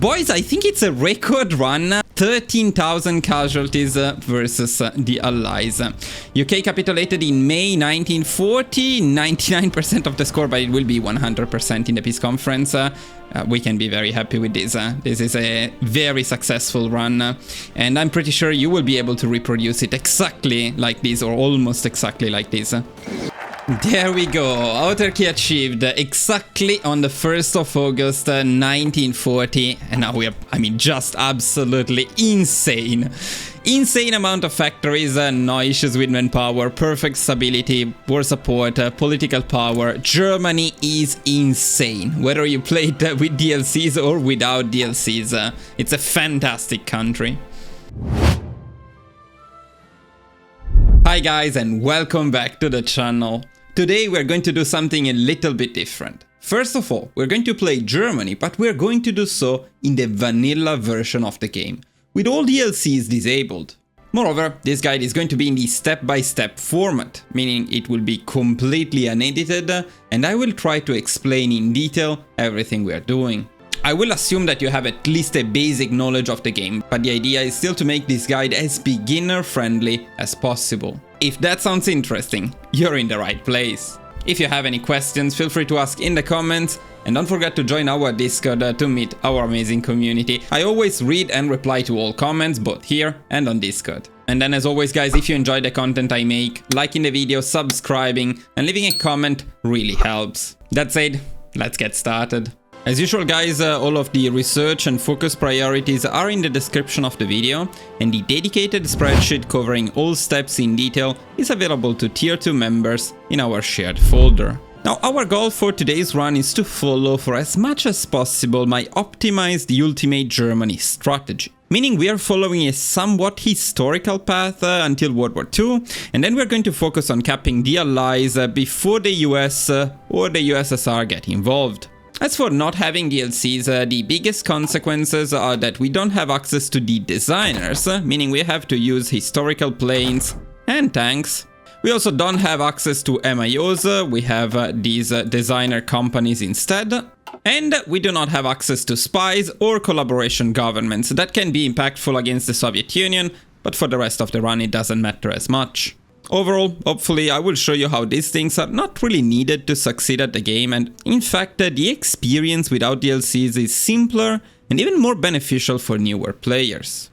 Boys, I think it's a record run. 13,000 casualties versus the Allies. UK capitulated in May 1940, 99% of the score, but it will be 100% in the peace conference. We can be very happy with this. This is a very successful run, and I'm pretty sure you will be able to reproduce it exactly like this, or almost exactly like this. There we go, autarky achieved exactly on the 1st of August 1940, and now we are, I mean, just absolutely insane. Insane amount of factories, no issues with manpower, perfect stability, war support, political power. Germany is insane, whether you play it with DLCs or without DLCs. It's a fantastic country. Hi guys, and welcome back to the channel. Today we're going to do something a little bit different. First of all, we're going to play Germany, but we're going to do so in the vanilla version of the game, with all DLCs disabled. Moreover, this guide is going to be in the step-by-step format, meaning it will be completely unedited, and I will try to explain in detail everything we're doing. I will assume that you have at least a basic knowledge of the game, but the idea is still to make this guide as beginner-friendly as possible. If that sounds interesting, you're in the right place. If you have any questions, feel free to ask in the comments, and don't forget to join our Discord to meet our amazing community. I always read and reply to all comments, both here and on Discord. And then as always guys, if you enjoy the content I make, liking the video, subscribing, and leaving a comment really helps. That said, let's get started. As usual guys, all of the research and focus priorities are in the description of the video, and the dedicated spreadsheet covering all steps in detail is available to tier 2 members in our shared folder. Now our goal for today's run is to follow for as much as possible my optimized Ultimate Germany strategy. Meaning we are following a somewhat historical path until World War II, and then we're going to focus on capping the Allies before the US or the USSR get involved. As for not having DLCs, the biggest consequences are that we don't have access to the designers, meaning we have to use historical planes and tanks. We also don't have access to MIOs, we have these designer companies instead. And we do not have access to spies or collaboration governments. That can be impactful against the Soviet Union, but for the rest of the run it doesn't matter as much. Overall, hopefully I will show you how these things are not really needed to succeed at the game, and in fact the experience without DLCs is simpler and even more beneficial for newer players.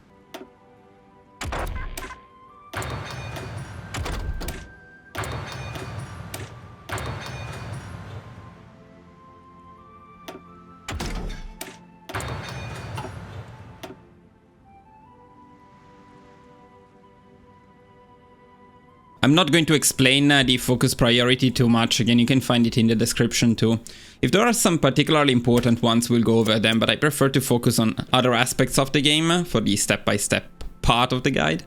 I'm not going to explain the focus priority too much, again you can find it in the description too. If there are some particularly important ones, we'll go over them, but I prefer to focus on other aspects of the game for the step-by-step part of the guide.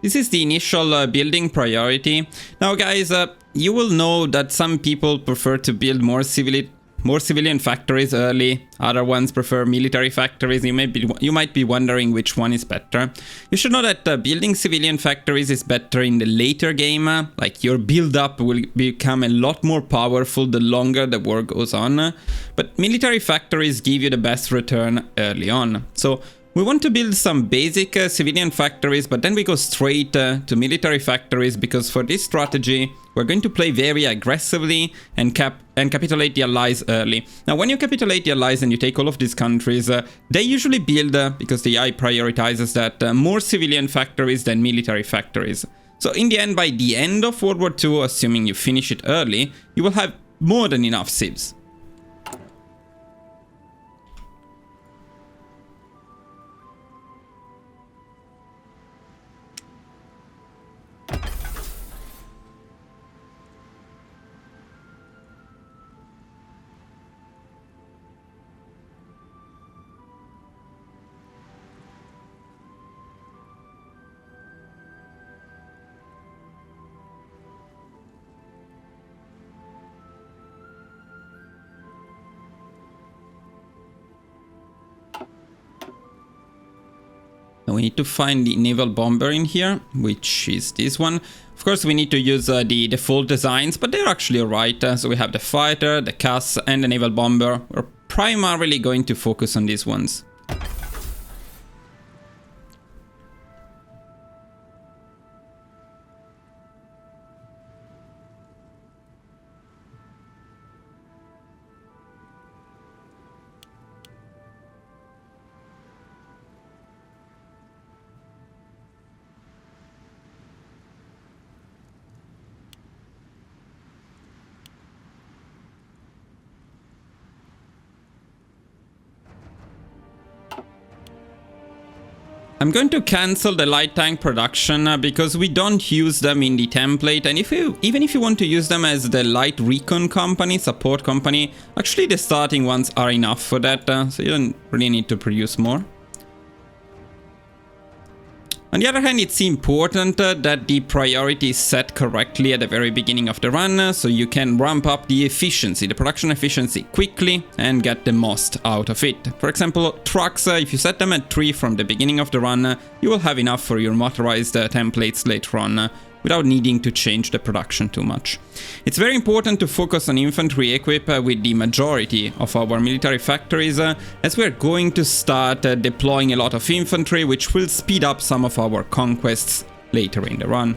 This is the initial building priority. Now guys, you will know that some people prefer to build more civilian factories early, other ones prefer military factories. You might be wondering which one is better. You should know that building civilian factories is better in the later game, like your build up will become a lot more powerful the longer the war goes on, but military factories give you the best return early on. So we want to build some basic civilian factories, but then we go straight to military factories, because for this strategy we're going to play very aggressively and capitulate the Allies early. Now when you capitulate the Allies and you take all of these countries, they usually build, because the AI prioritizes that, more civilian factories than military factories. So in the end, by the end of World War II, assuming you finish it early, you will have more than enough civs. We need to find the naval bomber in here, which is this one. Of course, we need to use the default designs, but they're actually alright. So we have the fighter, the CAS, and the naval bomber. We're primarily going to focus on these ones. I'm going to cancel the light tank production because we don't use them in the template, and even if you want to use them as the light recon company, support company, actually the starting ones are enough for that, so you don't really need to produce more. On the other hand, it's important that the priority is set correctly at the very beginning of the run, so you can ramp up the efficiency, the production efficiency quickly and get the most out of it. For example, trucks, if you set them at 3 from the beginning of the run, you will have enough for your motorized templates later on, without needing to change the production too much. It's very important to focus on infantry equip with the majority of our military factories, as we're going to start deploying a lot of infantry, which will speed up some of our conquests later in the run.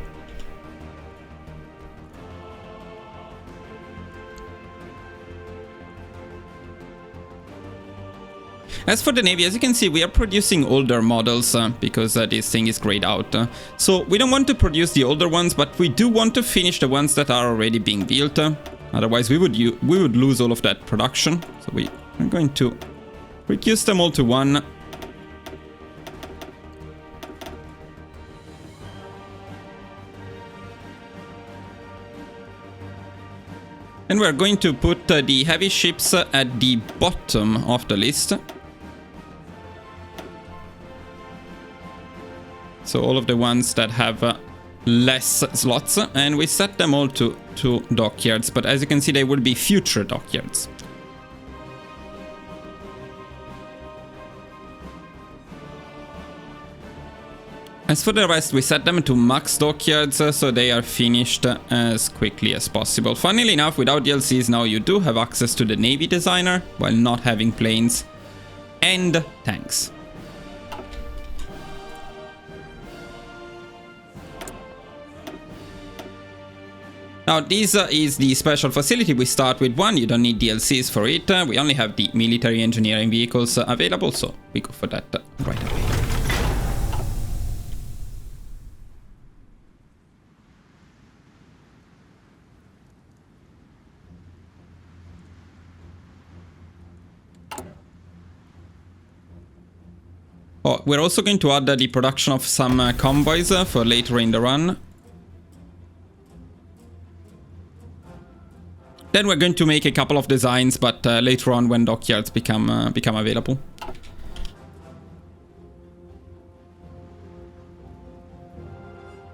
As for the Navy, as you can see, we are producing older models because this thing is grayed out. So we don't want to produce the older ones, but we do want to finish the ones that are already being built. Otherwise, we would lose all of that production. So we are going to reduce them all to 1. And we're going to put the heavy ships at the bottom of the list. So all of the ones that have less slots, and we set them all to dockyards, but as you can see, they will be future dockyards. As for the rest, we set them to max dockyards, so they are finished as quickly as possible. Funnily enough, without DLCs now you do have access to the Navy Designer, while not having planes and tanks. Now, this is the special facility. We start with 1, you don't need DLCs for it. We only have the military engineering vehicles available, so we go for that right away. Oh, we're also going to add the production of some convoys for later in the run. Then we're going to make a couple of designs, but later on when dockyards become available. At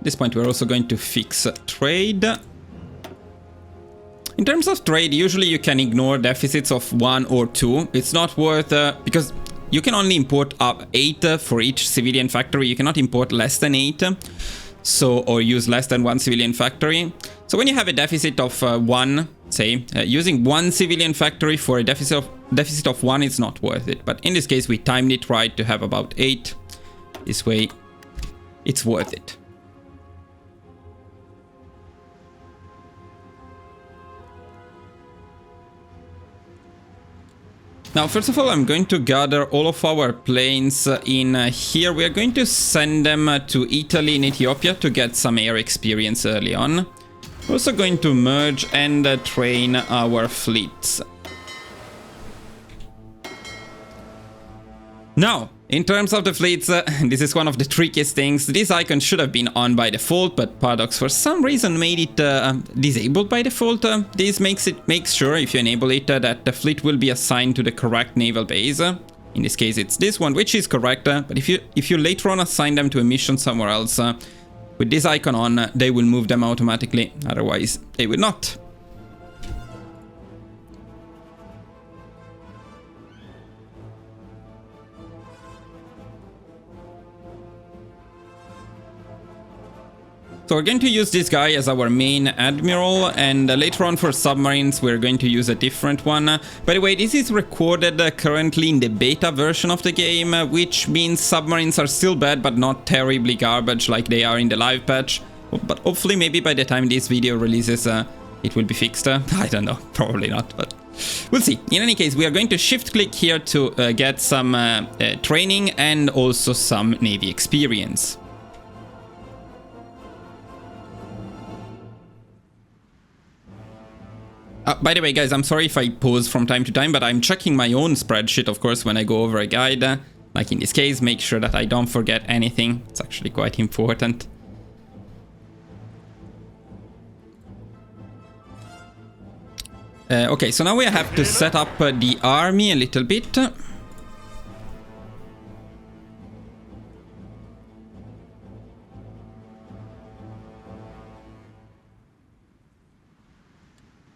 this point, we're also going to fix trade. In terms of trade, usually you can ignore deficits of 1 or 2. It's not worth because you can only import up 8 for each civilian factory. You cannot import less than 8. So, or use less than 1 civilian factory. So when you have a deficit of 1, say, using 1 civilian factory for a deficit of 1 is not worth it. But in this case, we timed it right to have about 8. This way, it's worth it. Now, first of all, I'm going to gather all of our planes in here. We are going to send them to Italy and Ethiopia to get some air experience early on. We're also going to merge and train our fleets. Now, in terms of the fleets, this is one of the trickiest things. This icon should have been on by default, but Paradox for some reason made it disabled by default. This makes sure, if you enable it, that the fleet will be assigned to the correct naval base. In this case, it's this one, which is correct. But if you later on assign them to a mission somewhere else, with this icon on, they will move them automatically. Otherwise, they will not. So we're going to use this guy as our main admiral, and later on for submarines we're going to use a different one. By the way, this is recorded currently in the beta version of the game, which means submarines are still bad but not terribly garbage like they are in the live patch. But hopefully maybe by the time this video releases it will be fixed. I don't know, probably not, but we'll see. In any case, we are going to shift click here to get some training and also some Navy experience. By the way, guys, I'm sorry if I pause from time to time, but I'm checking my own spreadsheet, of course, when I go over a guide. Like in this case, make sure that I don't forget anything. It's actually quite important. Okay, so now we have to set up the army a little bit.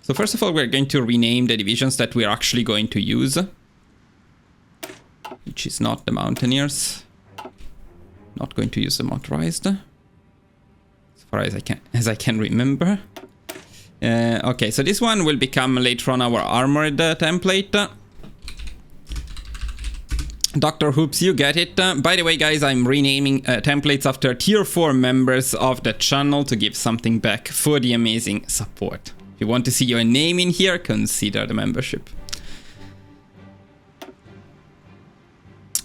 So first of all, we're going to rename the divisions that we're actually going to use, which is not the Mountaineers. Not going to use the motorized, as far as I can remember. Okay, so this one will become later on our armored template. Dr. Hoops, you get it. By the way, guys, I'm renaming templates after tier 4 members of the channel to give something back for the amazing support. If you want to see your name in here, consider the membership.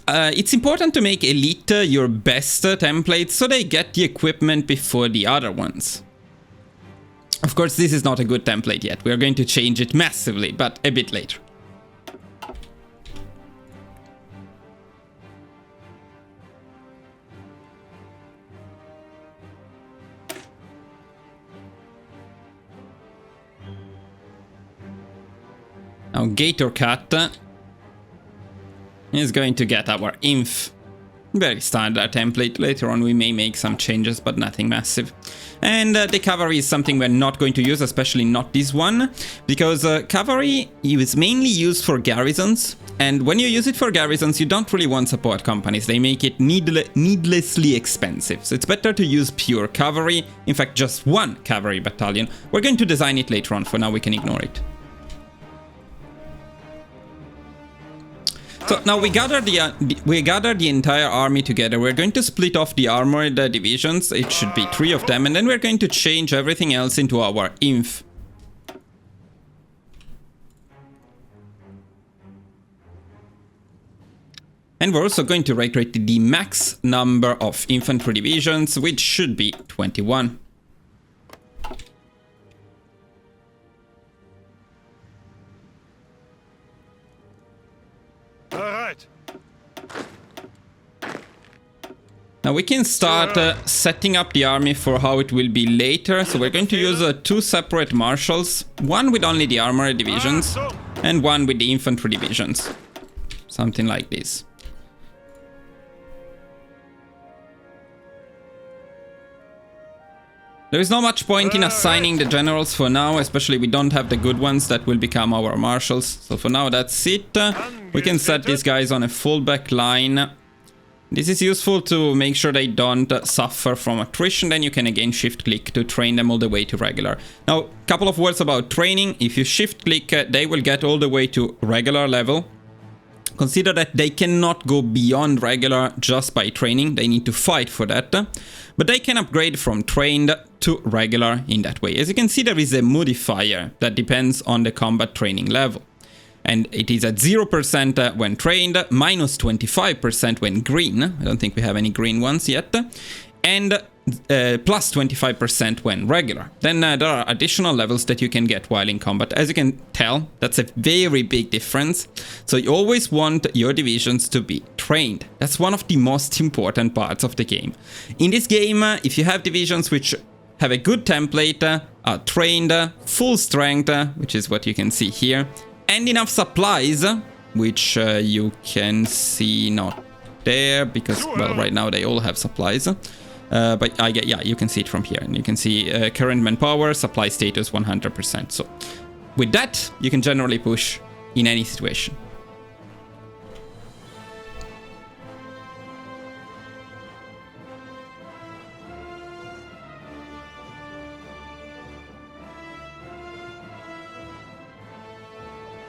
It's important to make Elite your best template so they get the equipment before the other ones. Of course, this is not a good template yet. We're going to change it massively, but a bit later. Now Gator Cat is going to get our inf. Very standard template. Later on we may make some changes, but nothing massive. And the cavalry is something we're not going to use, especially not this one, because cavalry is mainly used for garrisons. And when you use it for garrisons, you don't really want support companies. They make it needlessly expensive. So it's better to use pure cavalry. In fact, just one cavalry battalion. We're going to design it later on. For now, we can ignore it. So now we gather the entire army together. We're going to split off the armored divisions. It should be 3 of them, and then we're going to change everything else into our inf. And we're also going to recreate the max number of infantry divisions, which should be 21. Now we can start setting up the army for how it will be later. So we're going to use 2 separate marshals, one with only the armored divisions and one with the infantry divisions. Something like this. There is not much point in assigning the generals for now, especially we don't have the good ones that will become our marshals. So for now that's it. We can set these guys on a fullback line. This is useful to make sure they don't suffer from attrition. Then you can again shift click to train them all the way to regular. Now, a couple of words about training. If you shift click, they will get all the way to regular level. Consider that they cannot go beyond regular just by training. They need to fight for that. But they can upgrade from trained to regular in that way. As you can see, there is a modifier that depends on the combat training level. And it is at 0% when trained, minus 25% when green. I don't think we have any green ones yet. And plus 25% when regular. Then there are additional levels that you can get while in combat. As you can tell, that's a very big difference. So you always want your divisions to be trained. That's one of the most important parts of the game. In this game, if you have divisions which have a good template, are trained, full strength, which is what you can see here, and enough supplies, which you can see not there because, well, right now they all have supplies. But yeah, you can see it from here, and you can see current manpower, supply status 100%. So with that, you can generally push in any situation.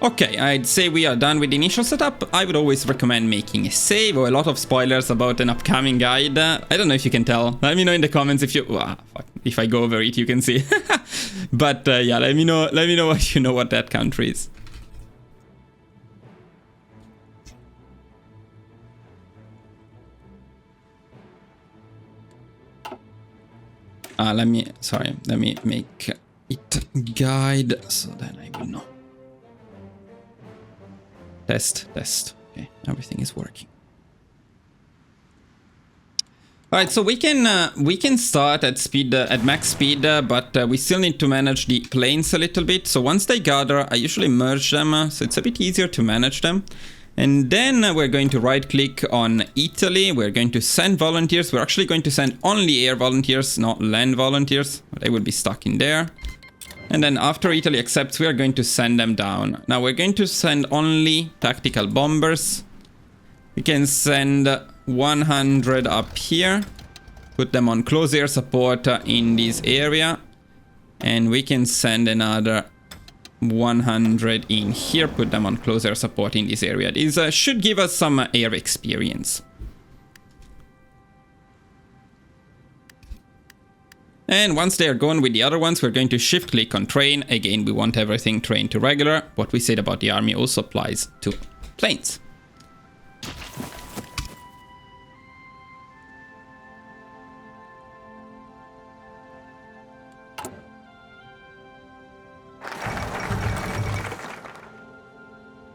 Okay, I'd say we are done with the initial setup. I would always recommend making a save or a lot of spoilers about an upcoming guide. I don't know if you can tell. Let me know in the comments if you... fuck. If I go over it, you can see. But yeah, let me know what you know what that country is. Let me make it guide so then I will know. Test. Okay, everything is working. All right, so we can start at speed at max speed, but we still need to manage the planes a little bit. So once they gather, I usually merge them, so it's a bit easier to manage them. And then we're going to right-click on Italy. We're going to send volunteers. We're actually going to send only air volunteers, not land volunteers. They will be stuck in there. And then after Italy accepts, we are going to send them down. Now we're going to send only tactical bombers. We can send 100 up here. Put them on close air support in this area. And we can send another 100 in here. Put them on close air support in this area. This should give us some air experience. And once they are gone with the other ones, we're going to shift click on train. Again, we want everything train to regular. What we said about the army also applies to planes.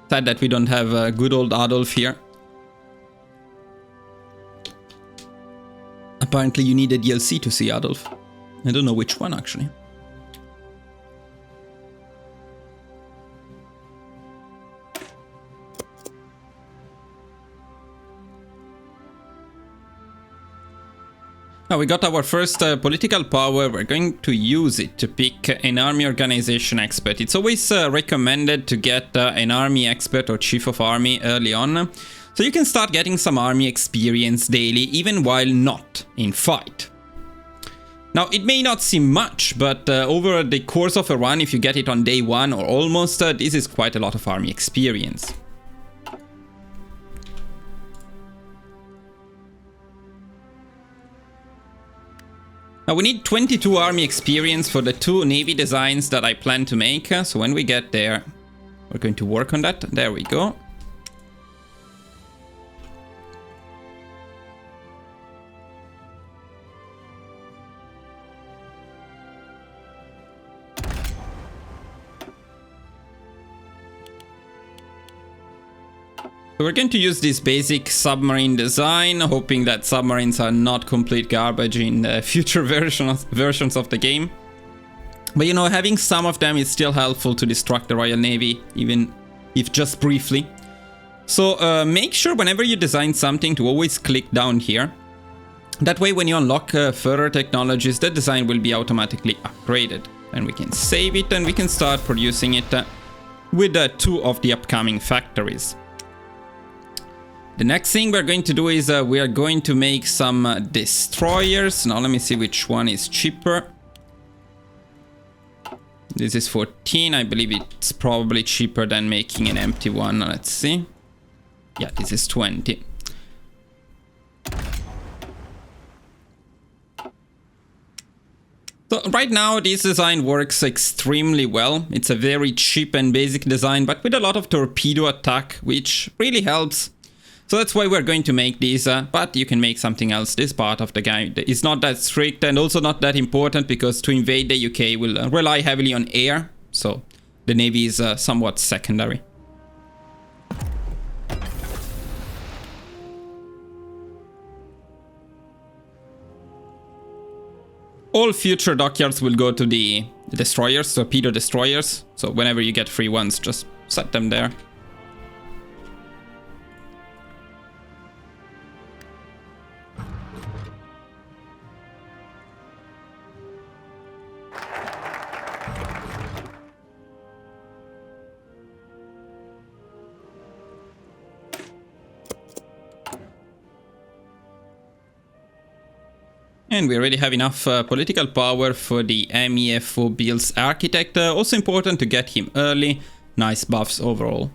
Sad that we don't have good old Adolf here. Apparently you need a DLC to see Adolf. I don't know which one, actually. Now we got our first political power. We're going to use it to pick an army organization expert. It's always recommended to get an army expert or chief of army early on. So you can start getting some army experience daily, even while not in fight. Now, it may not seem much, but over the course of a run, if you get it on day one or almost, this is quite a lot of army experience. Now, we need 22 army experience for the 2 navy designs that I plan to make. So when we get there, we're going to work on that. There we go. So we're going to use this basic submarine design, hoping that submarines are not complete garbage in future versions of the game. But you know, having some of them is still helpful to destruct the Royal Navy, even if just briefly. So make sure whenever you design something to always click down here. That way when you unlock further technologies, the design will be automatically upgraded. And we can save it and we can start producing it with 2 of the upcoming factories. The next thing we're going to do is we are going to make some destroyers. Now let me see which one is cheaper. This is 14. I believe it's probably cheaper than making an empty one. Let's see. Yeah, this is 20. So right now this design works extremely well. It's a very cheap and basic design, but with a lot of torpedo attack, which really helps. So that's why we're going to make these, but you can make something else. This part of the guide is not that strict and also not that important because to invade the UK will rely heavily on air. So the navy is somewhat secondary. All future dockyards will go to the destroyers, torpedo destroyers. So whenever you get free ones, just set them there. And we already have enough political power for the MEFO builds architect. Also important to get him early. nice buffs overall.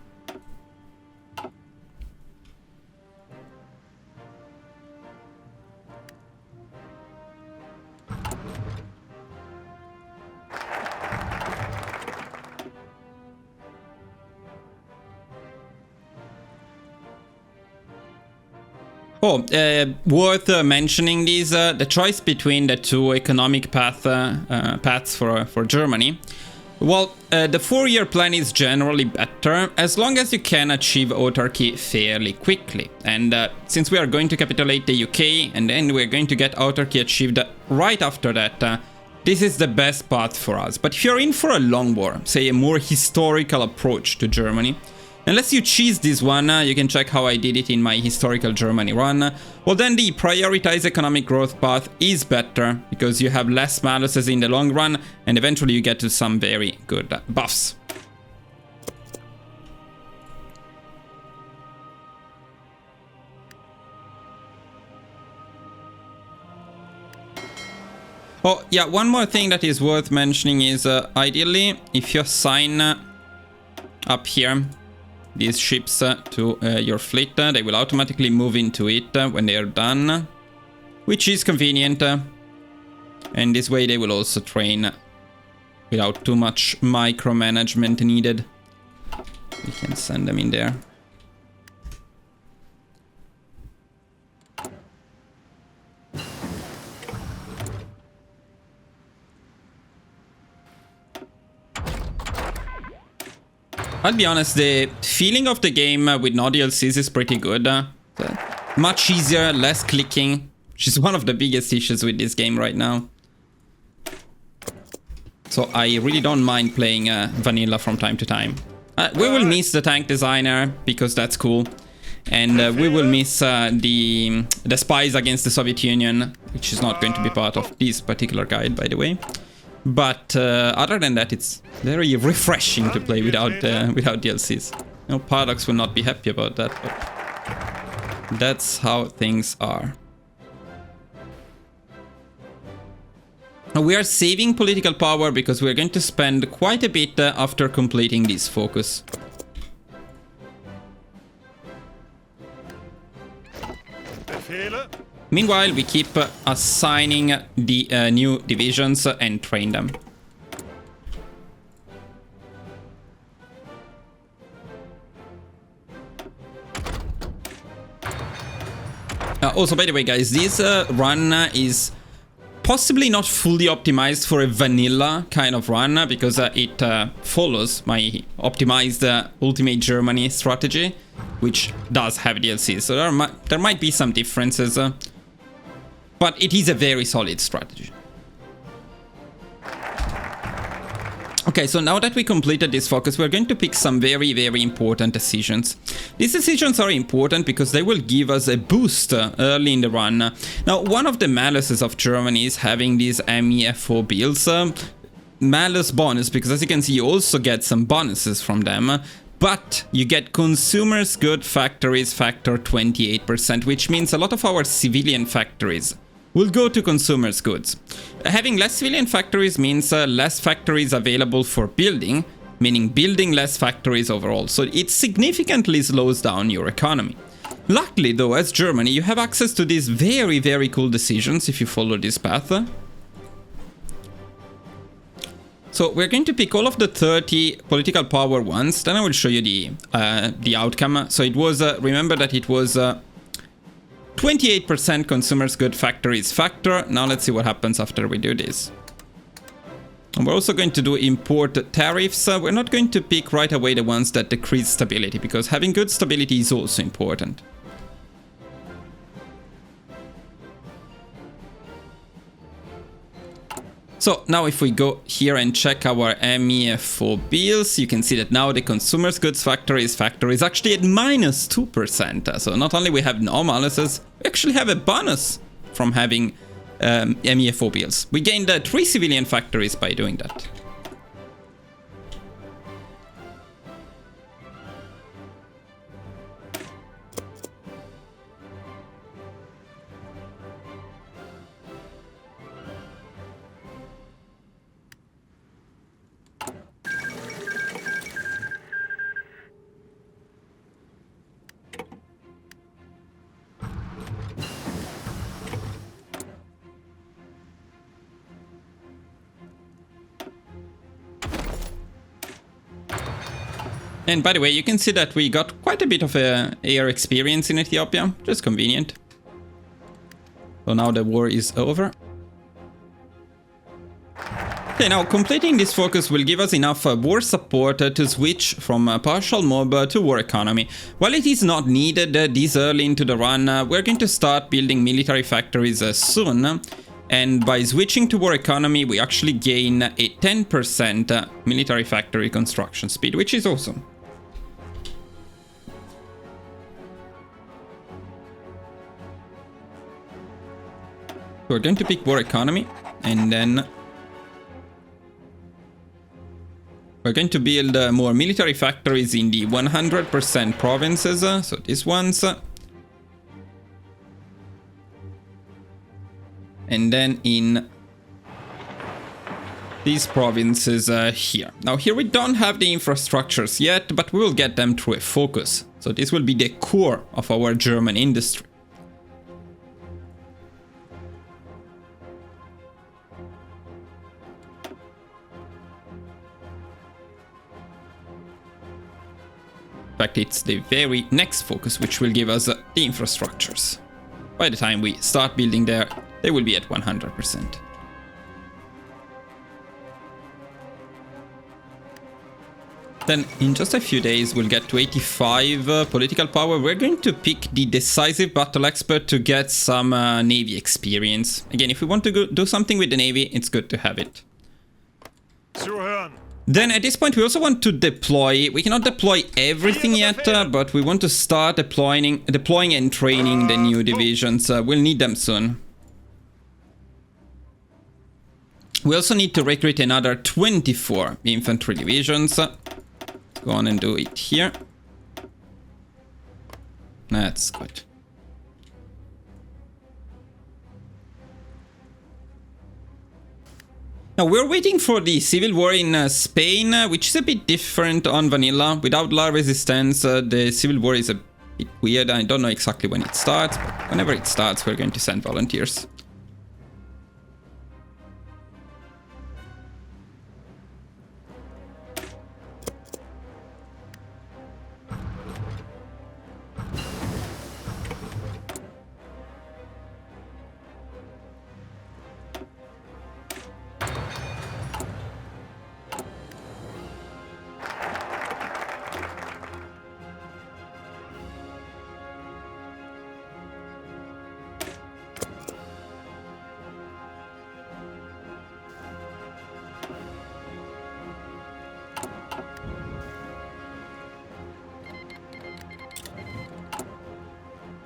Oh, worth mentioning is the choice between the two economic paths for Germany. Well, the 4-year plan is generally better as long as you can achieve autarky fairly quickly. And since we are going to capitulate the UK and then we're going to get autarky achieved right after that, this is the best path for us. But if you're in for a long war, say a more historical approach to Germany, unless you choose this one, you can check how I did it in my historical Germany run, well then the prioritized economic growth path is better, because you have less maluses in the long run, and eventually you get to some very good buffs. Oh yeah, one more thing that is worth mentioning is ideally, if you assign up here these ships to your fleet, they will automatically move into it when they are done, which is convenient. And this way they will also train without too much micromanagement needed. We can send them in there. I'll be honest, the feeling of the game with no DLCs is pretty good. Much easier, less clicking, which is one of the biggest issues with this game right now. So I really don't mind playing vanilla from time to time. We will miss the tank designer, because that's cool. And we will miss the spies against the Soviet Union, which is not going to be part of this particular guide, by the way. But other than that, it's very refreshing to play without DLCs. You know, Paradox will not be happy about that, but that's how things are. Now we are saving political power because we're going to spend quite a bit after completing this focus. Meanwhile, we keep assigning the new divisions and train them. Also, by the way, guys, this run is possibly not fully optimized for a vanilla kind of run, because it follows my optimized Ultimate Germany strategy, which does have DLCs. So there might be some differences. But it is a very solid strategy. Okay, so now that we completed this focus, we're going to pick some very, very important decisions. These decisions are important because they will give us a boost early in the run. Now, one of the maluses of Germany is having these MEFO bills. Malus bonus, because as you can see, you also get some bonuses from them. But you get consumers good factories factor 28%, which means a lot of our civilian factories will go to consumers goods. Having less civilian factories means less factories available for building, meaning building less factories overall. So it significantly slows down your economy. Luckily though, as Germany, you have access to these very, very cool decisions if you follow this path. So we're going to pick all of the 30 political power ones, then I will show you the outcome. So it was, remember that it was 28% consumers good factories factor. Now let's see what happens after we do this. And we're also going to do import tariffs. We're not going to pick right away the ones that decrease stability, because having good stability is also important. So now if we go here and check our MEFO bills, you can see that now the consumers goods factor is actually at -2%. So not only we have no maluses, we actually have a bonus from having MEFO bills. We gained 3 civilian factories by doing that. And by the way, you can see that we got quite a bit of air experience in Ethiopia, just convenient. So now the war is over. Okay, now completing this focus will give us enough war support to switch from partial mob to war economy. While it is not needed this early into the run, we're going to start building military factories soon. And by switching to war economy, we actually gain a 10% military factory construction speed, which is awesome. We're going to pick war economy, and then we're going to build more military factories in the 100% provinces, so these ones. And then in these provinces here. Now here we don't have the infrastructures yet, but we will get them through a focus. So this will be the core of our German industry. In fact, it's the very next focus which will give us the infrastructures. By the time we start building there, they will be at 100%. Then in just a few days we'll get to 85 political power. We're going to pick the decisive battle expert to get some navy experience. Again, if we want to do something with the navy, it's good to have it. Then at this point we also want to deploy. We cannot deploy everything yet, but we want to start deploying and training the new divisions. We'll need them soon. We also need to recruit another 24 infantry divisions. Let's go on and do it here. That's good. Now we're waiting for the civil war in Spain, which is a bit different on vanilla. Without La Resistance, the civil war is a bit weird. I don't know exactly when it starts, but whenever it starts, we're going to send volunteers.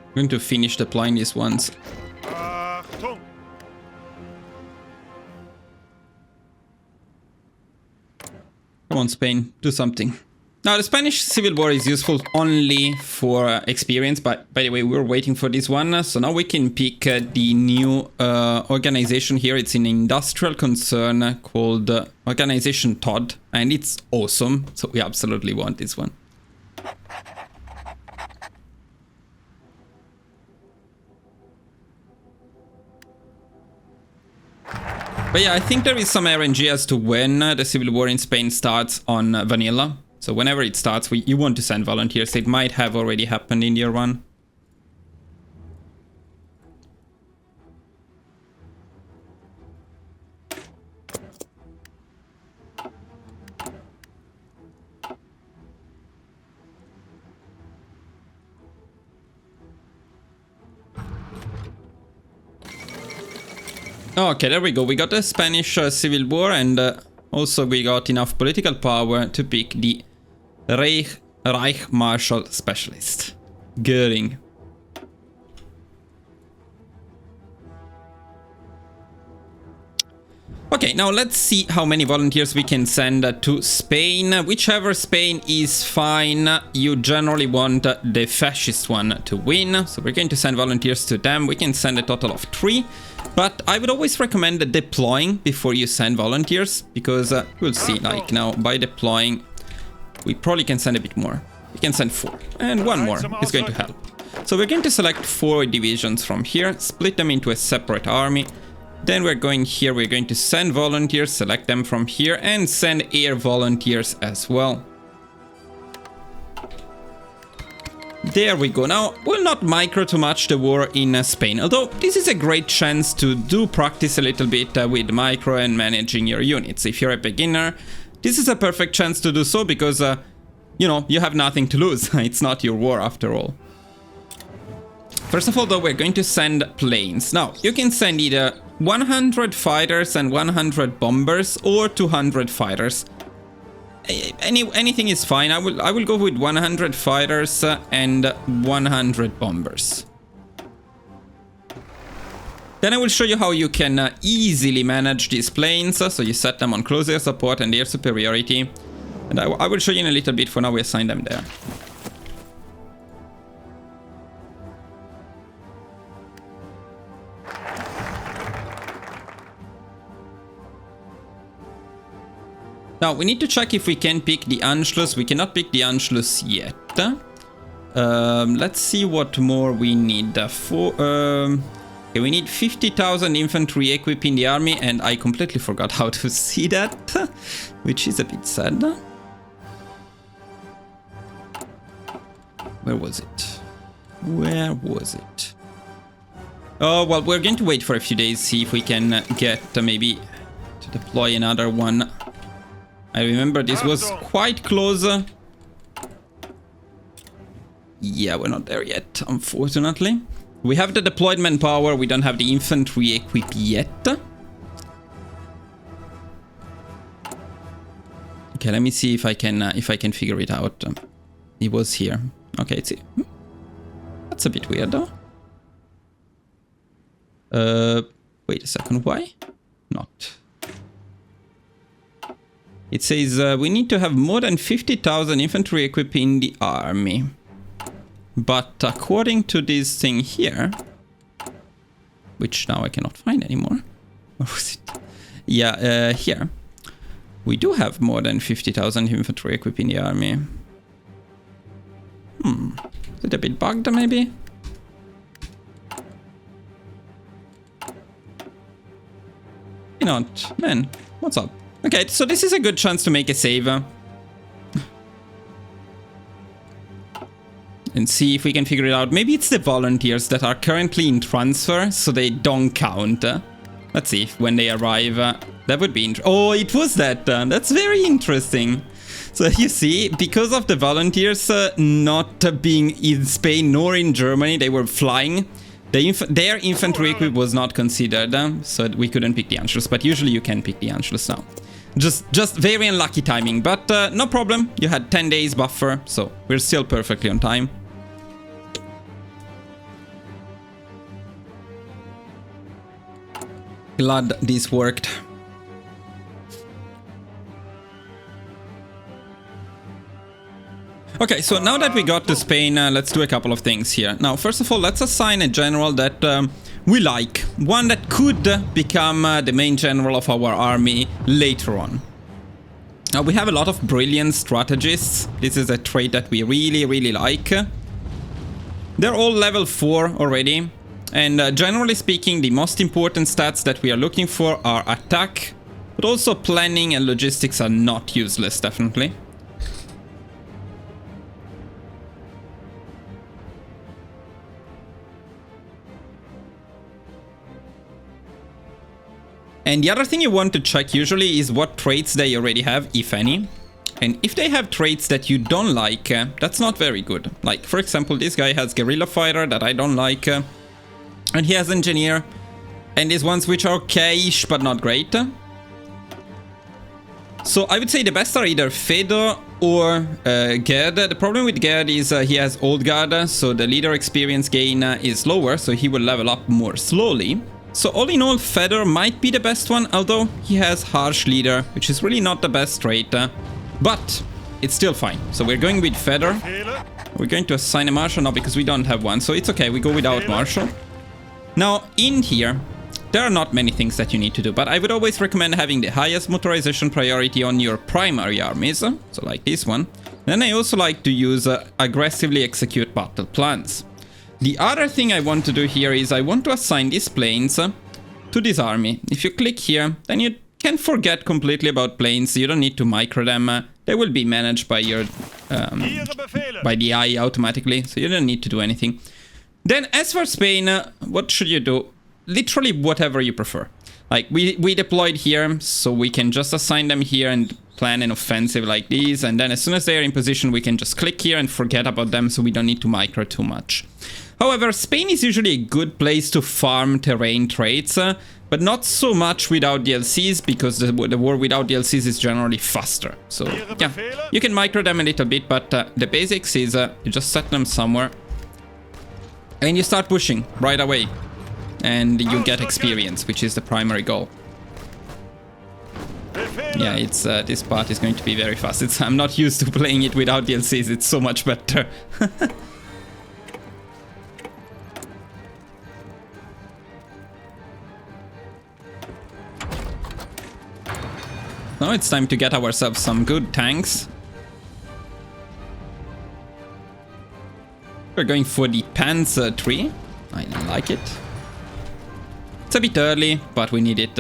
I'm going to finish deploying these ones. Come on, Spain, do something. Now, the Spanish Civil War is useful only for experience, but by the way, we're waiting for this one. So now we can pick the new organization here. It's an industrial concern called Organization Todd, and it's awesome. So we absolutely want this one. But yeah, I think there is some RNG as to when the civil war in Spain starts on vanilla. So whenever it starts, you want to send volunteers. It might have already happened in year one. Okay, there we go. We got the Spanish Civil War, and also we got enough political power to pick the Reich Marshal Specialist, Göring. Okay, now let's see how many volunteers we can send to Spain. Whichever Spain is fine, you generally want the fascist one to win. So we're going to send volunteers to them. We can send a total of 3. But I would always recommend deploying before you send volunteers, because we'll see, like now by deploying, we probably can send a bit more. We can send 4, and 1 more is going to help. So we're going to select 4 divisions from here, split them into a separate army. Then we're going here, we're going to send volunteers, select them from here, and send air volunteers as well. There we go. Now, we'll not micro too much the war in Spain, although this is a great chance to do practice a little bit with micro and managing your units. If you're a beginner, this is a perfect chance to do so because, you know, you have nothing to lose. It's not your war after all. First of all, though, we're going to send planes. Now, you can send either 100 fighters and 100 bombers or 200 fighters. Anything is fine. I will go with 100 fighters and 100 bombers. Then I will show you how you can easily manage these planes. So you set them on close air support and air superiority. And I will show you in a little bit. For now, we assign them there. Now, we need to check if we can pick the Anschluss. We cannot pick the Anschluss yet. Let's see what more we need. Okay, we need 50,000 infantry equip in the army, and I completely forgot how to see that, which is a bit sad. Where was it? Where was it? Oh, well, we're going to wait for a few days, see if we can get maybe to deploy another one. I remember this was quite close. Yeah, we're not there yet, unfortunately. We have the deployed manpower, we don't have the infantry equip yet. Okay, let me see if I can figure it out. It was here. Okay, it's here. That's a bit weird, though. Wait a second, why? Not. It says we need to have more than 50,000 infantry equip in the army. But according to this thing here, which now I cannot find anymore. Where was it? Yeah, here. We do have more than 50,000 infantry equip in the army. Is it a bit bugged maybe? Why not? Man, what's up? Okay, so this is a good chance to make a save. And see if we can figure it out. Maybe it's the volunteers that are currently in transfer, so they don't count. Let's see if when they arrive. That would be interesting. Oh, it was that. That's very interesting. So you see, because of the volunteers not being in Spain nor in Germany, they were flying. Their infantry equip was not considered, so we couldn't pick the Anschluss. But usually you can pick the Anschluss now. Just very unlucky timing, but no problem. You had 10 days buffer, so we're still perfectly on time. Glad this worked. Okay, so now that we got to Spain, let's do a couple of things here. Now, first of all, let's assign a general that we like. One that could become the main general of our army later on. Now, we have a lot of brilliant strategists. This is a trait that we really like. They're all level 4 already. And generally speaking, the most important stats that we are looking for are attack. But also planning and logistics are not useless, definitely. And the other thing you want to check usually is what traits they already have, if any. And if they have traits that you don't like, that's not very good. Like, for example, this guy has Guerrilla Fighter that I don't like. And he has Engineer. And these ones which are okay-ish, but not great. So I would say the best are either Fedor or Gerd. The problem with Gerd is he has Old Guard, so the leader experience gain is lower, so he will level up more slowly. So all in all, Fedor might be the best one, although he has Harsh Leader, which is really not the best trait, but it's still fine. So we're going with Fedor. We're going to assign a Marshal now because we don't have one, so it's okay, we go without Marshal. Now, in here, there are not many things that you need to do, but I would always recommend having the highest motorization priority on your primary armies, so like this one. Then I also like to use aggressively execute battle plans. The other thing I want to do here is I want to assign these planes to this army. If you click here, then you can forget completely about planes. You don't need to micro them. They will be managed by your by the AI automatically, so you don't need to do anything. Then as for Spain, what should you do? Literally whatever you prefer. Like we deployed here, so we can just assign them here and plan an offensive like this, and then as soon as they are in position we can just click here and forget about them, so we don't need to micro too much. However, Spain is usually a good place to farm terrain traits, but not so much without DLCs, because the war without DLCs is generally faster. So yeah, you can micro them a little bit, but the basics is you just set them somewhere and you start pushing right away, and you get experience, which is the primary goal. Yeah, it's this part is going to be very fast. I'm not used to playing it without DLCs. It's so much better. Now it's time to get ourselves some good tanks. We're going for the Panzer III. I like it. It's a bit early, but we need it.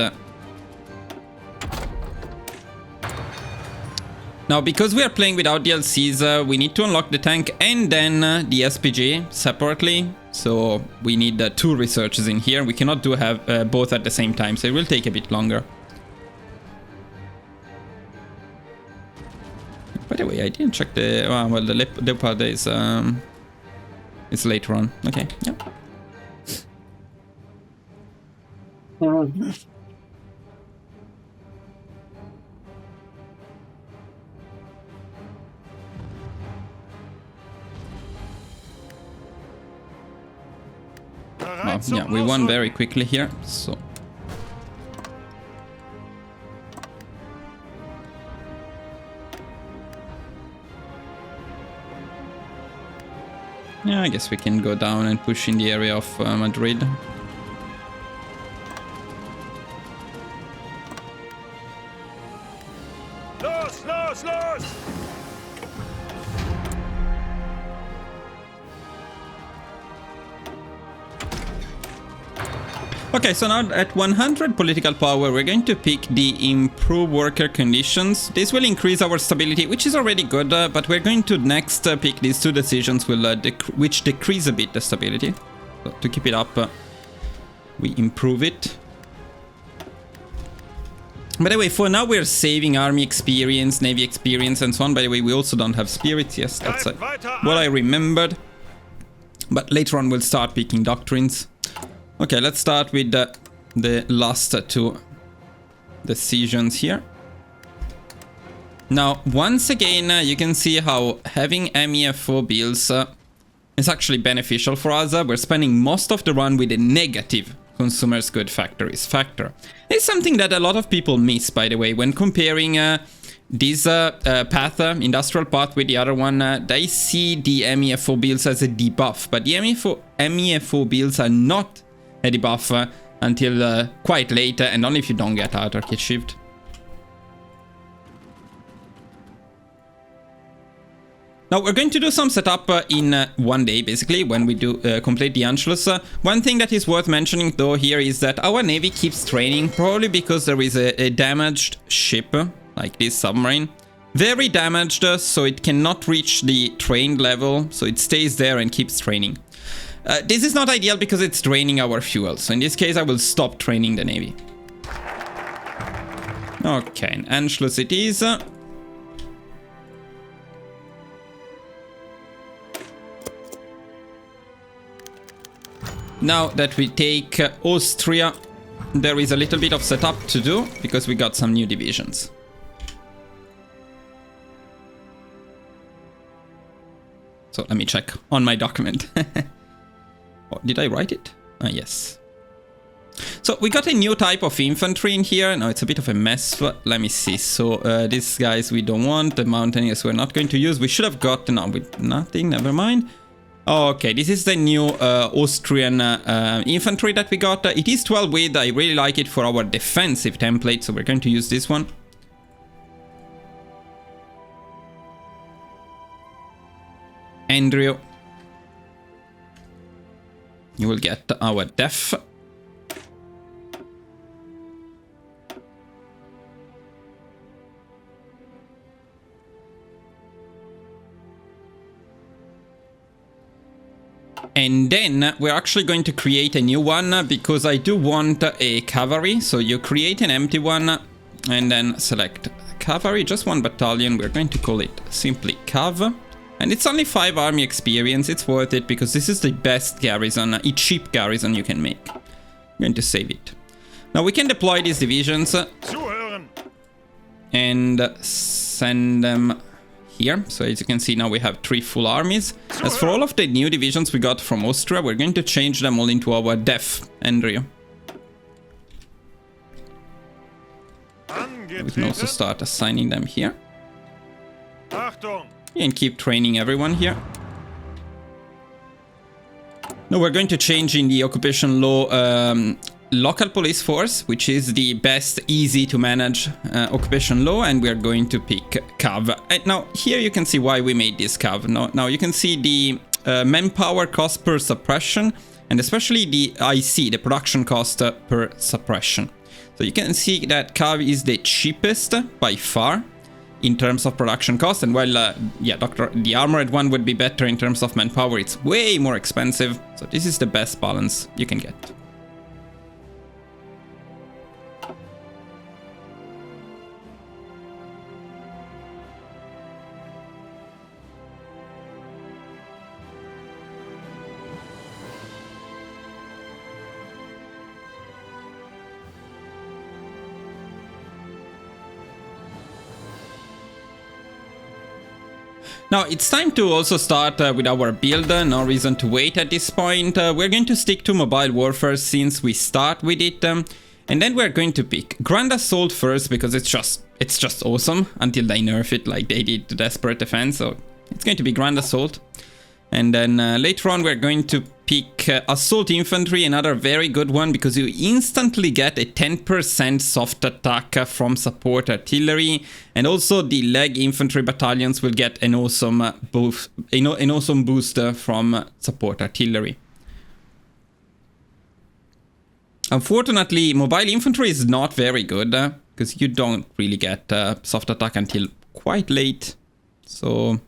Now, because we are playing without DLCs, we need to unlock the tank and then the SPG separately. So we need 2 researches in here. We cannot do both at the same time, so it will take a bit longer. By the way, I didn't check the... well, the Leopard is later on. Okay, yeah. Well, yeah, we won very quickly here, so... Yeah, I guess we can go down and push in the area of Madrid. Los! Okay, so now at 100 political power, we're going to pick the improve worker conditions. This will increase our stability, which is already good, but we're going to next pick these 2 decisions which decrease a bit the stability. So to keep it up, we improve it. By the way, for now we're saving army experience, navy experience, and so on. By the way, we also don't have spirits. Yes, that's what I remembered. But later on we'll start picking doctrines. Okay, let's start with the last 2 decisions here. Now, once again, you can see how having MEFO bills is actually beneficial for us. We're spending most of the run with a negative consumer's good factories factor. It's something that a lot of people miss, by the way, when comparing this path, industrial path, with the other one. They see the MEFO bills as a debuff, but the MEFO bills are not a debuff until quite late, and only if you don't get autarky shift. Now we're going to do some setup in one day, basically, when we do complete the Anschluss. One thing that is worth mentioning though here is that our navy keeps training, probably because there is a damaged ship, like this submarine. Very damaged, so it cannot reach the trained level, so it stays there and keeps training. This is not ideal because it's draining our fuel, so in this case I will stop training the navy. Okay, Anschluss it is. Now that we take Austria, there is a little bit of setup to do, because we got some new divisions. So let me check on my document. Oh, did I write it? Yes. So we got a new type of infantry in here. Now it's a bit of a mess. Let me see. So these guys we don't want. The mountaineers we're not going to use. We should have gotten on with nothing. Never mind. Okay, this is the new Austrian infantry that we got. It is 12 width. I really like it for our defensive template, so we're going to use this one. Andrew, you will get our def. And then we're actually going to create a new one because I do want a cavalry. So you create an empty one and then select cavalry, just one battalion. We're going to call it simply Cav. And it's only 5 army experience. It's worth it because this is the best garrison, a cheap garrison you can make. I'm going to save it. Now we can deploy these divisions and send them here. So as you can see, now we have 3 full armies. As for all of the new divisions we got from Austria, we're going to change them all into our def area. We can also start assigning them here. And keep training everyone here. Now we're going to change in the occupation law local police force, which is the best easy to manage occupation law, and we're going to pick Cav. And now here you can see why we made this Cav. Now you can see the manpower cost per suppression, and especially the IC, the production cost per suppression. So you can see that Cav is the cheapest by far in terms of production cost, and while the armored one would be better in terms of manpower, it's way more expensive. So this is the best balance you can get. Now it's time to also start with our build. No reason to wait at this point. We're going to stick to mobile warfare since we start with it, and then we're going to pick Grand Assault first because it's just awesome until they nerf it like they did to Desperate Defense. So it's going to be Grand Assault, and then later on we're going to pick Assault Infantry, another very good one because you instantly get a 10% soft attack from support artillery, and also the leg infantry battalions will get an awesome boost, an awesome boost from support artillery. Unfortunately, mobile infantry is not very good because you don't really get soft attack until quite late. So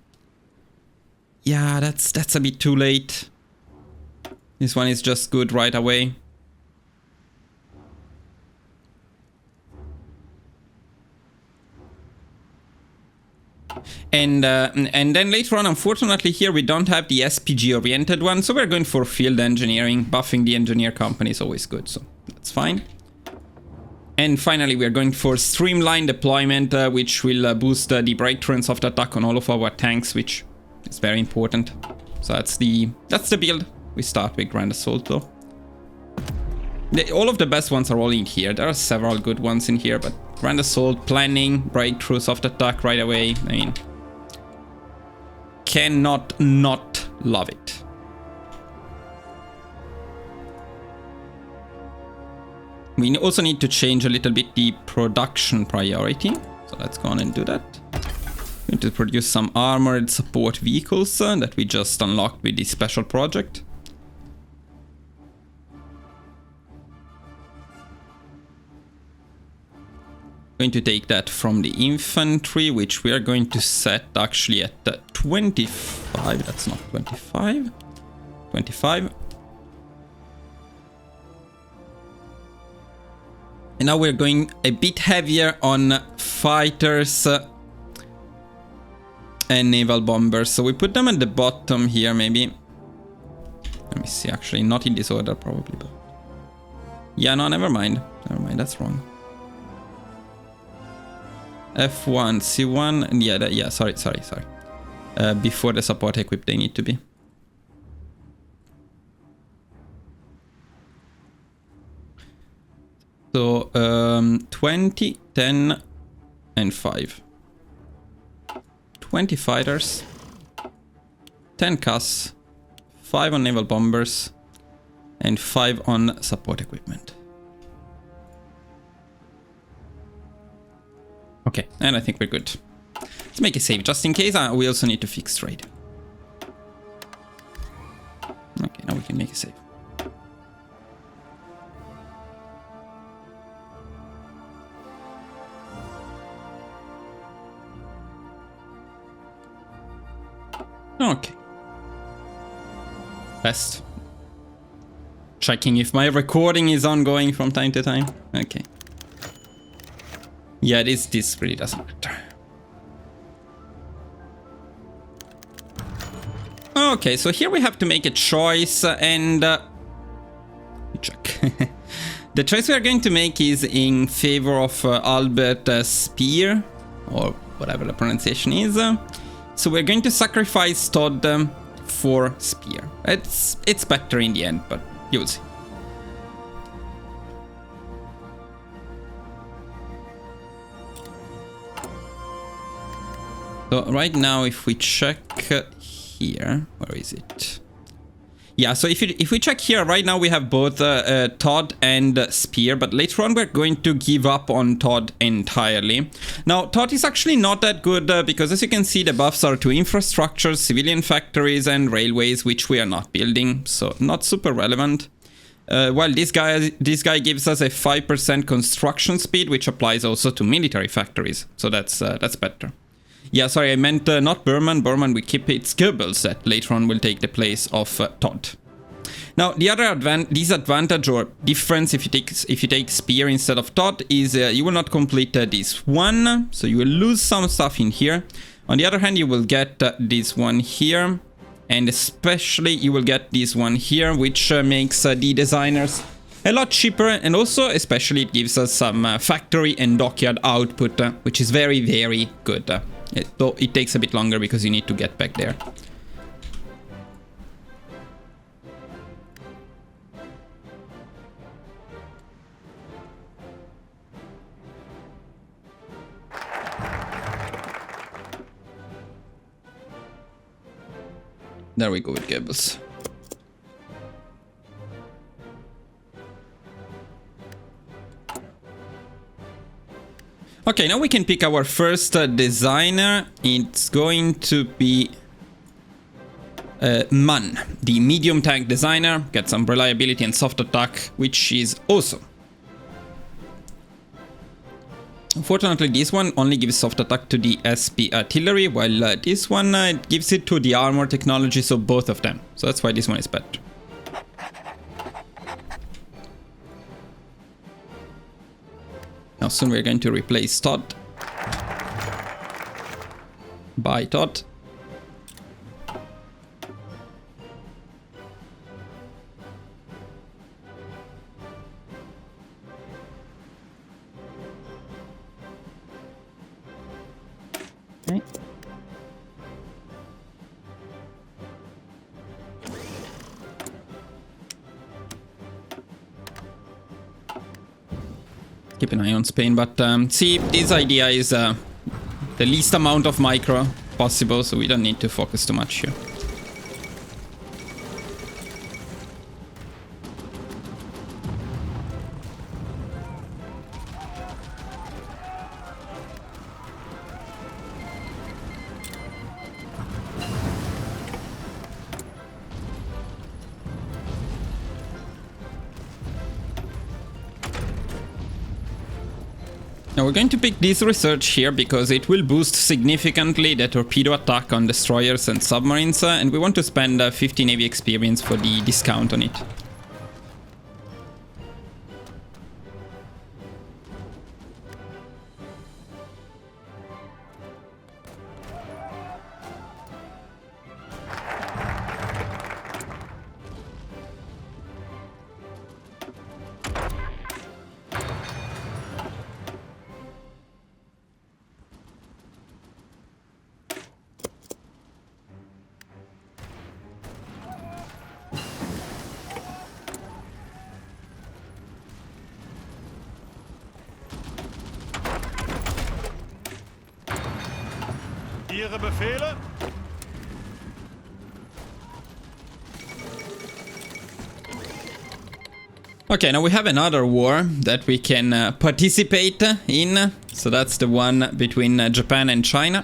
yeah, that's a bit too late. This one is just good right away. And then later on, unfortunately, here we don't have the SPG oriented one, so we're going for field engineering. Buffing the engineer company is always good, so that's fine. And finally, we're going for streamlined deployment, which will boost the breakthrough and soft attack on all of our tanks, which is very important. So that's the build. We start with Grand Assault though. All of the best ones are all in here. There are several good ones in here, but Grand Assault, planning, breakthrough, soft attack right away. I mean, cannot not love it. We also need to change a little bit the production priority. So let's go on and do that. We're going to produce some armored support vehicles that we just unlocked with this special project. Going to take that from the infantry, which we are going to set actually at 25. That's not 25. 25. And now we're going a bit heavier on fighters and naval bombers. So we put them at the bottom here, maybe. Let me see, actually, not in this order, probably. But yeah, no, never mind. Never mind, that's wrong. F1, C1, and yeah, sorry. Before the support equip, they need to be. So 20, 10, and 5. 20 fighters, 10 CAS, 5 on naval bombers, and 5 on support equipment. Okay, and I think we're good. Let's make a save just in case. We also need to fix trade. Okay, now we can make a save. Okay. Best. Checking if my recording is ongoing from time to time. Okay. Yeah, this really doesn't matter. Okay, so here we have to make a choice and... check. The choice we are going to make is in favor of Albert Speer, or whatever the pronunciation is. So we're going to sacrifice Todd for Speer. It's better in the end, but you'll see. So right now, if we check here, where is it? Yeah, so if we check here, right now we have both Todd and Speer, but later on we're going to give up on Todd entirely. Now, Todd is actually not that good because as you can see, the buffs are to infrastructure, civilian factories and railways, which we are not building, so not super relevant. While this guy gives us a 5% construction speed, which applies also to military factories, so that's better. Yeah, sorry, I meant not Berman. Berman, we keep its Goebbels that later on will take the place of Todd. Now, the other disadvantage or difference if you take Speer instead of Todd is you will not complete this one, so you will lose some stuff in here. On the other hand, you will get this one here, and especially you will get this one here, which makes the designers a lot cheaper, and also especially it gives us some factory and dockyard output, which is very, very good. Though it takes a bit longer because you need to get back there. There we go with Goebbels. Okay, now we can pick our first designer. It's going to be Mann, the medium tank designer. Get some reliability and soft attack, which is awesome. Unfortunately, this one only gives soft attack to the SP artillery, while this one gives it to the armor technology, so both of them. So that's why this one is better. Now soon we're going to replace Todd by Todd. Okay. Keep an eye on Spain, but see, this idea is the least amount of micro possible, so we don't need to focus too much here. Now we're going to pick this research here because it will boost significantly the torpedo attack on destroyers and submarines, and we want to spend 50 Navy experience for the discount on it. Ihre Befehle? Okay, now we have another war that we can participate in. So that's the one between Japan and China.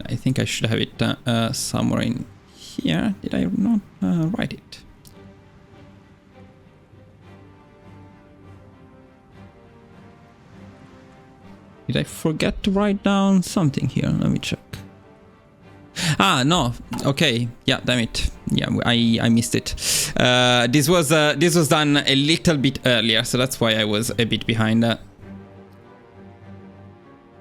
I think I should have it somewhere in here. Did I not write it? Did I forget to write down something here? Let me check. Ah, no. Okay. Yeah, damn it. Yeah, I missed it. This was done a little bit earlier, so that's why I was a bit behind.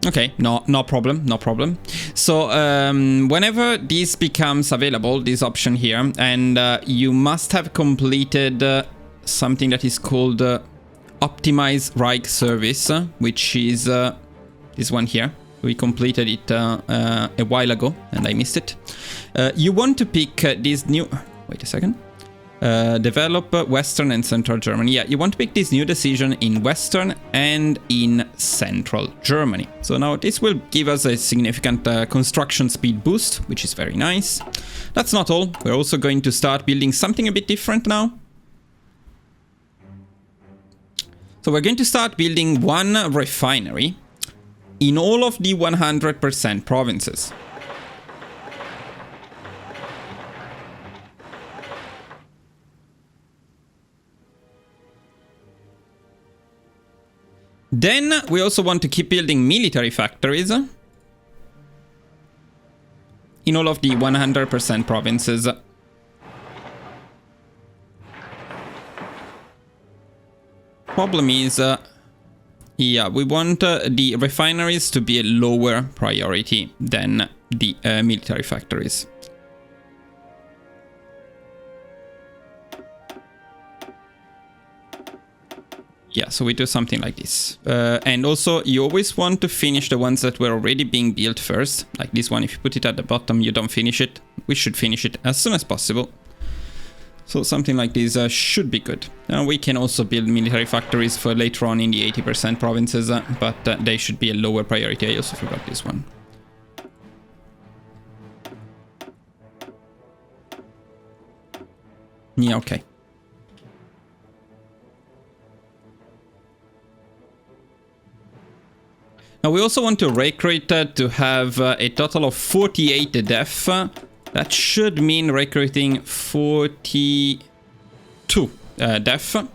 Okay, no problem, no problem. So whenever this becomes available, this option here, and you must have completed something that is called Optimize Reich Service, which is this one here. We completed it a while ago, and I missed it. You want to pick this new... Wait a second. Develop Western and Central Germany. Yeah, you want to pick this new decision in Western and in Central Germany. So now this will give us a significant construction speed boost, which is very nice. That's not all. We're also going to start building something a bit different now. So we're going to start building one refinery in all of the 100% provinces. Then we also want to keep building military factories in all of the 100% provinces. Problem is, yeah, we want the refineries to be a lower priority than the military factories. Yeah, so we do something like this. And also, you always want to finish the ones that were already being built first. Like this one, if you put it at the bottom, you don't finish it. We should finish it as soon as possible. So something like this should be good. Now we can also build military factories for later on in the 80% provinces, but they should be a lower priority. I also forgot this one. Yeah, okay. Now we also want to recruit to have a total of 48 def. That should mean recruiting 42 def. So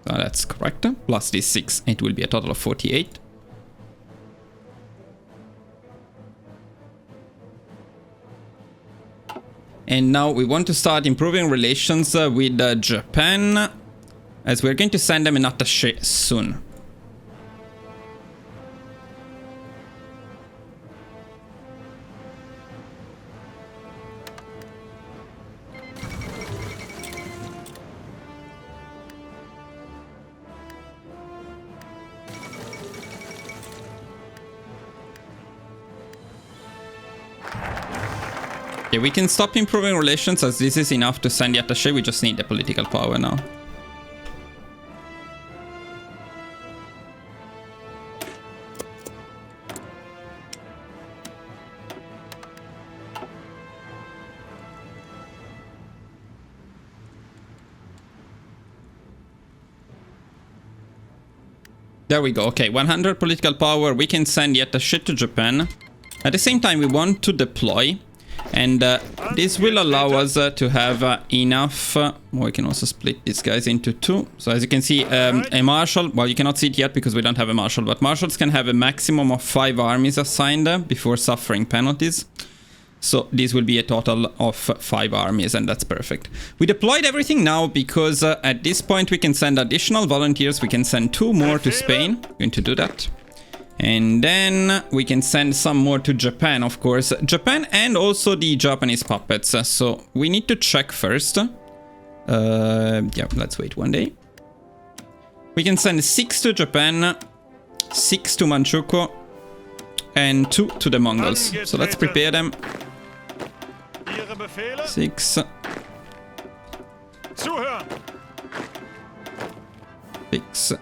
that's correct. Plus this 6, it will be a total of 48. And now we want to start improving relations with Japan, as we're going to send them an attaché soon. Okay, we can stop improving relations as this is enough to send the attaché. We just need the political power now. There we go. Okay, 100 political power. We can send the attaché to Japan. At the same time, we want to deploy. And this will allow us to have enough... we can also split these guys into two. So as you can see, a marshal... Well, you cannot see it yet because we don't have a marshal. But marshals can have a maximum of 5 armies assigned before suffering penalties. So this will be a total of 5 armies, and that's perfect. We deployed everything now because at this point we can send additional volunteers. We can send 2 more to Spain. We're going to do that. And then we can send some more to Japan, of course. Japan and also the Japanese puppets. So we need to check first. Yeah, let's wait one day. We can send 6 to Japan, 6 to Manchukuo, and 2 to the Mongols. So let's prepare them. 6. 6.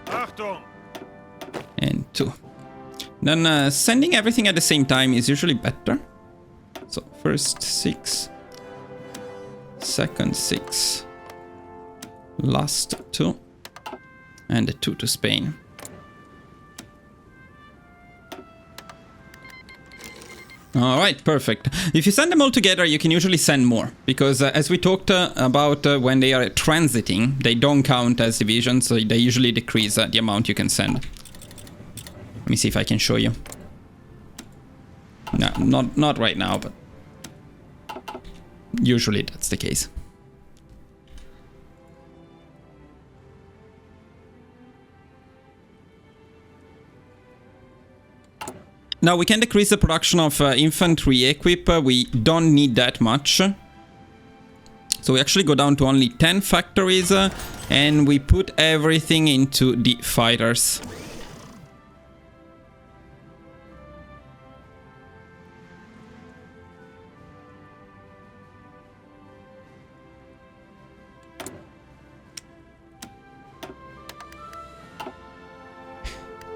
And 2. Then sending everything at the same time is usually better. So first 6, second 6, last 2, and the 2 to Spain. All right, perfect. If you send them all together, you can usually send more, because as we talked about when they are transiting, they don't count as divisions, so they usually decrease the amount you can send. Let me see if I can show you. No, not right now, but... Usually that's the case. Now we can decrease the production of infantry equip. We don't need that much. So we actually go down to only 10 factories and we put everything into the fighters.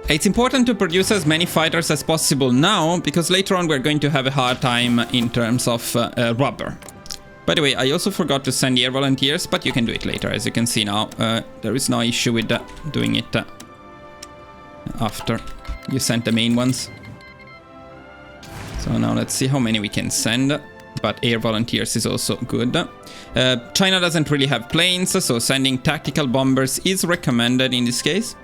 It's important to produce as many fighters as possible now, because later on we're going to have a hard time in terms of rubber. By the way, I also forgot to send air volunteers, but you can do it later. As you can see now, there is no issue with doing it after you sent the main ones. So now let's see how many we can send, but air volunteers is also good. China doesn't really have planes, so sending tactical bombers is recommended in this case.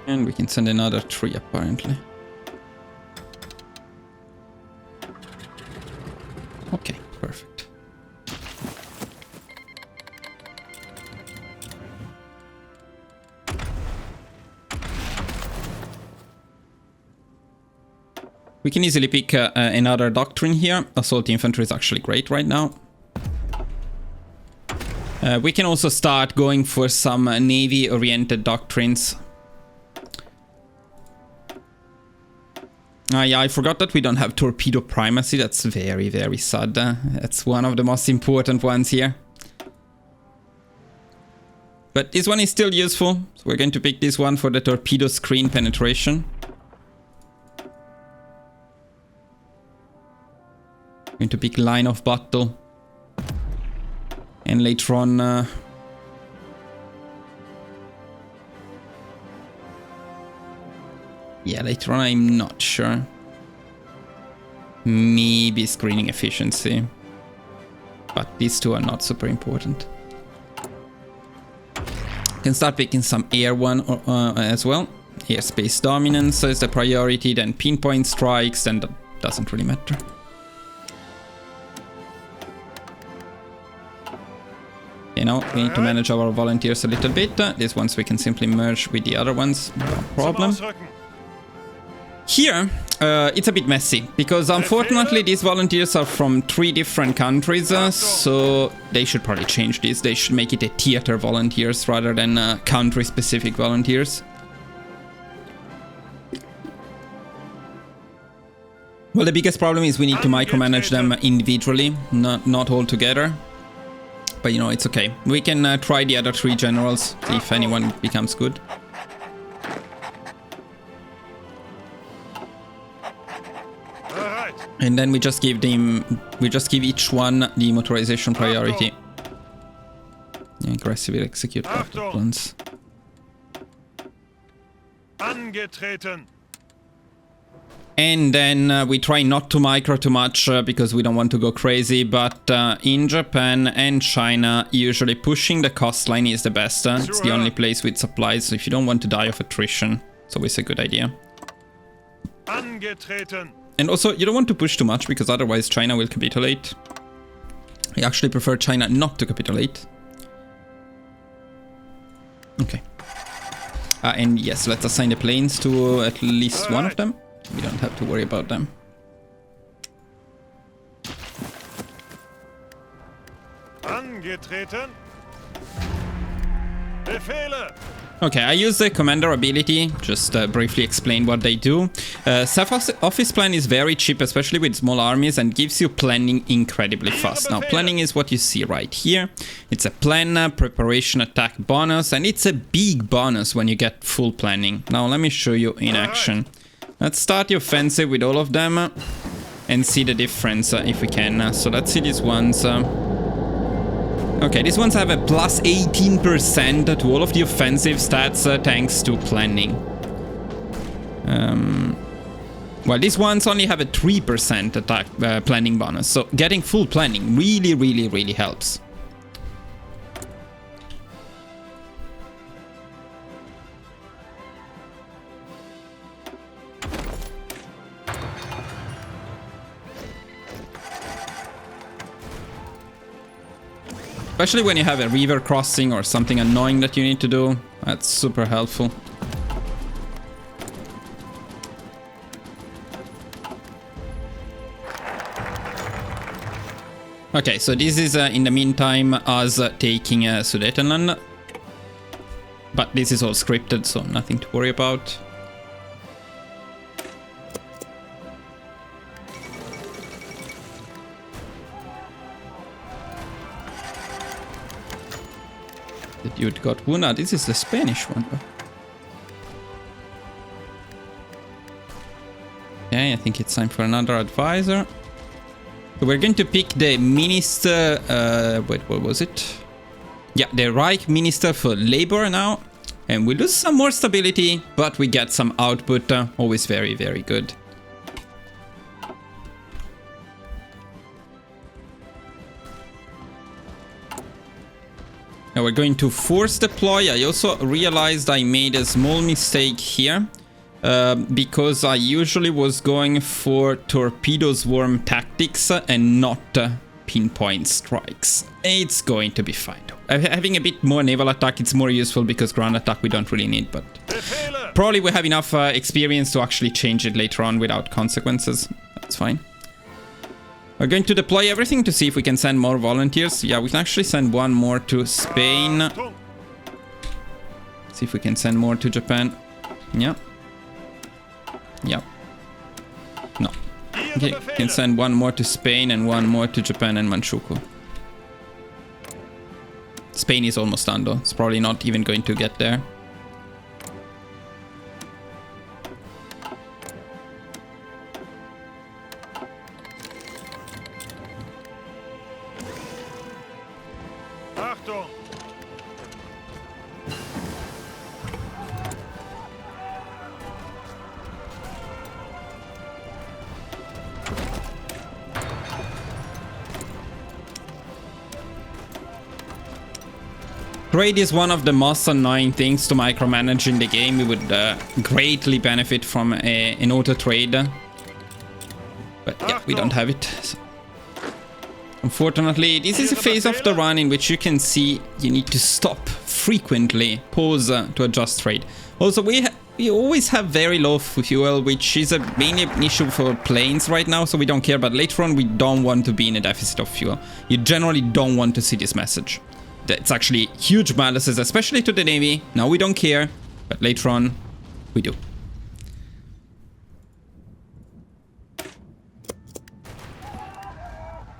And we can send another 3 apparently. Okay, perfect. We can easily pick another doctrine here. Assault infantry is actually great right now. We can also start going for some navy-oriented doctrines. Yeah, I forgot that we don't have torpedo primacy. That's very, very sad. That's one of the most important ones here. But this one is still useful. So we're going to pick this one for the torpedo screen penetration. Going to pick line of battle. And later on... yeah, later on I'm not sure. Maybe screening efficiency. But these two are not super important. Can start picking some air one as well. Airspace dominance is the priority, then pinpoint strikes, then that doesn't really matter. You know, we need to manage our volunteers a little bit. These ones we can simply merge with the other ones, no problem. Here, it's a bit messy, because unfortunately these volunteers are from 3 different countries, so they should probably change this. They should make it a theater volunteers rather than country-specific volunteers. Well, the biggest problem is we need to micromanage them individually, not all together. But you know, it's okay. We can try the other 3 generals, see if anyone becomes good. And then we just give each one the motorization priority. Aggressively execute battle plans. And then we try not to micro too much because we don't want to go crazy, but in Japan and China, usually pushing the coastline is the best. It's the only place with supplies, so if you don't want to die of attrition, it's always a good idea. And also, you don't want to push too much, because otherwise China will capitulate. I actually prefer China not to capitulate. Okay. And yes, let's assign the planes to at least one of them. We don't have to worry about them. Angetreten. Befehle. Okay, I use the commander ability, just briefly explain what they do. Self-office plan is very cheap, especially with small armies, and gives you planning incredibly fast. Now, planning is what you see right here. It's a plan, preparation, attack bonus, and it's a big bonus when you get full planning. Now, let me show you in action. Let's start the offensive with all of them and see the difference if we can. So let's see these ones. Okay, these ones have a plus 18% to all of the offensive stats thanks to planning. Well, these ones only have a 3% attack planning bonus, so getting full planning really helps. Especially when you have a river crossing or something annoying that you need to do. That's super helpful. Okay, so this is in the meantime us taking Sudetenland. But this is all scripted, so nothing to worry about. The dude got Wuna. This is the Spanish one. Okay, I think it's time for another advisor. So we're going to pick the minister, wait, what was it? Yeah, the Reich Minister for Labor now. And we lose some more stability, but we get some output, always very, very good. Now we're going to force deploy. I also realized I made a small mistake here. Because I usually was going for torpedo swarm tactics and not pinpoint strikes. It's going to be fine though. Having a bit more naval attack, it's more useful because ground attack we don't really need, but probably we have enough experience to actually change it later on without consequences. That's fine. We're going to deploy everything to see if we can send more volunteers. Yeah, we can actually send one more to Spain. See if we can send more to Japan. Yeah. Yeah. No. Okay, can send one more to Spain and one more to Japan and Manchukuo. Spain is almost done though. It's probably not even going to get there. Achtung! Trade is one of the most annoying things to micromanage in the game. We would greatly benefit from an auto trade. But yeah, we don't have it. So. Unfortunately, this is a phase of the run in which you can see you need to stop frequently, pause to adjust trade. Also, we always have very low fuel, which is mainly an issue for planes right now, so we don't care. But later on, we don't want to be in a deficit of fuel. You generally don't want to see this message. It's actually huge balances, especially to the Navy. Now we don't care, but later on, we do.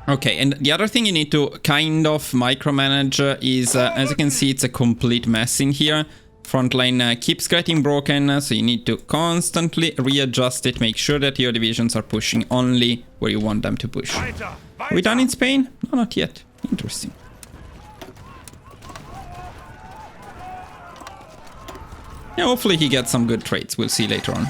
Okay, and the other thing you need to kind of micromanage is, as you can see, it's a complete mess in here. Frontline keeps getting broken, so you need to constantly readjust it, make sure that your divisions are pushing only where you want them to push. Are we done in Spain? No, not yet. Interesting. Yeah, hopefully he gets some good trades. We'll see later on.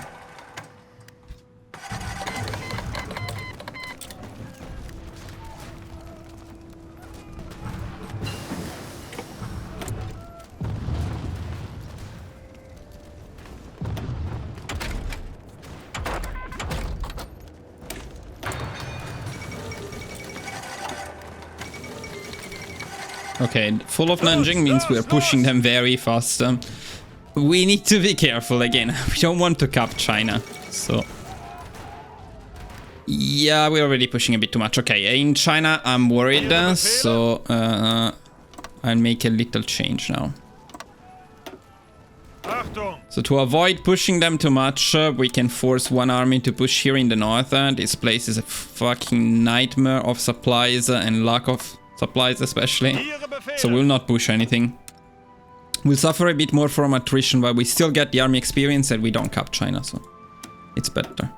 Okay, full of Nanjing means we're pushing them very fast. We need to be careful again. We don't want to cap China, so... Yeah, we're already pushing a bit too much. Okay, in China, I'm worried, so I'll make a little change now. So to avoid pushing them too much, we can force one army to push here in the north. This place is a fucking nightmare of supplies and lack of supplies especially. So we'll not push anything. We'll suffer a bit more from attrition, but we still get the army experience and we don't cap China, so it's better.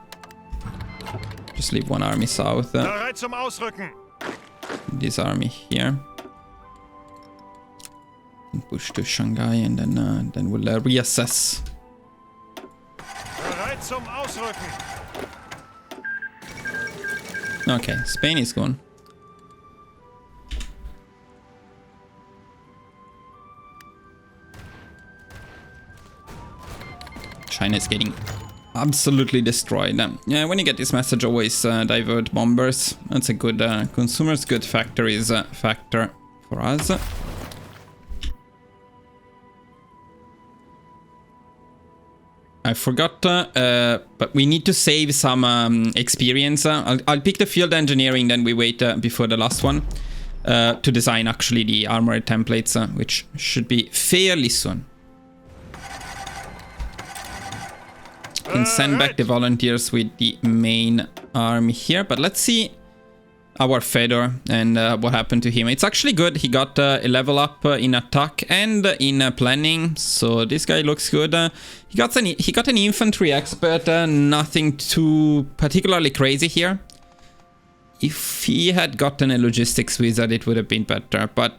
Just leave one army south. This army here. And push to Shanghai and then we'll reassess. Okay, Spain is gone. China is getting absolutely destroyed. Yeah, when you get this message, always divert bombers. That's a good consumer's good factor is factor for us. I forgot, but we need to save some experience. I'll pick the field engineering, then we wait before the last one to design actually the armored templates, which should be fairly soon. Can send back the volunteers with the main army here, but let's see our Fedor and what happened to him. It's actually good. He got a level up in attack and in planning, so this guy looks good. He got an infantry expert, nothing too particularly crazy here. If he had gotten a logistics wizard, it would have been better, but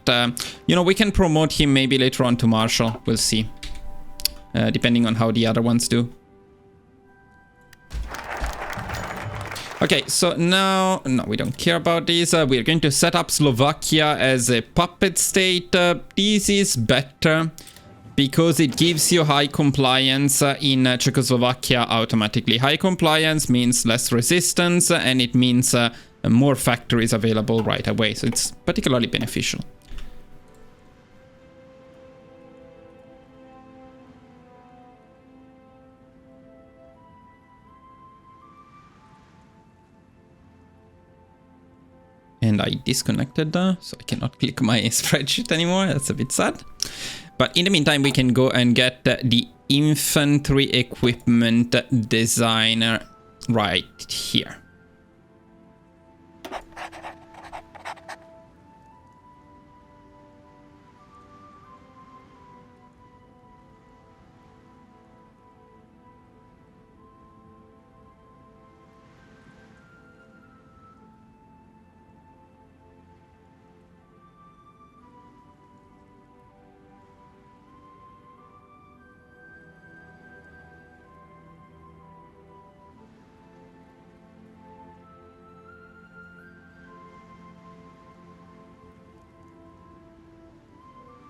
you know, we can promote him maybe later on to marshal. We'll see, depending on how the other ones do. Okay, so now, no, we don't care about this. We're going to set up Slovakia as a puppet state. This is better because it gives you high compliance in Czechoslovakia automatically. High compliance means less resistance, and it means more factories available right away. So it's particularly beneficial. And I disconnected, so I cannot click my spreadsheet anymore. That's a bit sad. But in the meantime, we can go and get the infantry equipment designer right here.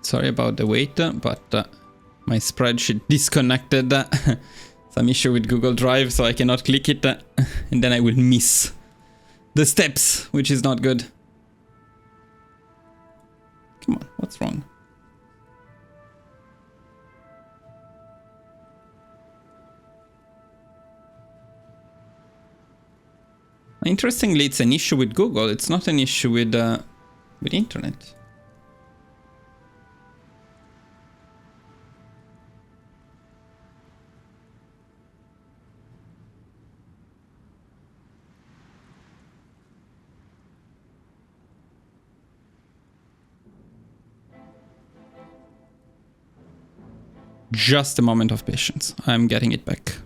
Sorry about the wait, but my spreadsheet disconnected. Some issue with Google Drive, so I cannot click it, and then I will miss the steps, which is not good. Come on, what's wrong? Interestingly, it's an issue with Google. It's not an issue with internet. Just a moment of patience. I'm getting it back.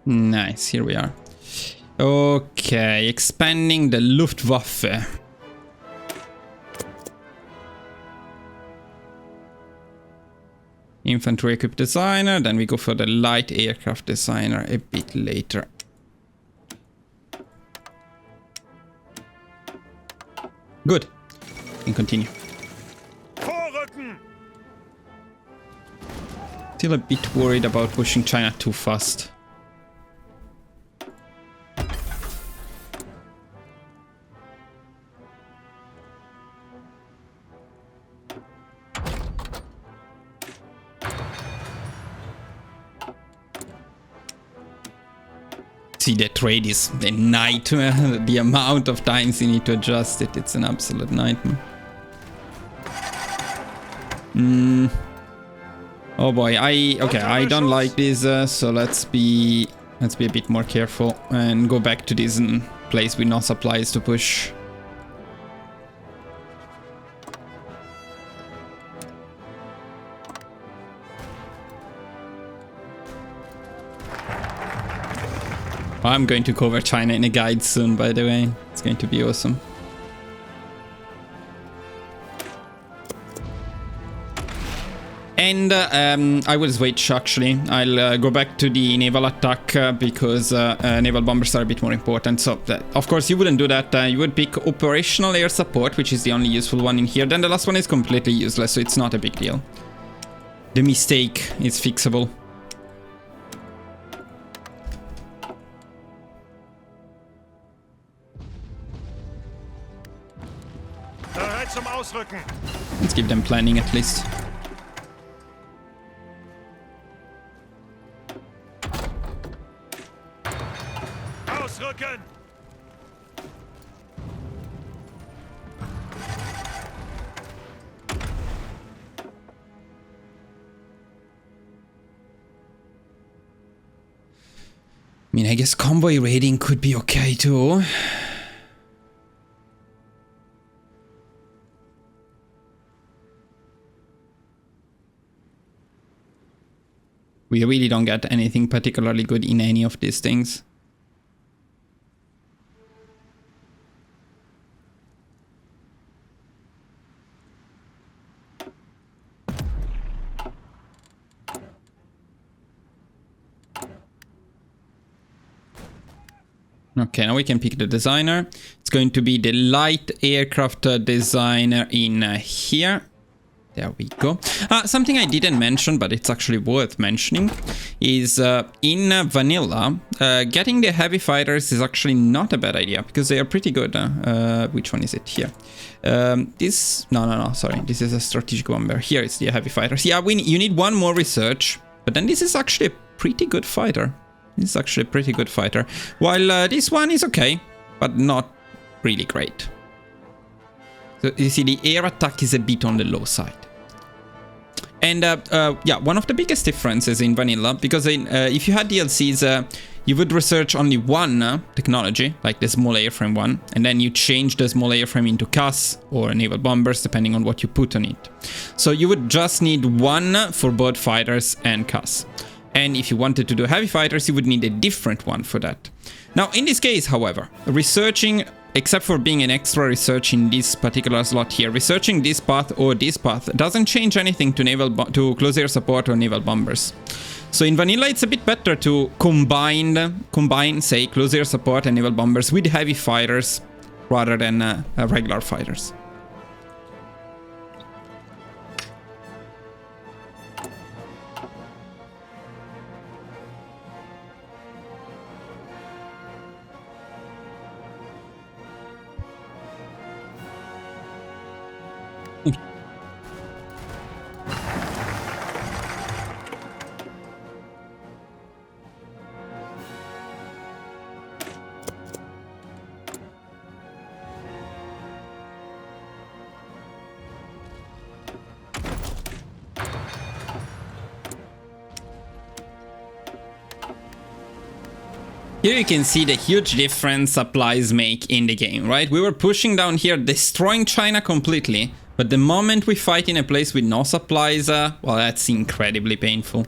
Nice, here we are. Okay, expanding the Luftwaffe. Infantry equip designer, then we go for the light aircraft designer a bit later. Good. And continue. Still a bit worried about pushing China too fast. See, the trade is a nightmare. The amount of times you need to adjust it, it's an absolute nightmare. Oh boy, I don't like this, so let's be a bit more careful and go back to this place with no supplies to push. I'm going to cover China in a guide soon, by the way. It's going to be awesome. And I will switch, actually. I'll go back to the naval attack because naval bombers are a bit more important. So, of course, you wouldn't do that. You would pick operational air support, which is the only useful one in here. Then the last one is completely useless, so it's not a big deal. The mistake is fixable. Ausrücken! Let's give them planning at least. Ausrücken! I mean, I guess convoy raiding could be okay too. We really don't get anything particularly good in any of these things. Okay, now we can pick the designer. It's going to be the light aircraft designer in here. There we go. Something I didn't mention, but it's actually worth mentioning, is in vanilla, getting the heavy fighters is actually not a bad idea, because they are pretty good. Which one is it? Here. No, sorry. This is a strategic bomber. Here is the heavy fighters. Yeah, you need one more research, but then this is actually a pretty good fighter. This is actually a pretty good fighter. While this one is okay, but not really great. So you see, the air attack is a bit on the low side. And yeah, one of the biggest differences in vanilla, because if you had DLCs, you would research only one technology, like the small airframe one, and then you change the small airframe into CAS or naval bombers, depending on what you put on it. So you would just need one for both fighters and CAS. And if you wanted to do heavy fighters, you would need a different one for that. Now, in this case, however, researching, except for being an extra research in this particular slot here, researching this path or this path doesn't change anything to close air support or naval bombers. So in vanilla, it's a bit better to combine, say, close air support and naval bombers with heavy fighters rather than regular fighters. Here you can see the huge difference supplies make in the game, right? We were pushing down here, destroying China completely, but the moment we fight in a place with no supplies, well, that's incredibly painful.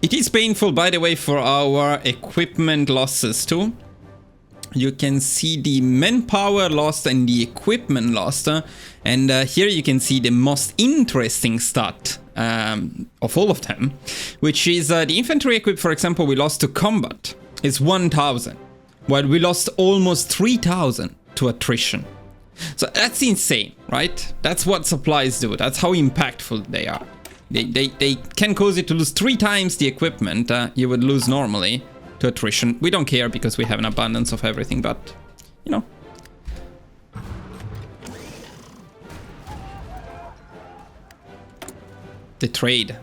It is painful, by the way, for our equipment losses too. You can see the manpower lost and the equipment lost, and here you can see the most interesting stat of all of them, which is the infantry equip, for example, we lost to combat is 1,000, while we lost almost 3,000 to attrition. So that's insane, right? That's what supplies do. That's how impactful they are. They can cause you to lose 3 times the equipment you would lose normally to attrition. We don't care because we have an abundance of everything, but you know. The trade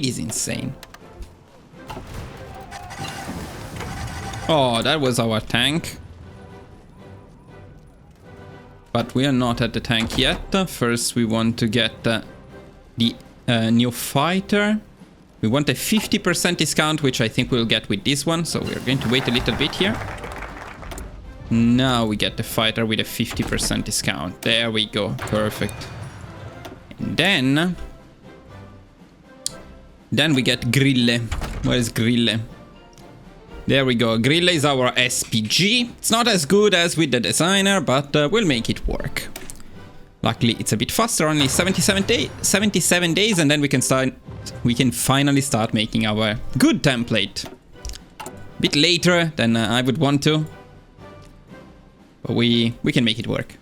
is insane. Oh, that was our tank. But we are not at the tank yet. First we want to get the new fighter. We want a 50% discount, which I think we'll get with this one. So we're going to wait a little bit here. Now we get the fighter with a 50% discount. There we go. Perfect. And then we get Grille. Where is Grille? There we go. Grille is our SPG. It's not as good as with the designer, but we'll make it work. Luckily, it's a bit faster, only 77 days, and then we can finally start making our good template. A bit later than I would want to, but we can make it work.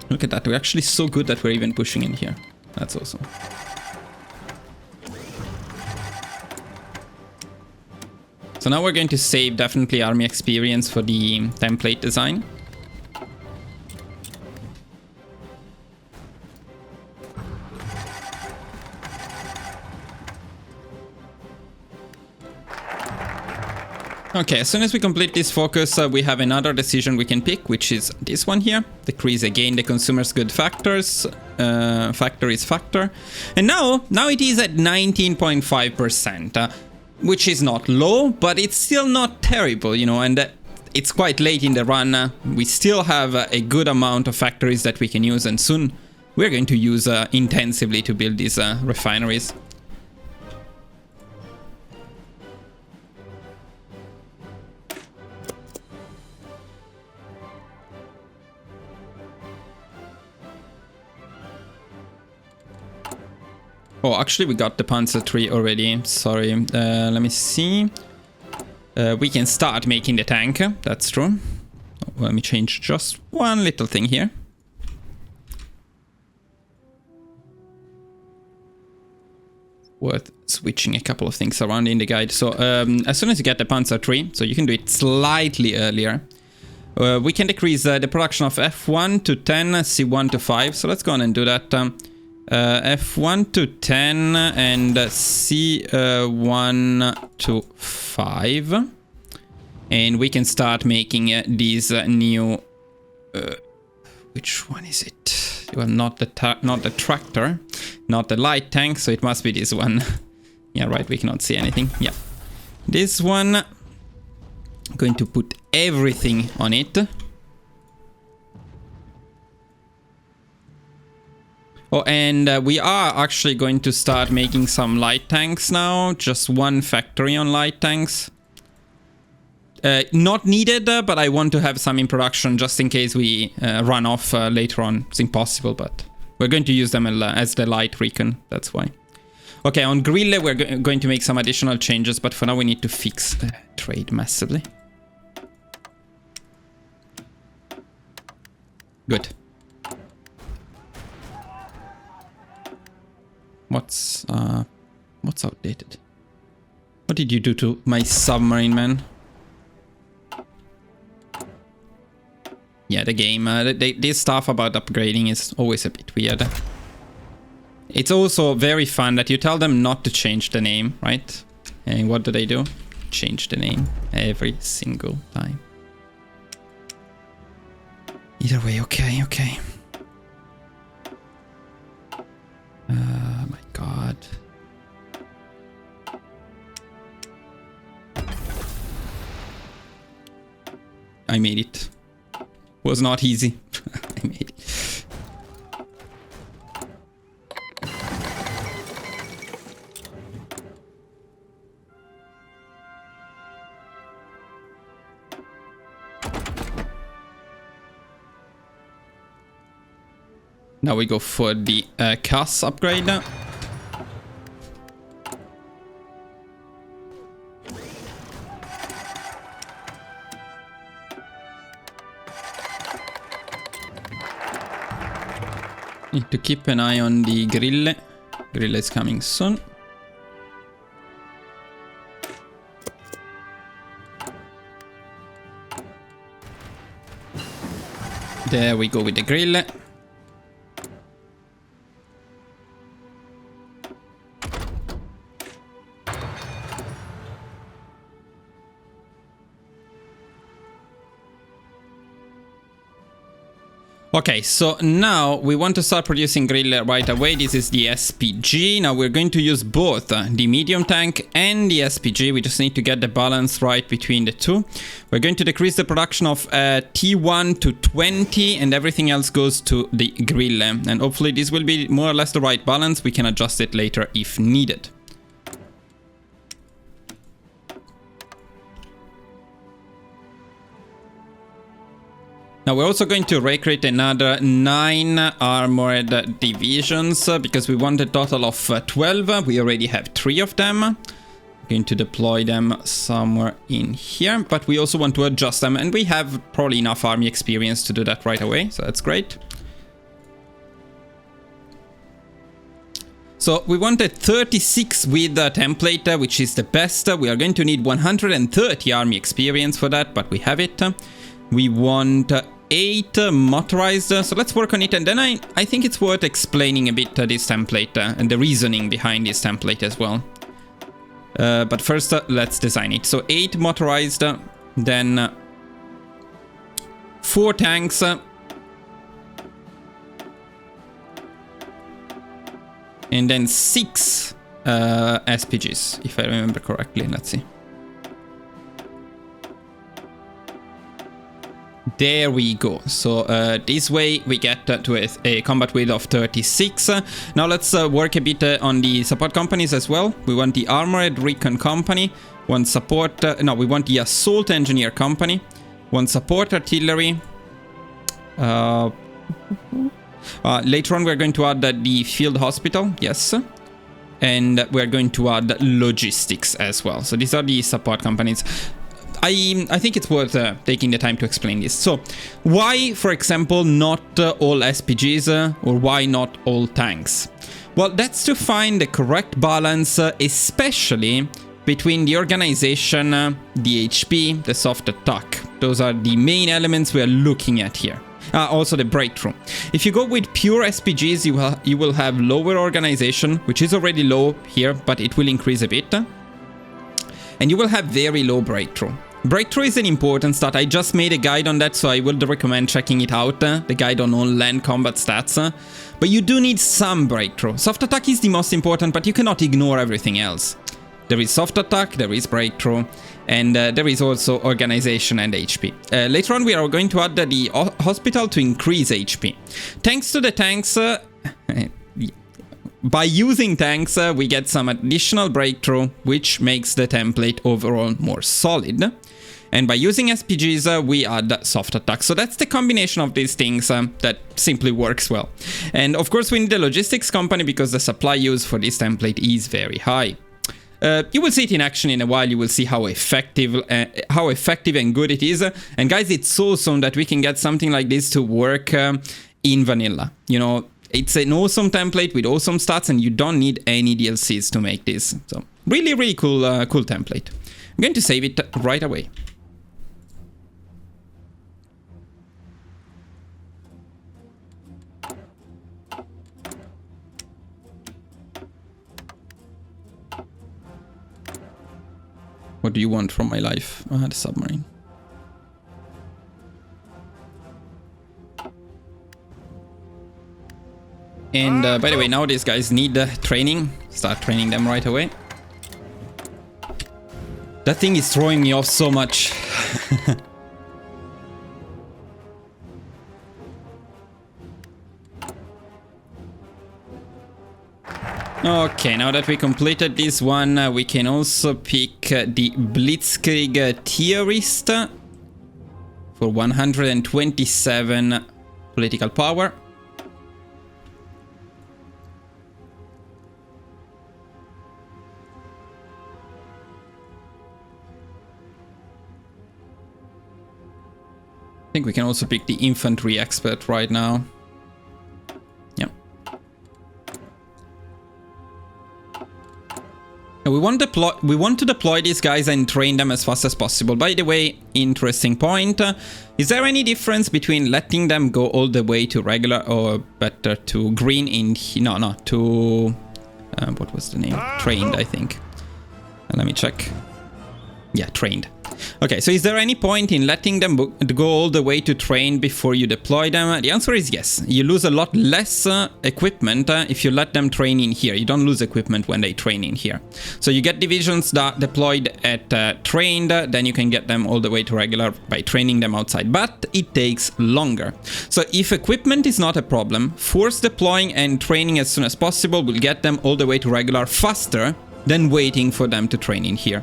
Look at that, we're actually so good that we're even pushing in here. That's awesome. So now we're going to save definitely army experience for the template design. Okay, as soon as we complete this focus, we have another decision we can pick, which is this one here. Decrease again the consumer's good factors. Factor is factor. And now it is at 19.5%, which is not low, but it's still not terrible, you know, and it's quite late in the run. We still have a good amount of factories that we can use, and soon we're going to use intensively to build these refineries. Oh, actually, we got the Panzer III already. Sorry. Let me see. We can start making the tank. That's true. Oh, let me change just one little thing here. Worth switching a couple of things around in the guide. So, as soon as you get the Panzer III, so you can do it slightly earlier, we can decrease the production of F1 to 10, C1 to 5. So let's go on and do that. F1 to 10 and C1 to 5, and we can start making these new which one is it? Well, not the tractor, not the light tank, so it must be this one. Yeah, right, we cannot see anything. Yeah, this one. I'm going to put everything on it. Oh, and we are actually going to start making some light tanks now. Just one factory on light tanks. Not needed, but I want to have some in production just in case we run off later on. It's impossible, but we're going to use them as the light recon. That's why. Okay, on Grille, we're going to make some additional changes, but for now we need to fix the trade massively. Good. What's outdated? What did you do to my submarine, man? Yeah, the game. This stuff about upgrading is always a bit weird. It's also very fun that you tell them not to change the name, right? And what do? Change the name every single time. Either way, okay. My God. I made it. Was not easy. I made it. Now we go for the CAS upgrade. Need to keep an eye on the Grille. Grille is coming soon. There we go with the Grille. Okay, so now we want to start producing Grille right away. This is the SPG. Now we're going to use both the medium tank and the SPG. We just need to get the balance right between the two. We're going to decrease the production of T1 to 20 and everything else goes to the Grille. And hopefully this will be more or less the right balance. We can adjust it later if needed. Now we're also going to recruit another 9 armored divisions because we want a total of 12. We already have 3 of them. We're going to deploy them somewhere in here, but we also want to adjust them, and we have probably enough army experience to do that right away, so that's great. So we want a 36 with a template, which is the best. We are going to need 130 army experience for that, but we have it. We want 8 motorized, so let's work on it. And then I think it's worth explaining a bit this template and the reasoning behind this template as well. But first, let's design it. So 8 motorized, then 4 tanks, and then 6 SPGs, if I remember correctly. Let's see. There we go. So this way we get to a combat width of 36. Now let's work a bit on the support companies as well. We want the Armored Recon Company, one support... no, we want the Assault Engineer Company, one support artillery. Later on we're going to add the Field Hospital, yes. And we're going to add logistics as well. So these are the support companies. I think it's worth taking the time to explain this. So, why, for example, not all SPGs or why not all tanks? Well, that's to find the correct balance, especially between the organization, the HP, the soft attack. Those are the main elements we are looking at here. Also the breakthrough. If you go with pure SPGs, you will have lower organization, which is already low here, but it will increase a bit. And you will have very low breakthrough. Breakthrough is an important stat. I just made a guide on that, so I would recommend checking it out, the guide on all land combat stats. But you do need some breakthrough. Soft attack is the most important, but you cannot ignore everything else. There is soft attack, there is breakthrough, and there is also organization and HP. Later on we are going to add the hospital to increase HP. Thanks to the tanks, by using tanks, we get some additional breakthrough, which makes the template overall more solid. And by using SPGs, we add soft attack. So that's the combination of these things that simply works well. And of course we need a logistics company because the supply use for this template is very high. You will see it in action in a while. You will see how effective and good it is. And guys, it's so awesome that we can get something like this to work in vanilla. You know, it's an awesome template with awesome stats, and you don't need any DLCs to make this. So really, really cool, cool template. I'm going to save it right away. What do you want from my life? The submarine. And by the way, now these guys need training. Start training them right away. That thing is throwing me off so much. Okay, now that we completed this one, we can also pick the Blitzkrieg Theorist for 127 political power. I think we can also pick the Infantry Expert right now. We want to deploy these guys and train them as fast as possible. By the way, interesting point. Is there any difference between letting them go all the way to regular or better to green in... No, to... what was the name? Trained, I think. Let me check. Yeah, trained. Okay, so is there any point in letting them go all the way to train before you deploy them? The answer is yes. You lose a lot less equipment if you let them train in here. You don't lose equipment when they train in here. So you get divisions that deployed at trained, then you can get them all the way to regular by training them outside. But it takes longer. So if equipment is not a problem, force deploying and training as soon as possible will get them all the way to regular faster than waiting for them to train in here.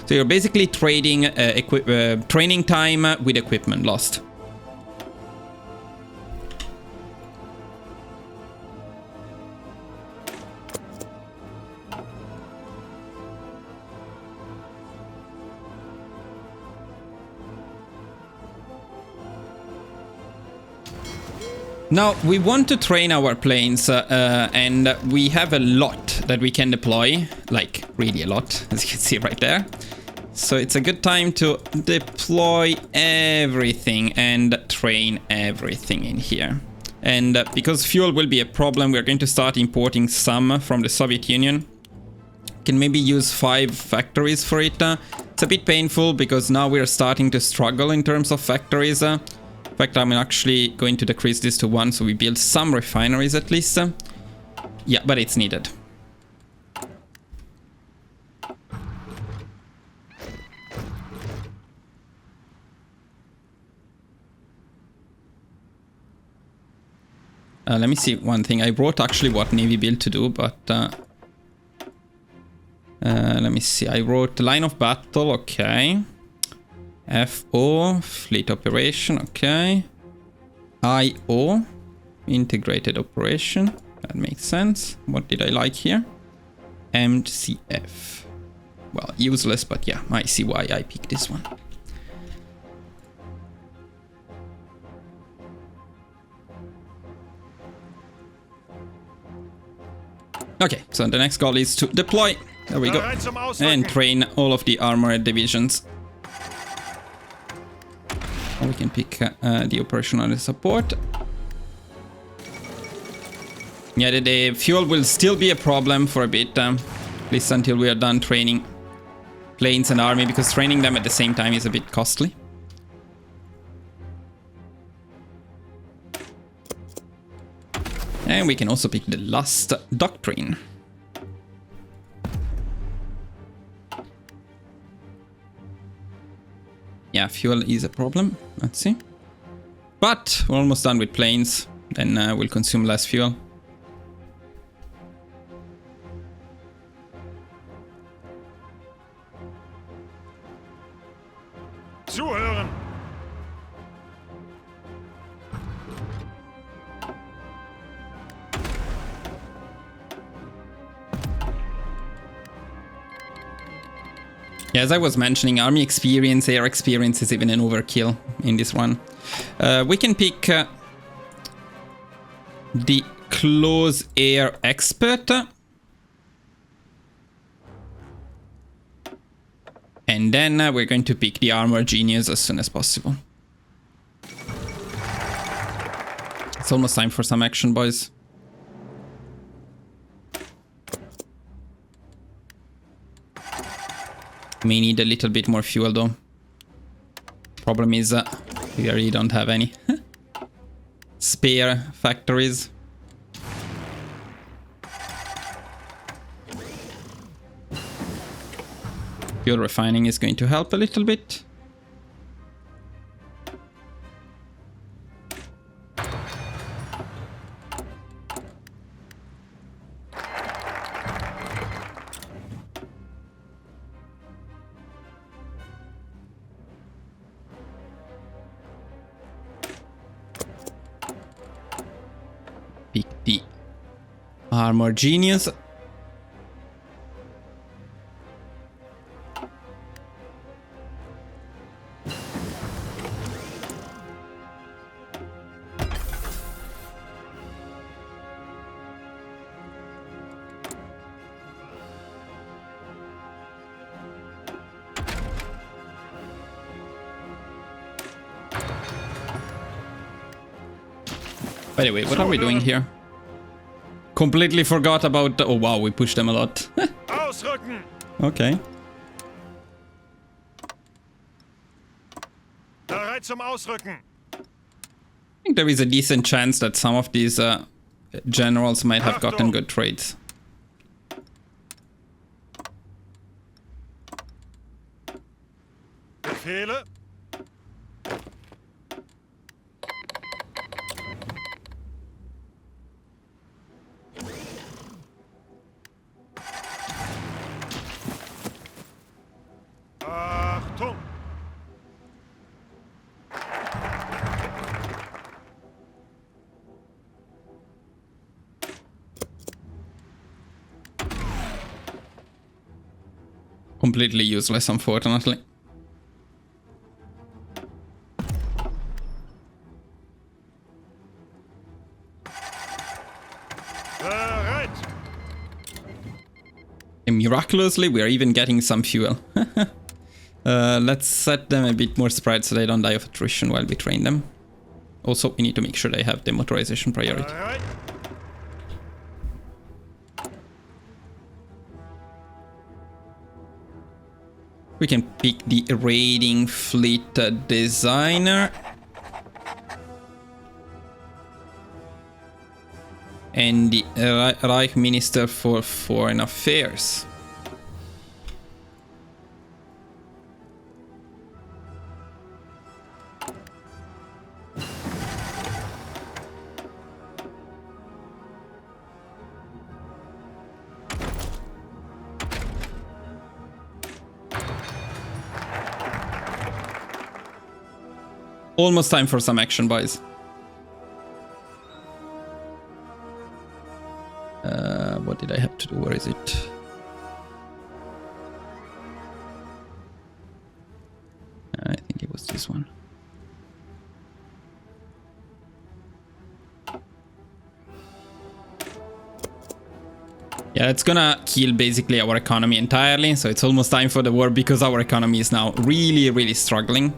So you're basically trading training time with equipment lost. Now, we want to train our planes, and we have a lot that we can deploy, like really a lot, as you can see right there. So it's a good time to deploy everything and train everything in here. And because fuel will be a problem, we're going to start importing some from the Soviet Union. Can maybe use 5 factories for it. It's a bit painful because now we're starting to struggle in terms of factories. In fact, I'm actually going to decrease this to 1 so we build some refineries at least. Yeah, but it's needed. Let me see one thing. I wrote actually what Navy build to do, but let me see. I wrote line of battle, okay. FO, fleet operation, okay. IO, integrated operation. That makes sense. What did I like here? MCF. Well, useless, but yeah, I see why I picked this one. Okay, so the next goal is to deploy. There we go. And train all of the armored divisions. Or we can pick the operational support. Yeah, the fuel will still be a problem for a bit. At least until we are done training planes and army, because training them at the same time is a bit costly. And we can also pick the last doctrine. Yeah, fuel is a problem. Let's see. But we're almost done with planes. Then we'll consume less fuel. Zuhören! Yeah, as I was mentioning, army experience, air experience is even an overkill in this one. We can pick the close air expert. And then we're going to pick the armor genius as soon as possible. It's almost time for some action, boys. May need a little bit more fuel though. Problem is we really don't have any spare factories. Fuel refining is going to help a little bit. Pick the armor genius. By the way, what are we doing here? Completely forgot about... Oh wow, we pushed them a lot. Ausrücken! Okay. Bereit zum Ausrücken! I think there is a decent chance that some of these generals might have gotten good trades. Befehle? Achtung! Completely useless, unfortunately. Bereit. And miraculously, we are even getting some fuel. Let's set them a bit more spread so they don't die of attrition while we train them. Also, we need to make sure they have the motorization priority. Bereit. We can pick the raiding fleet designer. And the Reich Minister for Foreign Affairs. Almost time for some action, boys. What did I have to do? Where is it? I think it was this one. Yeah, it's gonna kill basically our economy entirely, so it's almost time for the war because our economy is now really, really struggling.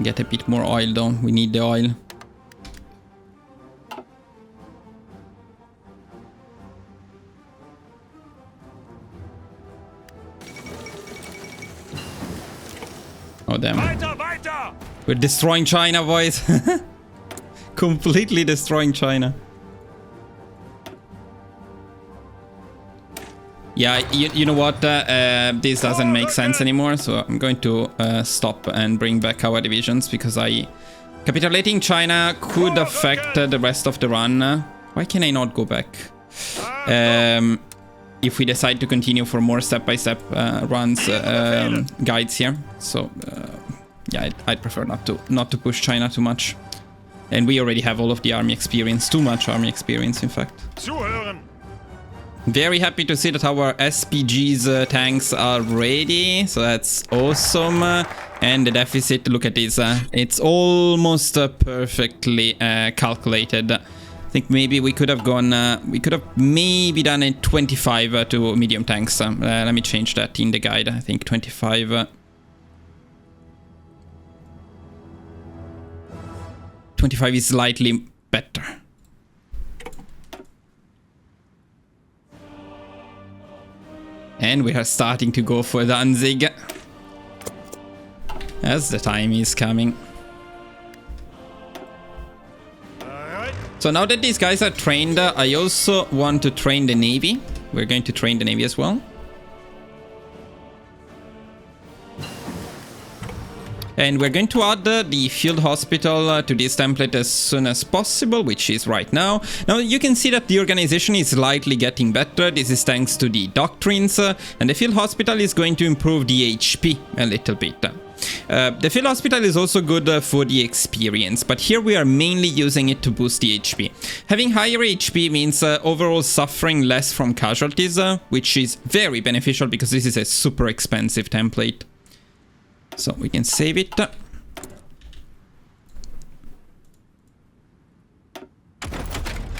Get a bit more oil though, we need the oil. Oh damn. Weiter, weiter. We're destroying China, boys. Completely destroying China. Yeah, you know what? This doesn't make sense anymore, so I'm going to stop and bring back our divisions because capitulating China could affect the rest of the run. Why can I not go back? If we decide to continue for more step-by-step runs, guides here. So yeah, I'd prefer not to push China too much. And we already have all of the army experience, too much army experience, in fact. Zuhören. Very happy to see that our SPG's tanks are ready, so that's awesome. And the deficit, look at this, it's almost perfectly calculated. I think maybe we could have gone, we could have maybe done a 25 to medium tanks. Let me change that in the guide, I think 25. 25 is slightly better. And we are starting to go for Danzig. As the time is coming. Bereit. So now that these guys are trained, I also want to train the Navy. We're going to train the Navy as well. And we're going to add the field hospital to this template as soon as possible, which is right now. Now you can see that the organization is slightly getting better. This is thanks to the Doctrines, and the field hospital is going to improve the HP a little bit. The field hospital is also good for the experience, but here we are mainly using it to boost the HP. Having higher HP means overall suffering less from casualties, which is very beneficial because this is a super expensive template. So we can save it.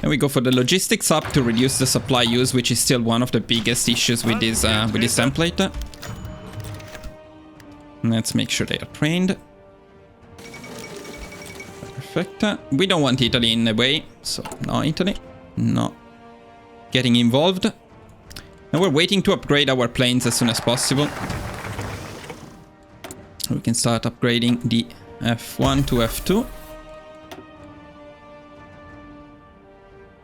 And we go for the logistics up to reduce the supply use, which is still one of the biggest issues with this template. Let's make sure they are trained. Perfect. We don't want Italy in the way, so no Italy. No getting involved. And we're waiting to upgrade our planes as soon as possible. We can start upgrading the F1 to F2.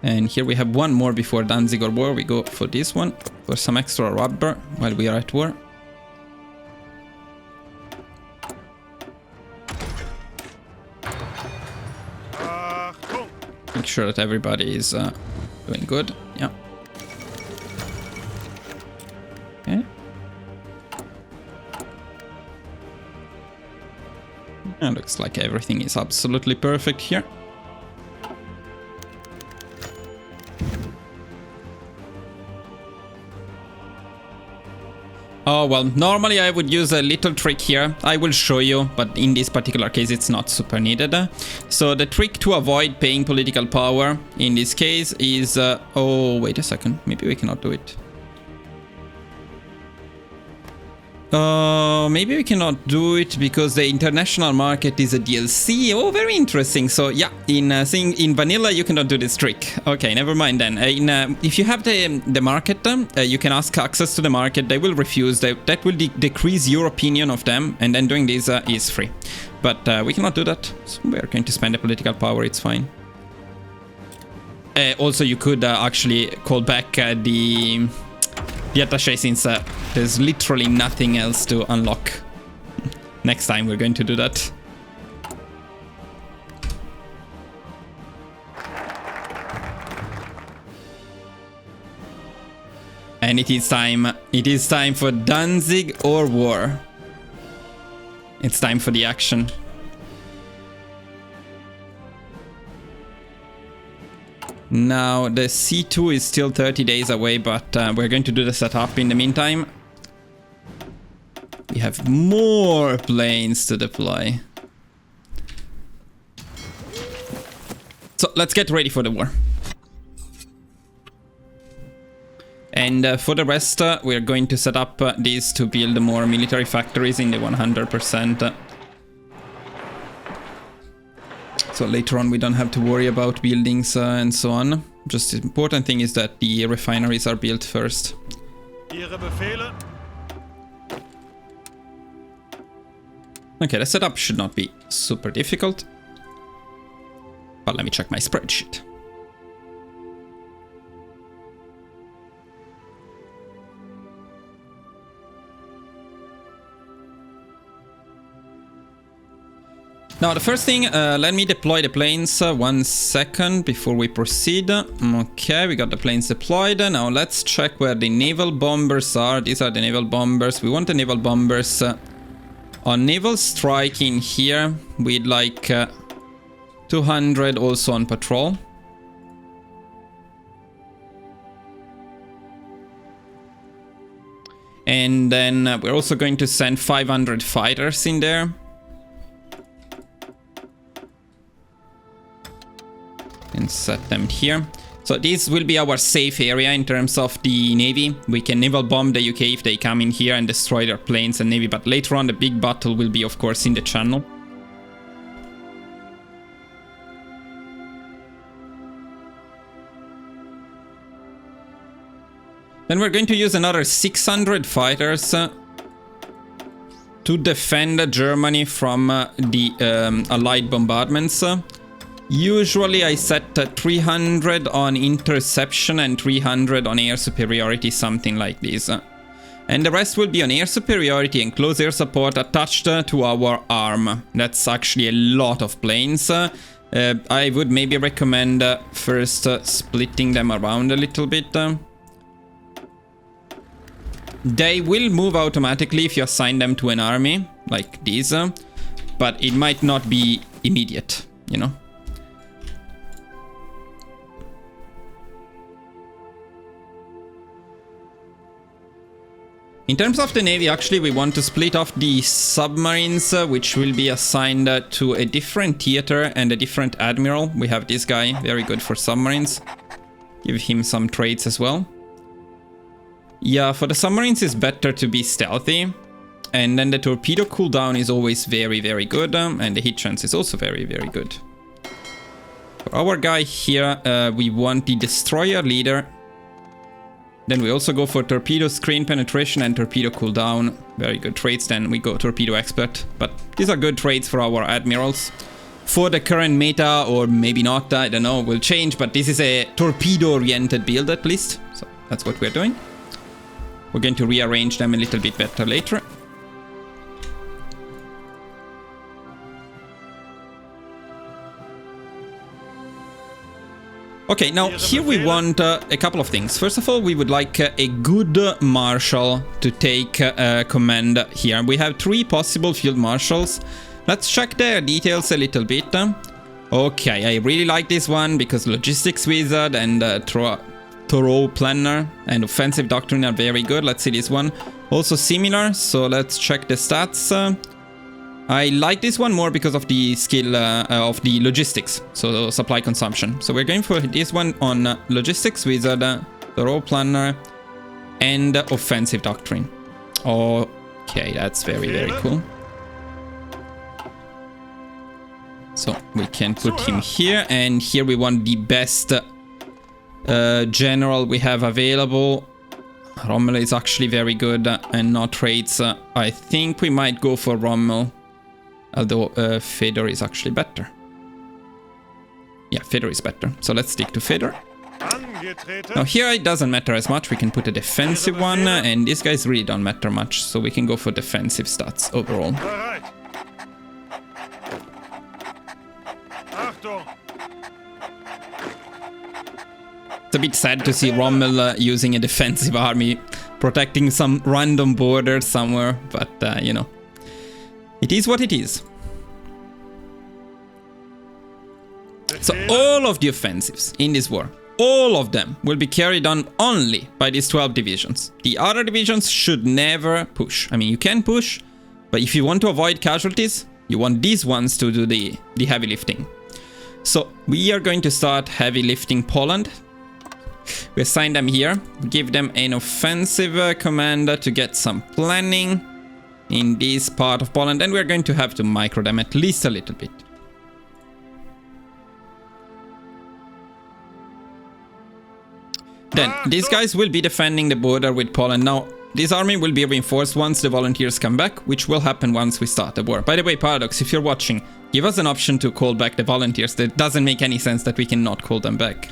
And here we have one more before Danzig or war. We go for this one, for some extra rubber while we are at war. Make sure that everybody is doing good. Yeah. Okay. And looks like everything is absolutely perfect here. Oh, well, normally I would use a little trick here. I will show you, but in this particular case, it's not super needed. So the trick to avoid paying political power in this case is... oh, wait a second. Maybe we cannot do it. Maybe we cannot do it because the international market is a DLC. Oh, very interesting. So yeah, in vanilla you cannot do this trick. Okay, never mind then. If you have the market, you can ask access to the market. They will refuse. That will decrease your opinion of them, and then doing this is free. But we cannot do that. So we are going to spend the political power. It's fine. Also, you could actually call back the attaché, since there's literally nothing else to unlock. Next time we're going to do that. And it is time for Danzig or war. It's time for the action. Now, the C2 is still 30 days away, but we're going to do the setup in the meantime. We have more planes to deploy. So, let's get ready for the war. And for the rest, we're going to set up these to build more military factories in the 100%. So later on we don't have to worry about buildings and so on. Just the important thing is that the refineries are built first. Ihre Befehle. Okay, the setup should not be super difficult. But let me check my spreadsheet. Now, the first thing, let me deploy the planes 1 second before we proceed. Okay, we got the planes deployed. Now, let's check where the naval bombers are. These are the naval bombers. We want the naval bombers on naval strike in here with like 200 also on patrol. And then we're also going to send 500 fighters in there. And set them here. So this will be our safe area in terms of the navy. We can naval bomb the UK if they come in here and destroy their planes and navy, but later on the big battle will be, of course, in the channel. Then we're going to use another 600 fighters to defend Germany from the Allied bombardments. Usually I set 300 on interception and 300 on air superiority, something like this. And the rest will be on air superiority and close air support attached to our arm. That's actually a lot of planes. I would maybe recommend first splitting them around a little bit. They will move automatically if you assign them to an army, like this. But it might not be immediate, you know. In terms of the navy, actually, we want to split off the submarines, which will be assigned to a different theater and a different admiral. We have this guy, very good for submarines. Give him some traits as well. Yeah, for the submarines, it's better to be stealthy. And then the torpedo cooldown is always very, very good. And the hit chance is also very, very good. For our guy here, we want the destroyer leader. Then we also go for torpedo screen penetration and torpedo cooldown. Very good traits. Then we go torpedo expert. But these are good traits for our admirals. For the current meta, or maybe not, I don't know, will change. But this is a torpedo-oriented build at least. So that's what we're doing. We're going to rearrange them a little bit better later. Okay, now here we want a couple of things. First of all, we would like a good marshal to take command here. We have 3 possible field marshals. Let's check their details a little bit. Okay, I really like this one because logistics wizard and thorough planner and offensive doctrine are very good. Let's see this one. Also similar, so let's check the stats. I like this one more because of the skill of the logistics, so supply consumption. So we're going for this one on logistics wizard, the role planner, and offensive doctrine. Okay, that's very cool. So we can put him here, and here we want the best general we have available. Rommel is actually very good, and not traits. I think we might go for Rommel, although Fedor is actually better. Yeah, Fedor is better, so let's stick to Fedor. Now here it doesn't matter as much, we can put a defensive one, and these guys really don't matter much, so we can go for defensive stats overall. It's a bit sad to see Rommel using a defensive army, protecting some random border somewhere, but you know, it is what it is. So all of the offensives in this war, all of them will be carried on only by these 12 divisions. The other divisions should never push. I mean, you can push, but if you want to avoid casualties, you want these ones to do the heavy lifting. So we are going to start heavy lifting Poland. We assign them here, give them an offensive commander to get some planning in this part of Poland, and we're going to have to micro them at least a little bit. Then these guys will be defending the border with Poland. Now this army will be reinforced once the volunteers come back, which will happen once we start the war. By the way, Paradox, if you're watching, give us an option to call back the volunteers. That doesn't make any sense that we cannot call them back.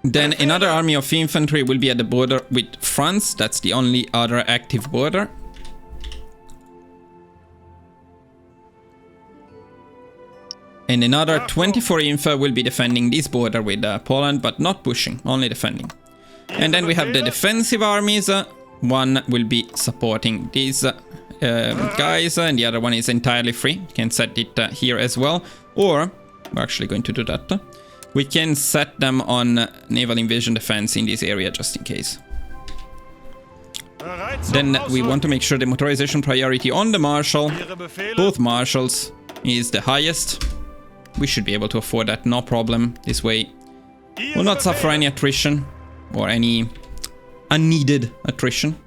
Then another army of infantry will be at the border with France. That's the only other active border. And another 24 info will be defending this border with Poland, but not pushing, only defending. And then we have the defensive armies. One will be supporting these guys, and the other one is entirely free. You can set it here as well, or we're actually going to do that. We can set them on naval invasion defense in this area just in case. Then we want to make sure the motorization priority on the Marshal, both Marshals, is the highest. We should be able to afford that, no problem. This way we'll not suffer any attrition or any unneeded attrition,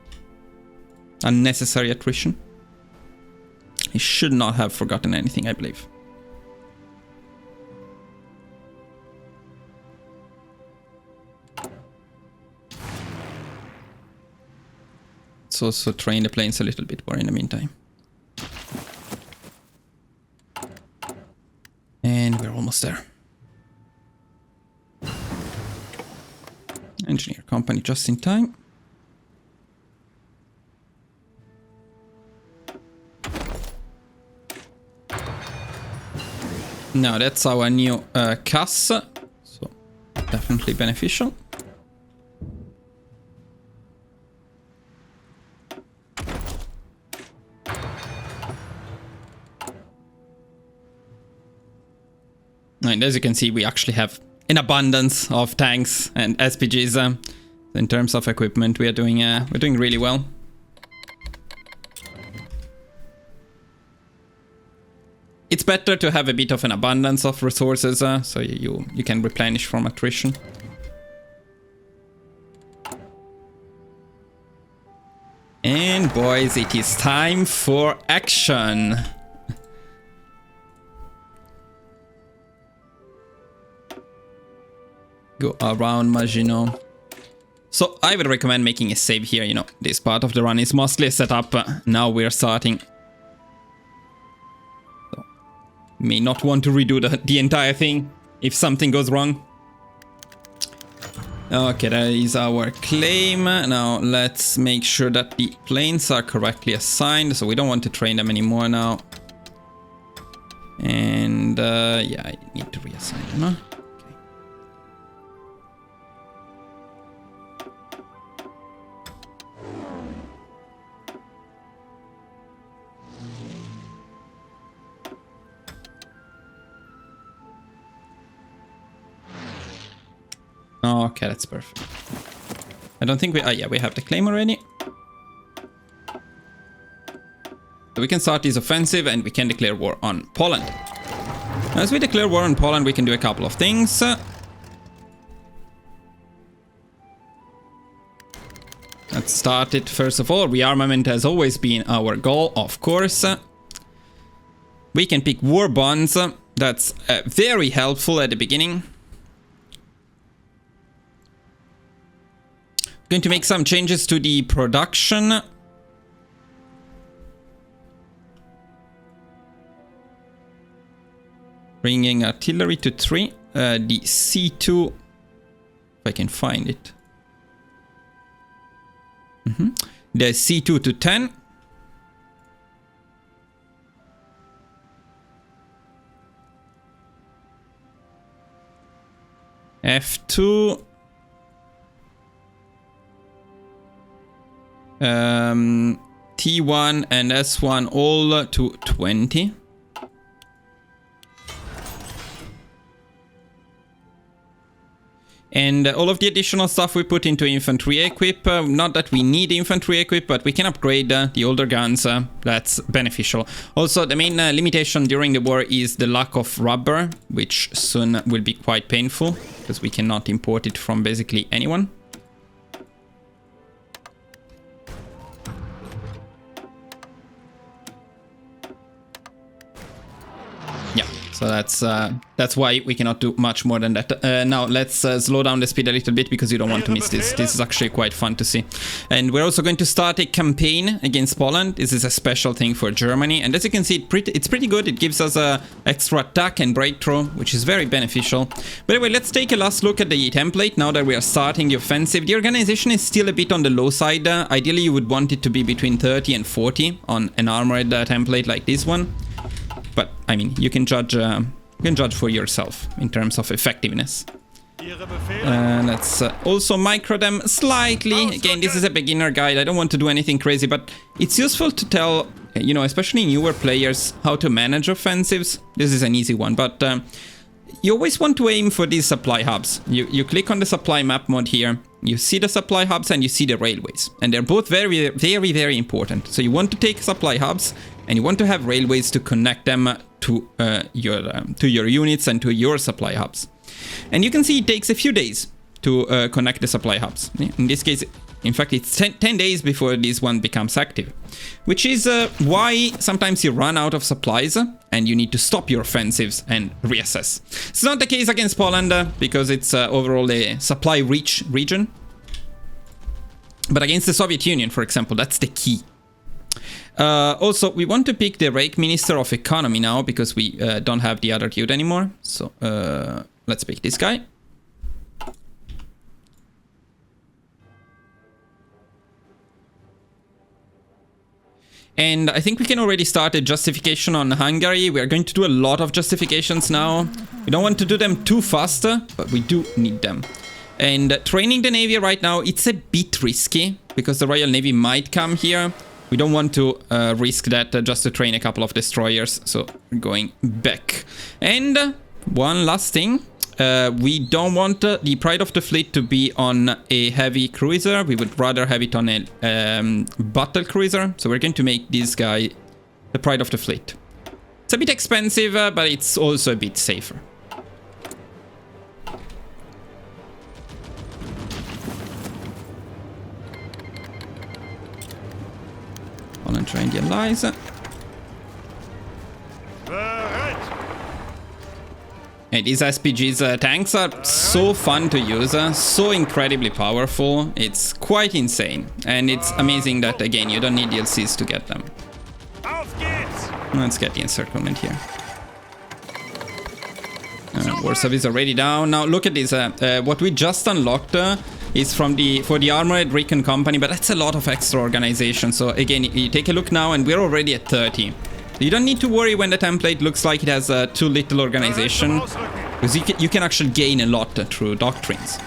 unnecessary attrition. He should not have forgotten anything, I believe. Let's also train the planes a little bit more in the meantime. And we're almost there. Engineer company just in time. Now that's our new CAS, so definitely beneficial. And as you can see, we actually have an abundance of tanks and SPGs. In terms of equipment, we're doing really well. It's better to have a bit of an abundance of resources, so you can replenish from attrition. And boys, it is time for action. Go around Maginot. So I would recommend making a save here. You know, this part of the run is mostly set up. Now we're starting. So, may not want to redo the entire thing if something goes wrong. Okay, that is our claim. Now let's make sure that the planes are correctly assigned. So we don't want to train them anymore now. And yeah, I need to reassign them, huh? Okay, that's perfect. I don't think we... yeah, we have the claim already. So we can start this offensive and we can declare war on Poland. As we declare war on Poland, we can do a couple of things. Let's start it. First of all, rearmament has always been our goal, of course. We can pick war bonds. That's very helpful at the beginning. Going to make some changes to the production. Bringing artillery to 3. The C2, if I can find it. The C2 to 10. F2. T1 and S1 all to 20. And all of the additional stuff we put into infantry equip. Not that we need infantry equip, but we can upgrade the older guns. That's beneficial. Also, the main limitation during the war is the lack of rubber, which soon will be quite painful, because we cannot import it from basically anyone. Yeah. So that's why we cannot do much more than that. Now let's slow down the speed a little bit because you don't want to miss this. This is actually quite fun to see. And we're also going to start a campaign against Poland. This is a special thing for Germany. And as you can see, it's pretty good. It gives us a extra attack and breakthrough, which is very beneficial. But anyway, let's take a last look at the template now that we are starting the offensive. The organization is still a bit on the low side. Ideally, you would want it to be between 30 and 40 on an armored template like this one. But I mean, you can judge for yourself in terms of effectiveness. Let's also micro them slightly. Again, this is a beginner guide. I don't want to do anything crazy, but it's useful to tell, you know, especially newer players, how to manage offensives. This is an easy one, but you always want to aim for these supply hubs. You click on the supply map mod here. You see the supply hubs and you see the railways, and they're both very, very, very important. So you want to take supply hubs and you want to have railways to connect them to your units and to your supply hubs. And you can see it takes a few days to connect the supply hubs. In this case, in fact, it's 10 days before this one becomes active, which is why sometimes you run out of supplies and you need to stop your offensives and reassess. It's not the case against Poland because it's overall a supply-rich region. But against the Soviet Union, for example, that's the key. Also, we want to pick the Reich Minister of Economy now because we don't have the other dude anymore. So let's pick this guy. And I think we can already start a justification on Hungary. We are going to do a lot of justifications now. We don't want to do them too fast, but we do need them. And training the Navy right now, it's a bit risky because the Royal Navy might come here. We don't want to risk that just to train a couple of destroyers. So we're going back. And one last thing. We don't want the Pride of the Fleet to be on a heavy cruiser. We would rather have it on a battle cruiser. So we're going to make this guy the Pride of the Fleet. It's a bit expensive, but it's also a bit safer. Poland train the allies. Hey, these SPG's tanks are so fun to use, so incredibly powerful. It's quite insane. And it's amazing that, again, you don't need DLCs to get them. Let's get the encirclement here. Warsaw is already down. Now look at this. What we just unlocked is for the Armored Recon Company, but that's a lot of extra organization. So again, you take a look now and we're already at 30. You don't need to worry when the template looks like it has too little organization, because you can actually gain a lot through Doctrines.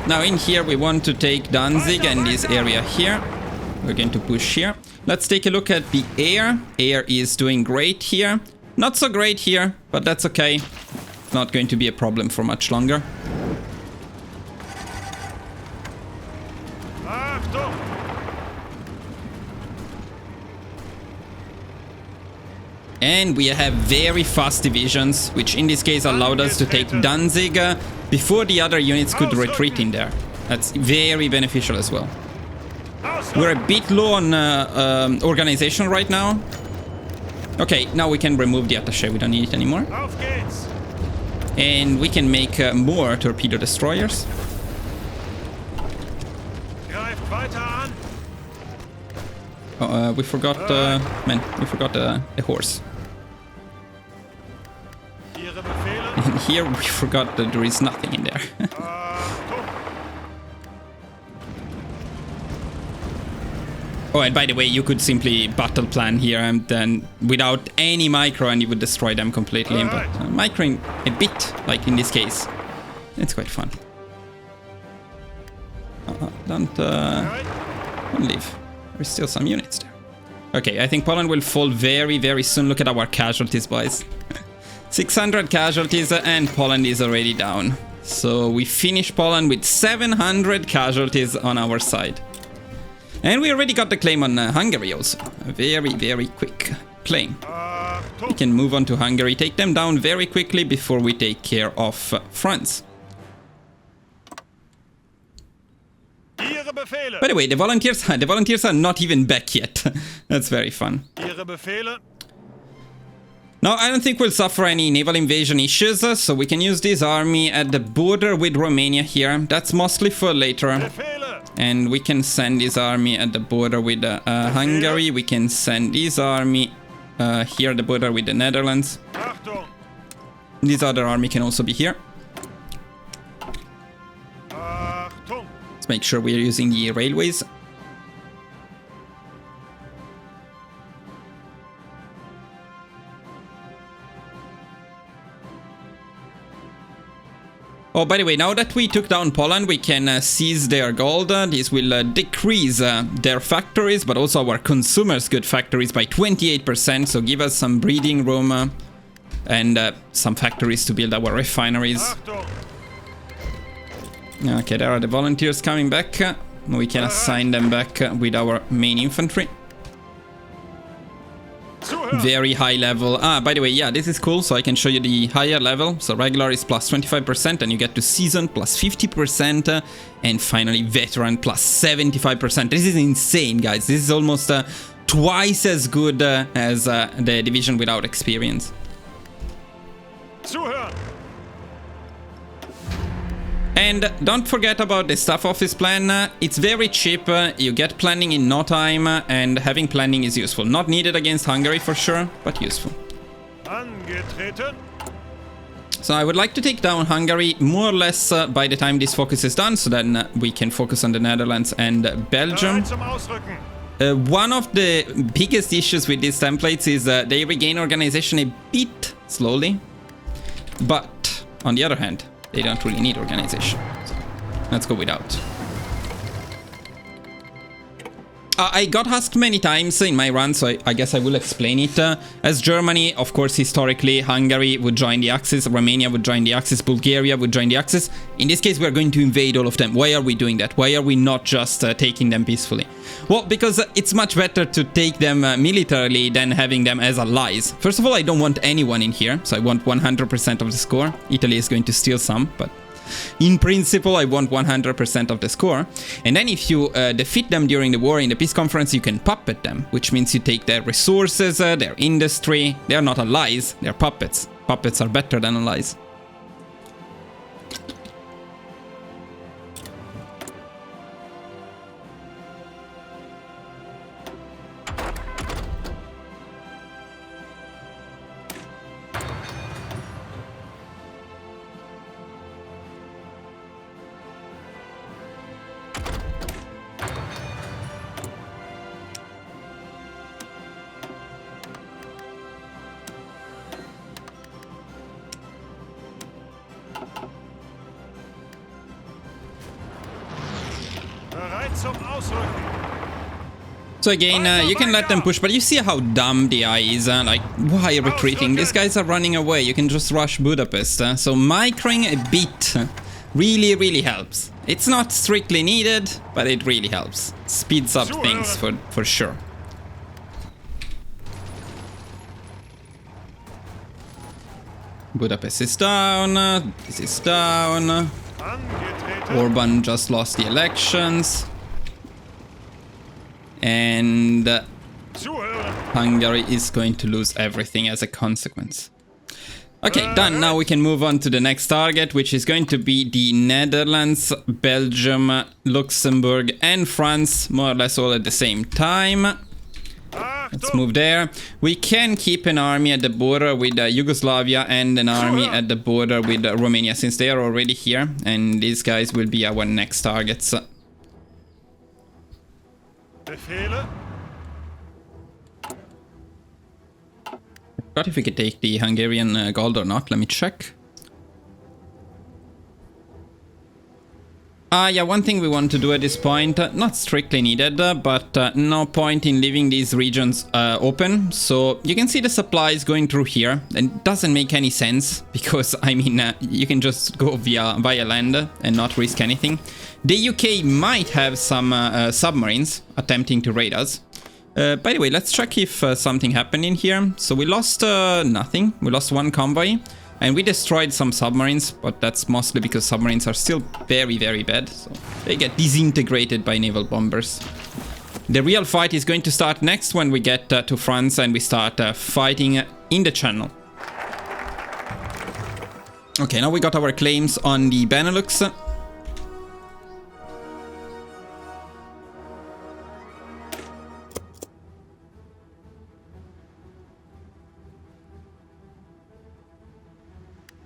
Now in here we want to take Danzig and this area here. We're going to push here. Let's take a look at the air. Air is doing great here. Not so great here, but that's okay. not going to be a problem for much longer. Achtung! And we have very fast divisions, which in this case allowed us to take Danzig before the other units could retreat in there. That's very beneficial as well. We're a bit low on organization right now. Okay, now we can remove the attaché, we don't need it anymore. Auf geht's! And we can make more torpedo destroyers. Greift weiter an! Oh, we forgot, man, we forgot the horse. Ihre Befehle? And here we forgot that there is nothing in there. Achtung! Oh, and by the way, you could simply battle plan here and then without any micro and you would destroy them completely. But microing a bit, like in this case, it's quite fun. Don't leave. There's still some units there. Okay, I think Poland will fall very, very soon. Look at our casualties, boys. 600 casualties and Poland is already down. So we finish Poland with 700 casualties on our side. And we already got the claim on Hungary also. A very, very quick claim. We can move on to Hungary, take them down very quickly before we take care of France. Ihre Befehle! By the way, the volunteers are not even back yet. That's very fun. Ihre Befehle! Now, I don't think we'll suffer any naval invasion issues, so we can use this army at the border with Romania here. That's mostly for later. Befehle! And we can send this army at the border with Hungary. We can send this army here at the border with the Netherlands. Achtung! This other army can also be here. Achtung! Let's make sure we're using the railways. Oh, by the way, now that we took down Poland, we can seize their gold. This will decrease their factories, but also our consumers' good factories by 28%. So give us some breathing room and some factories to build our refineries. Achtung! Okay, there are the volunteers coming back. We can assign them back with our main infantry. Very high level. By the way, yeah, this is cool. So I can show you the higher level. So regular is plus 25% and you get to season plus 50% and finally veteran plus 75%. This is insane, guys. This is almost twice as good as the division without experience. Zuhören! And don't forget about the staff office plan. It's very cheap, you get planning in no time, and having planning is useful. Not needed against Hungary for sure, but useful. Angetreten! So I would like to take down Hungary more or less by the time this focus is done, so then we can focus on the Netherlands and Belgium. Bereit zum Ausrücken! One of the biggest issues with these templates is they regain organization a bit slowly, but on the other hand, they don't really need organization. So let's go without. I got asked many times in my run, so I guess I will explain it. As Germany, of course, historically, Hungary would join the Axis, Romania would join the Axis, Bulgaria would join the Axis. In this case, we're going to invade all of them. Why are we doing that? Why are we not just taking them peacefully? Well, because it's much better to take them militarily than having them as allies. First of all, I don't want anyone in here, so I want 100% of the score. Italy is going to steal some, but in principle, I want 100% of the score. And then if you defeat them during the war in the peace conference, you can puppet them, which means you take their resources, their industry. They are not allies, they're puppets. Puppets are better than allies. Bereit zum Ausrücken! So again, you can let them push, but you see how dumb the eye is. Like, why retreating? These guys are running away. You can just rush Budapest. So microing a bit really, really helps. It's not strictly needed, but it really helps. Speeds up things for sure. Budapest is down. This is down. Orban just lost the elections. And Hungary is going to lose everything as a consequence. Okay, done. Now we can move on to the next target, which is going to be the Netherlands, Belgium, Luxembourg, and France, more or less all at the same time. Let's move there. We can keep an army at the border with Yugoslavia and an army at the border with Romania, since they are already here. And these guys will be our next targets. Befehle. Forgot if we could take the Hungarian gold or not. Let me check. Yeah, one thing we want to do at this point, not strictly needed, but no point in leaving these regions open. So you can see the supplies going through here, and it doesn't make any sense because, I mean, you can just go via land and not risk anything. The UK might have some submarines attempting to raid us. By the way, let's check if something happened in here. So we lost nothing. We lost one convoy. And we destroyed some submarines, but that's mostly because submarines are still very, very bad. So they get disintegrated by naval bombers. The real fight is going to start next when we get to France and we start fighting in the channel. Okay, now we got our claims on the Benelux.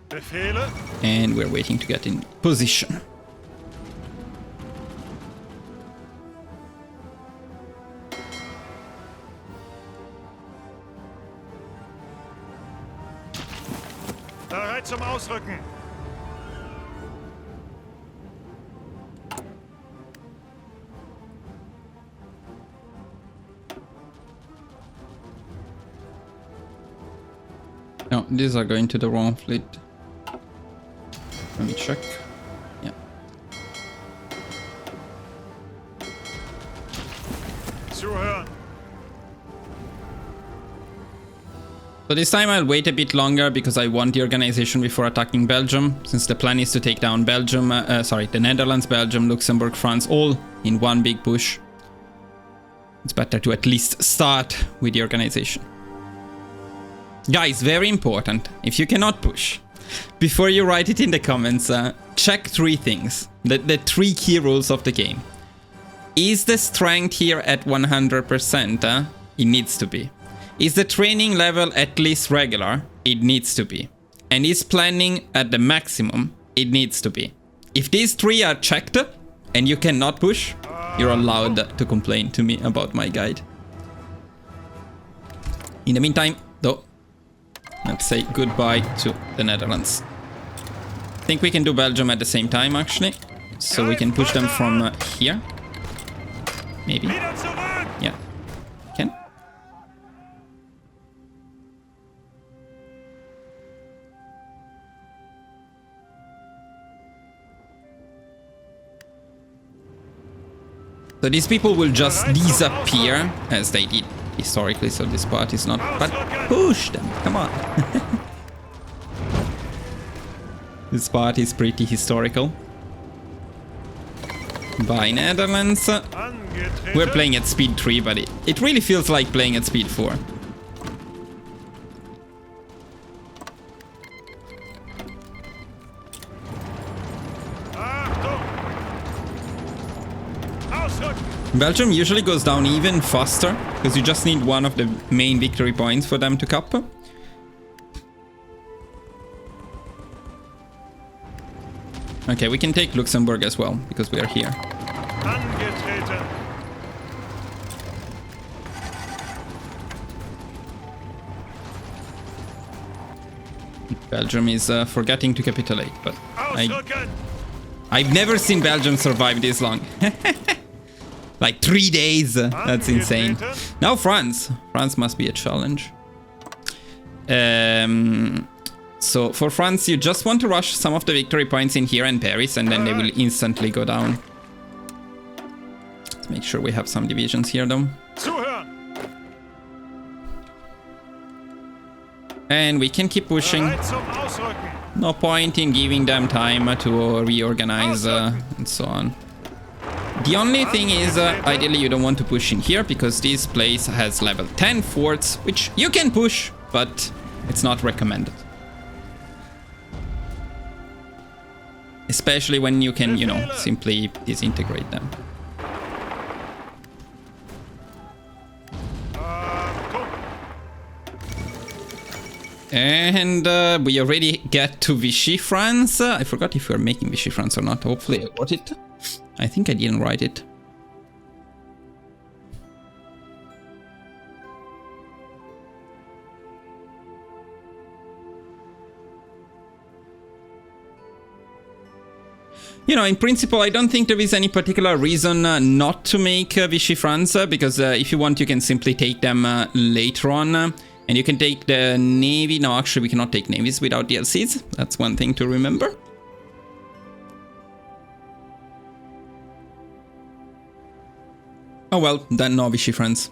Befehle. And we're waiting to get in position. Bereit zum Ausrücken. No, these are going to the wrong fleet. Let me check. Yeah. Zuhören. So this time I'll wait a bit longer because I want the organization before attacking Belgium, since the plan is to take down Belgium, the Netherlands, Belgium, Luxembourg, France, all in one big push. It's better to at least start with the organization. Guys, very important, if you cannot push, before you write it in the comments, check three things. The three key rules of the game. Is the strength here at 100%? It needs to be. Is the training level at least regular? It needs to be. And is planning at the maximum? It needs to be. If these three are checked and you cannot push, you're allowed to complain to me about my guide. In the meantime, though, let's say goodbye to the Netherlands. I think we can do Belgium at the same time, actually. So we can push them from here. Maybe. Yeah. Can. So these people will just disappear, as they did historically, so this part is not... But push them, come on. This part is pretty historical. Bye, Netherlands. We're playing at speed 3, but it really feels like playing at speed 4. Belgium usually goes down even faster, because you just need one of the main victory points for them to cap. Okay, we can take Luxembourg as well, because we are here. Belgium is forgetting to capitulate, but I've never seen Belgium survive this long. Like 3 days. That's insane. Now France. France must be a challenge. So for France, you just want to rush some of the victory points in here and Paris, and then they will instantly go down. Let's make sure we have some divisions here, though. And we can keep pushing. No point in giving them time to reorganize and so on. The only thing is, ideally you don't want to push in here, because this place has level 10 forts, which you can push, but it's not recommended. Especially when you can, you know, simply disintegrate them. And we already get to Vichy France. I forgot if we're making Vichy France or not. Hopefully I wrote it. I think I didn't write it. You know, in principle, I don't think there is any particular reason not to make Vichy France, because if you want, you can simply take them later on. And you can take the navy. No, actually, we cannot take navies without DLCs. That's one thing to remember. Oh well, then no Vichy France.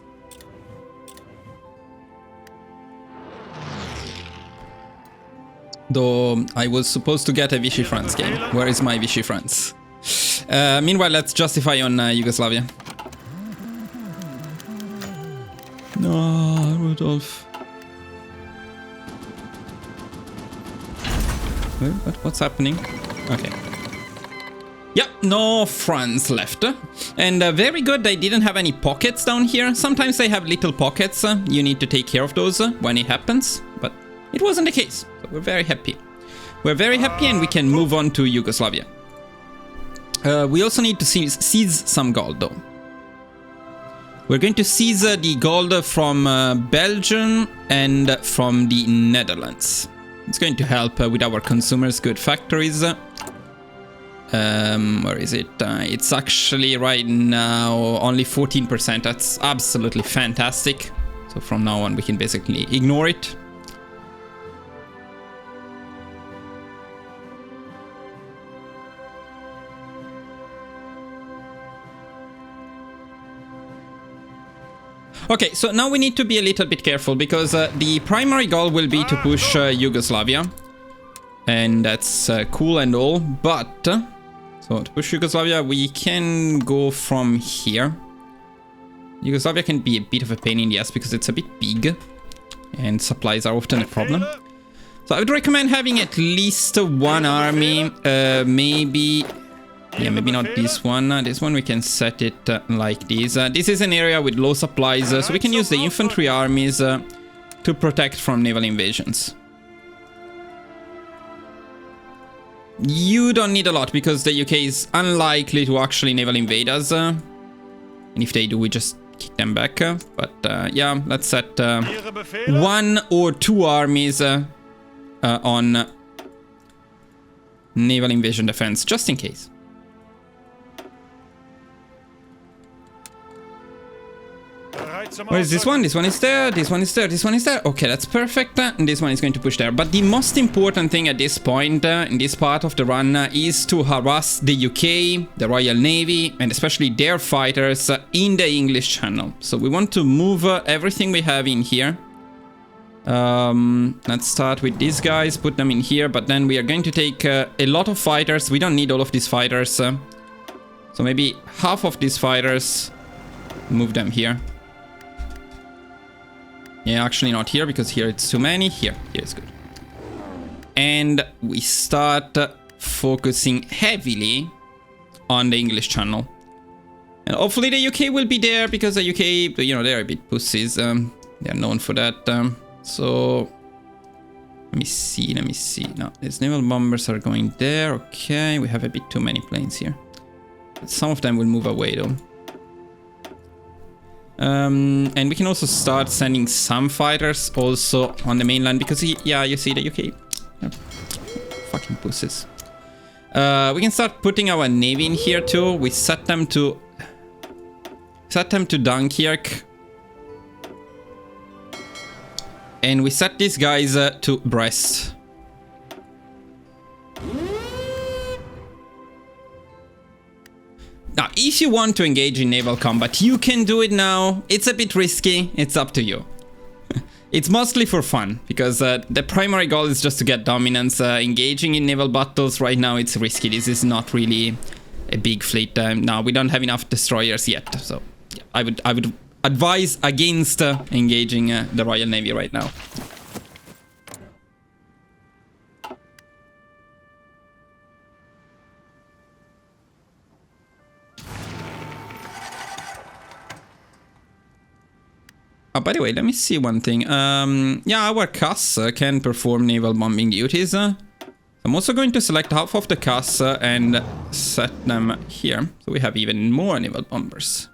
Though I was supposed to get a Vichy France game. Where is my Vichy France? Meanwhile, let's justify on Yugoslavia. No, Rudolf. What's happening? Okay. Yeah, no France left. And very good, they didn't have any pockets down here. Sometimes they have little pockets. You need to take care of those when it happens. But it wasn't the case. So we're very happy. We're very happy, and we can move on to Yugoslavia. We also need to seize some gold, though. We're going to seize the gold from Belgium and from the Netherlands. It's going to help with our consumers' good factories. Where is it? It's actually right now only 14%. That's absolutely fantastic. So from now on, we can basically ignore it. Okay, so now we need to be a little bit careful, because the primary goal will be to push Yugoslavia. And that's cool and all, but... so to push Yugoslavia, we can go from here. Yugoslavia can be a bit of a pain in the ass because it's a bit big. And supplies are often a problem. So I would recommend having at least one army, maybe... yeah, maybe not this one. This one we can set it like this. This is an area with low supplies, so we can use the infantry armies to protect from naval invasions. You don't need a lot, because the UK is unlikely to actually naval invade us. And if they do, we just kick them back. But yeah, let's set 1 or 2 armies on naval invasion defense, just in case. Where is this one? This one is there, this one is there, this one is there. Okay, that's perfect. And this one is going to push there. But the most important thing at this point, in this part of the run, is to harass the UK, the Royal Navy, and especially their fighters in the English Channel. So we want to move everything we have in here. Let's start with these guys, put them in here. But then we are going to take a lot of fighters. We don't need all of these fighters. So maybe half of these fighters, move them here. Yeah, actually not here, because here it's too many. Here is good. And we start focusing heavily on the English Channel. And hopefully the UK will be there, because the UK, you know, they're a bit pussies. They're known for that. So, let me see. No, these naval bombers are going there. Okay, we have a bit too many planes here. Some of them will move away, though. And we can also start sending some fighters also on the mainland, because yeah, you see the UK, yeah, fucking pussies. We can start putting our navy in here too. We set them to set them to Dunkirk. And we set these guys to Brest. Now, if you want to engage in naval combat, you can do it now. It's a bit risky. It's up to you. It's mostly for fun, because the primary goal is just to get dominance. Engaging in naval battles right now, it's risky. This is not really a big fleet. Now, we don't have enough destroyers yet. So, yeah, I would advise against engaging the Royal Navy right now. Oh, by the way, let me see one thing. Yeah, our CAS can perform naval bombing duties. I'm also going to select half of the CAS and set them here. So we have even more naval bombers.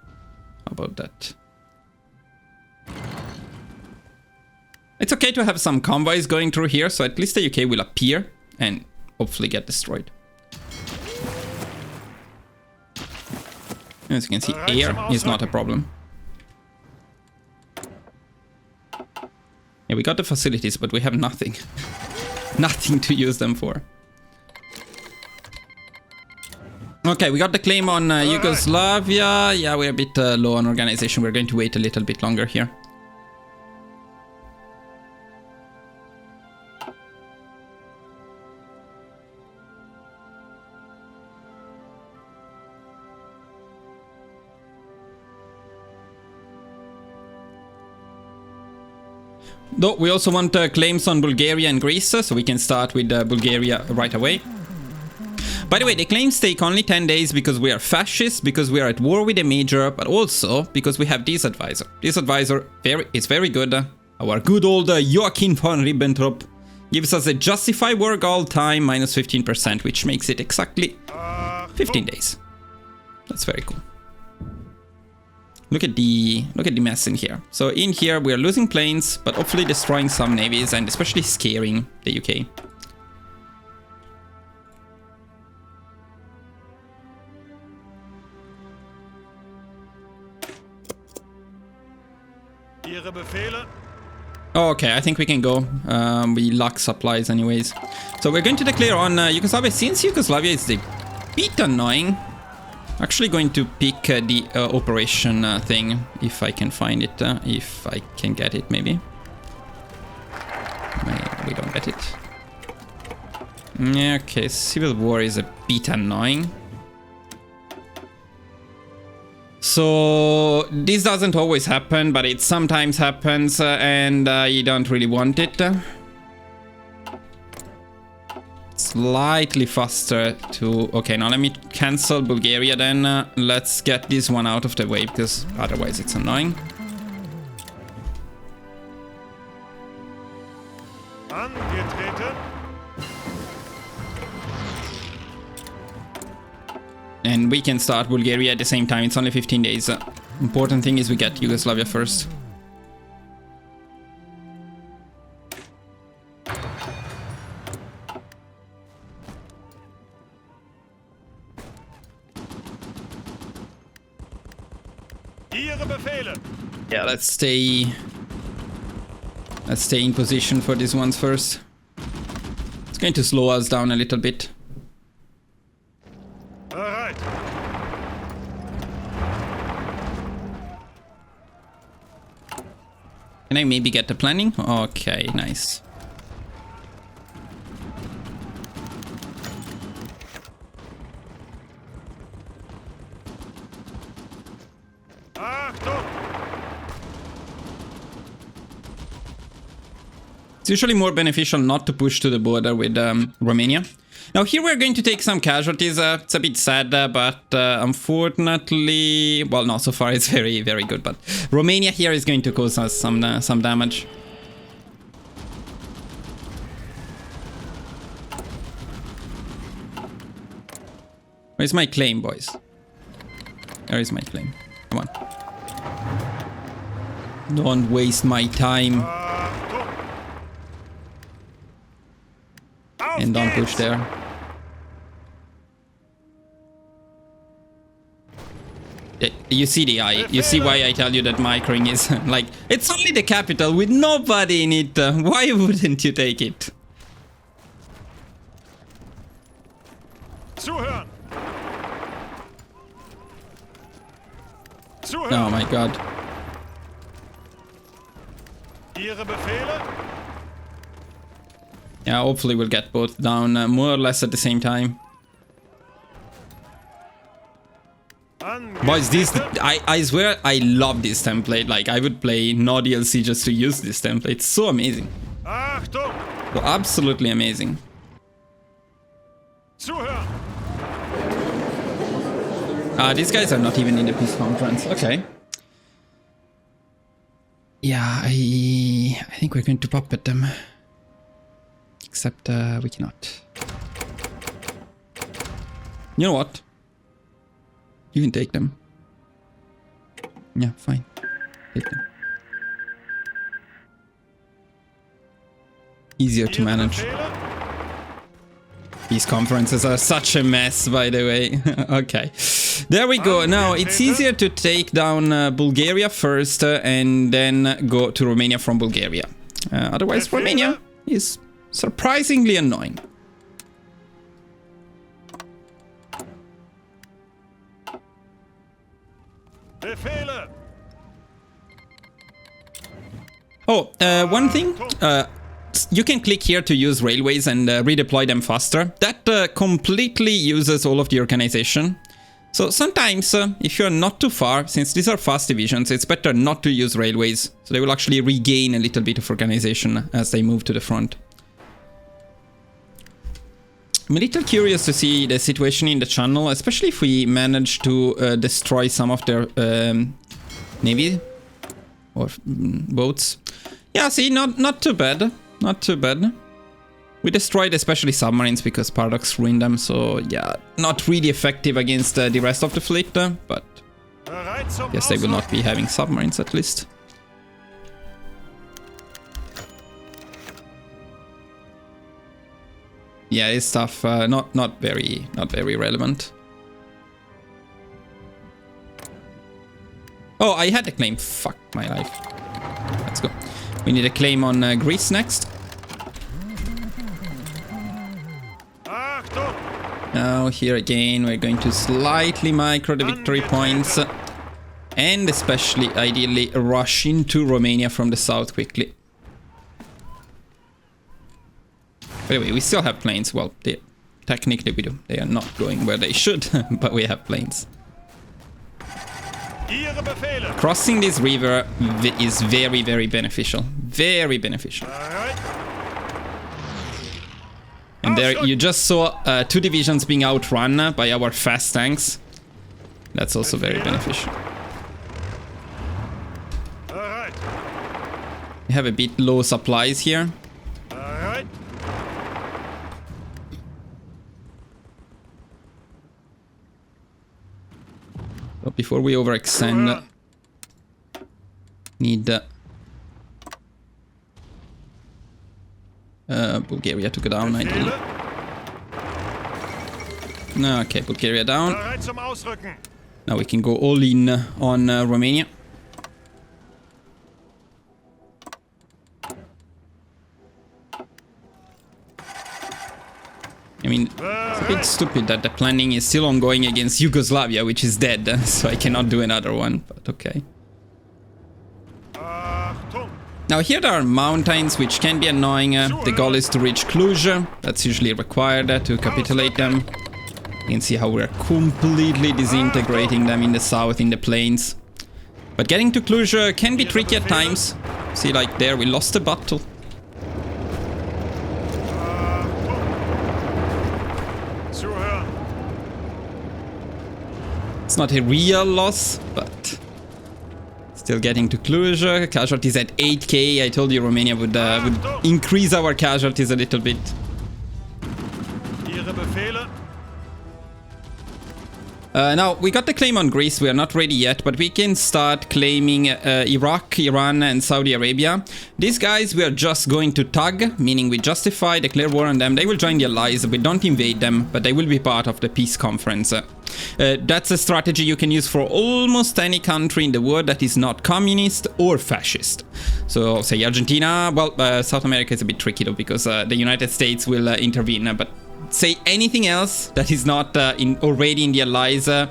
How about that? It's okay to have some convoys going through here, so at least the UK will appear and hopefully get destroyed. As you can see, air is not a problem. Yeah, we got the facilities, but we have nothing. Nothing to use them for. Okay, we got the claim on Yugoslavia. Yeah, we're a bit low on organization. We're going to wait a little bit longer here. Though we also want claims on Bulgaria and Greece, so we can start with Bulgaria right away. By the way, the claims take only 10 days because we are fascists, because we are at war with a major, but also because we have this advisor. This advisor is very good. Our good old Joachim von Ribbentrop gives us a justify war goal time minus 15%, which makes it exactly 15 days. That's very cool. Look at the mess in here. So in here we are losing planes, but hopefully destroying some navies and especially scaring the UK. Ihre Befehle. Okay, I think we can go. We lack supplies anyways. So we're going to declare on Yugoslavia. Since Yugoslavia is a bit annoying, actually going to pick the operation thing, if I can find it, if I can get it, maybe. We don't get it. Okay, civil war is a bit annoying. So this doesn't always happen, but it sometimes happens, and you don't really want it. Slightly faster to... Okay, now let me cancel Bulgaria then. Let's get this one out of the way, because otherwise it's annoying. Angetreten. And we can start Bulgaria at the same time. It's only 15 days. Important thing is we get Yugoslavia first. Ihre Befehle. Yeah, let's stay in position for these ones first. It's going to slow us down a little bit. Bereit. Can I maybe get the planning? Okay, nice. Achtung. It's usually more beneficial not to push to the border with Romania. Now here we're going to take some casualties. It's a bit sad, but unfortunately, well, no, so far it's very, very good. But Romania here is going to cause us some damage. Where's my claim, boys? Where is my claim? Come on. Don't waste my time. And don't push there. You see the eye. You see why I tell you that microing is like, it's only the capital with nobody in it. Why wouldn't you take it? Zuhören. Zuhören. Oh my god. Ihre Befehle? Yeah, hopefully we'll get both down more or less at the same time. Boys, this, I swear I love this template. Like, I would play no DLC just to use this template. It's so amazing. Achtung! So absolutely amazing. Zuhören. These guys are not even in the peace conference. Okay. Yeah, I think we're going to puppet them. Except we cannot. You know what? You can take them. Yeah, fine. Take them. Easier to manage. These conferences are such a mess, by the way. Okay. There we go. Now, it's easier to take down Bulgaria first and then go to Romania from Bulgaria. Otherwise, Romania is surprisingly annoying. Befehle. Oh, one thing. You can click here to use railways and redeploy them faster. That completely uses all of the organization. So sometimes, if you're not too far, since these are fast divisions, it's better not to use railways. So they will actually regain a little bit of organization as they move to the front. I'm a little curious to see the situation in the channel, especially if we manage to destroy some of their navy or boats. Yeah, see, not too bad. Not too bad. We destroyed especially submarines because Paradox ruined them, so yeah, not really effective against the rest of the fleet, but guess they will not be having submarines at least. Yeah, this stuff not very relevant. Oh, I had a claim. Fuck my life. Let's go. We need a claim on Greece next. Now here again we're going to slightly micro the victory points and especially ideally rush into Romania from the south quickly. By the way, we still have planes. Well, technically we do. They are not going where they should, but we have planes. Crossing this river is very, very beneficial. Very beneficial. And there you just saw 2 divisions being outrun by our fast tanks. That's also very beneficial. We have a bit low supplies here. So before we overextend, need Bulgaria to go down, ideally. Okay, Bulgaria down. Now we can go all in on Romania. I mean, it's a bit stupid that the planning is still ongoing against Yugoslavia, which is dead, so I cannot do another one, but okay. Now here there are mountains which can be annoying. The goal is to reach Cluj. That's usually required to capitulate them. You can see how we're completely disintegrating them in the south, in the plains. But getting to Cluj can be tricky at times. See, like there, we lost the battle. It's not a real loss, but still getting to Cluj. Casualties at 8k. I told you Romania would increase our casualties a little bit. Now, we got the claim on Greece. We are not ready yet, but we can start claiming Iraq, Iran, and Saudi Arabia. These guys, we are just going to tug, meaning we justify, declare war on them. They will join the allies. We don't invade them, but they will be part of the peace conference. That's a strategy you can use for almost any country in the world that is not communist or fascist. So say Argentina, well, South America is a bit tricky though, because the United States will intervene, but say anything else that is not already in the allies and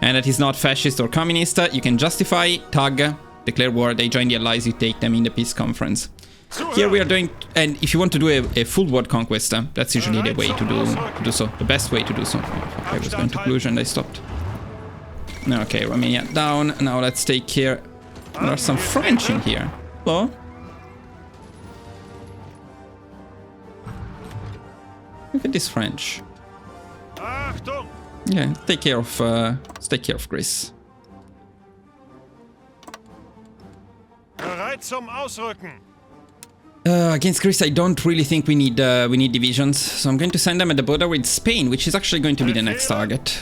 that is not fascist or communist, you can justify, tag, declare war, they join the allies, you take them in the peace conference. Here we are doing, and if you want to do a full world conquest, that's usually the way to do so, the best way to do so. I was going to Cluj and I stopped. Okay, Romania down, now let's take care. There are some French in here. Hello? Look at this French. Yeah, take care of Greece. Against Greece, I don't really think we need divisions, so I'm going to send them at the border with Spain, which is actually going to be the next target.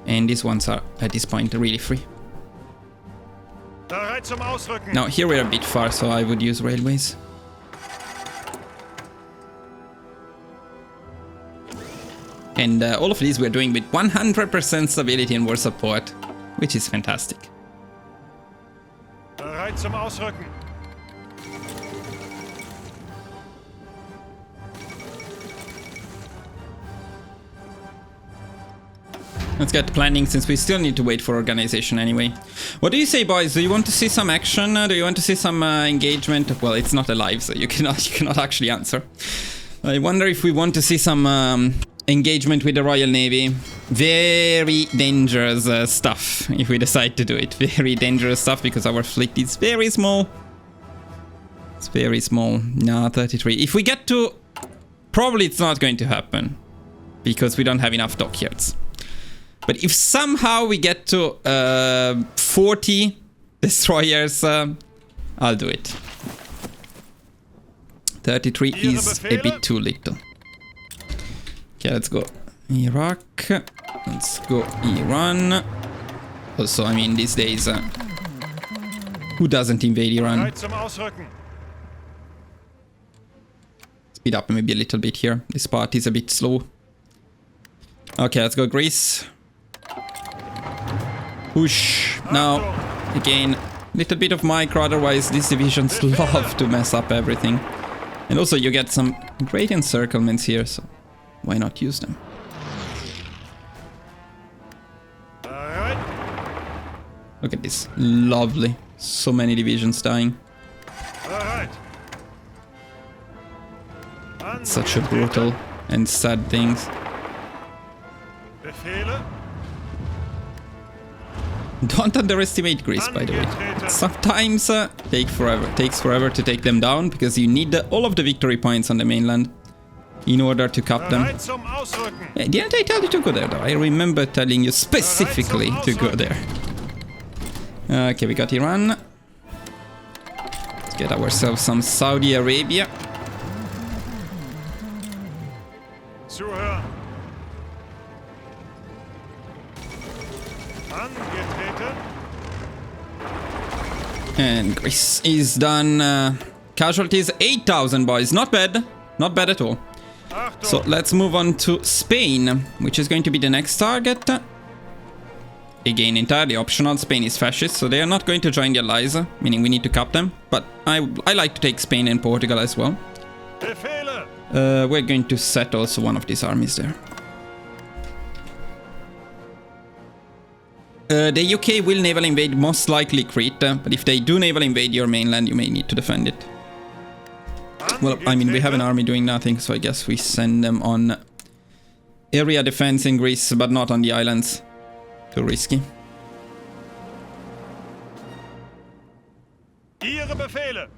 And these ones are at this point really free. Now here we're a bit far, so I would use railways. And all of these we're doing with 100% stability and war support, which is fantastic. Zum Ausrücken. Let's get planning, since we still need to wait for organization anyway. What do you say, boys? Do you want to see some action? Do you want to see some engagement? Well, it's not alive, so you cannot actually answer. I wonder if we want to see some engagement with the Royal Navy. Very dangerous stuff if we decide to do it. Very dangerous stuff because our fleet is very small. It's very small. No, 33. If we get to... Probably it's not going to happen because we don't have enough dockyards. But if somehow we get to 40 destroyers, I'll do it. 33 is a bit too little. Okay, let's go Iraq. Let's go Iran. Also, I mean, these days, who doesn't invade Iran? Speed up maybe a little bit here. This part is a bit slow. Okay, let's go Greece. Push. Now, again, a little bit of micro, otherwise these divisions love to mess up everything. And also you get some great encirclements here, so why not use them? Look at this. Lovely. So many divisions dying. Such a brutal and sad things. Don't underestimate Greece, by the way. Sometimes takes forever to take them down, because you need all of the victory points on the mainland in order to cap them. Didn't I tell you to go there, though? I remember telling you specifically to go there. Okay, we got Iran. Let's get ourselves some Saudi Arabia. And Greece is done. Casualties 8,000, boys. Not bad. Not bad at all. So let's move on to Spain, which is going to be the next target. Again, entirely optional. Spain is fascist, so they are not going to join the allies, meaning we need to cap them. But I like to take Spain and Portugal as well. We're going to set also one of these armies there. The UK will naval invade, most likely Crete, but if they do naval invade your mainland, you may need to defend it. Well, I mean, we have an army doing nothing, so I guess we send them on area defense in Greece, but not on the islands. Too risky. Ihre Befehle.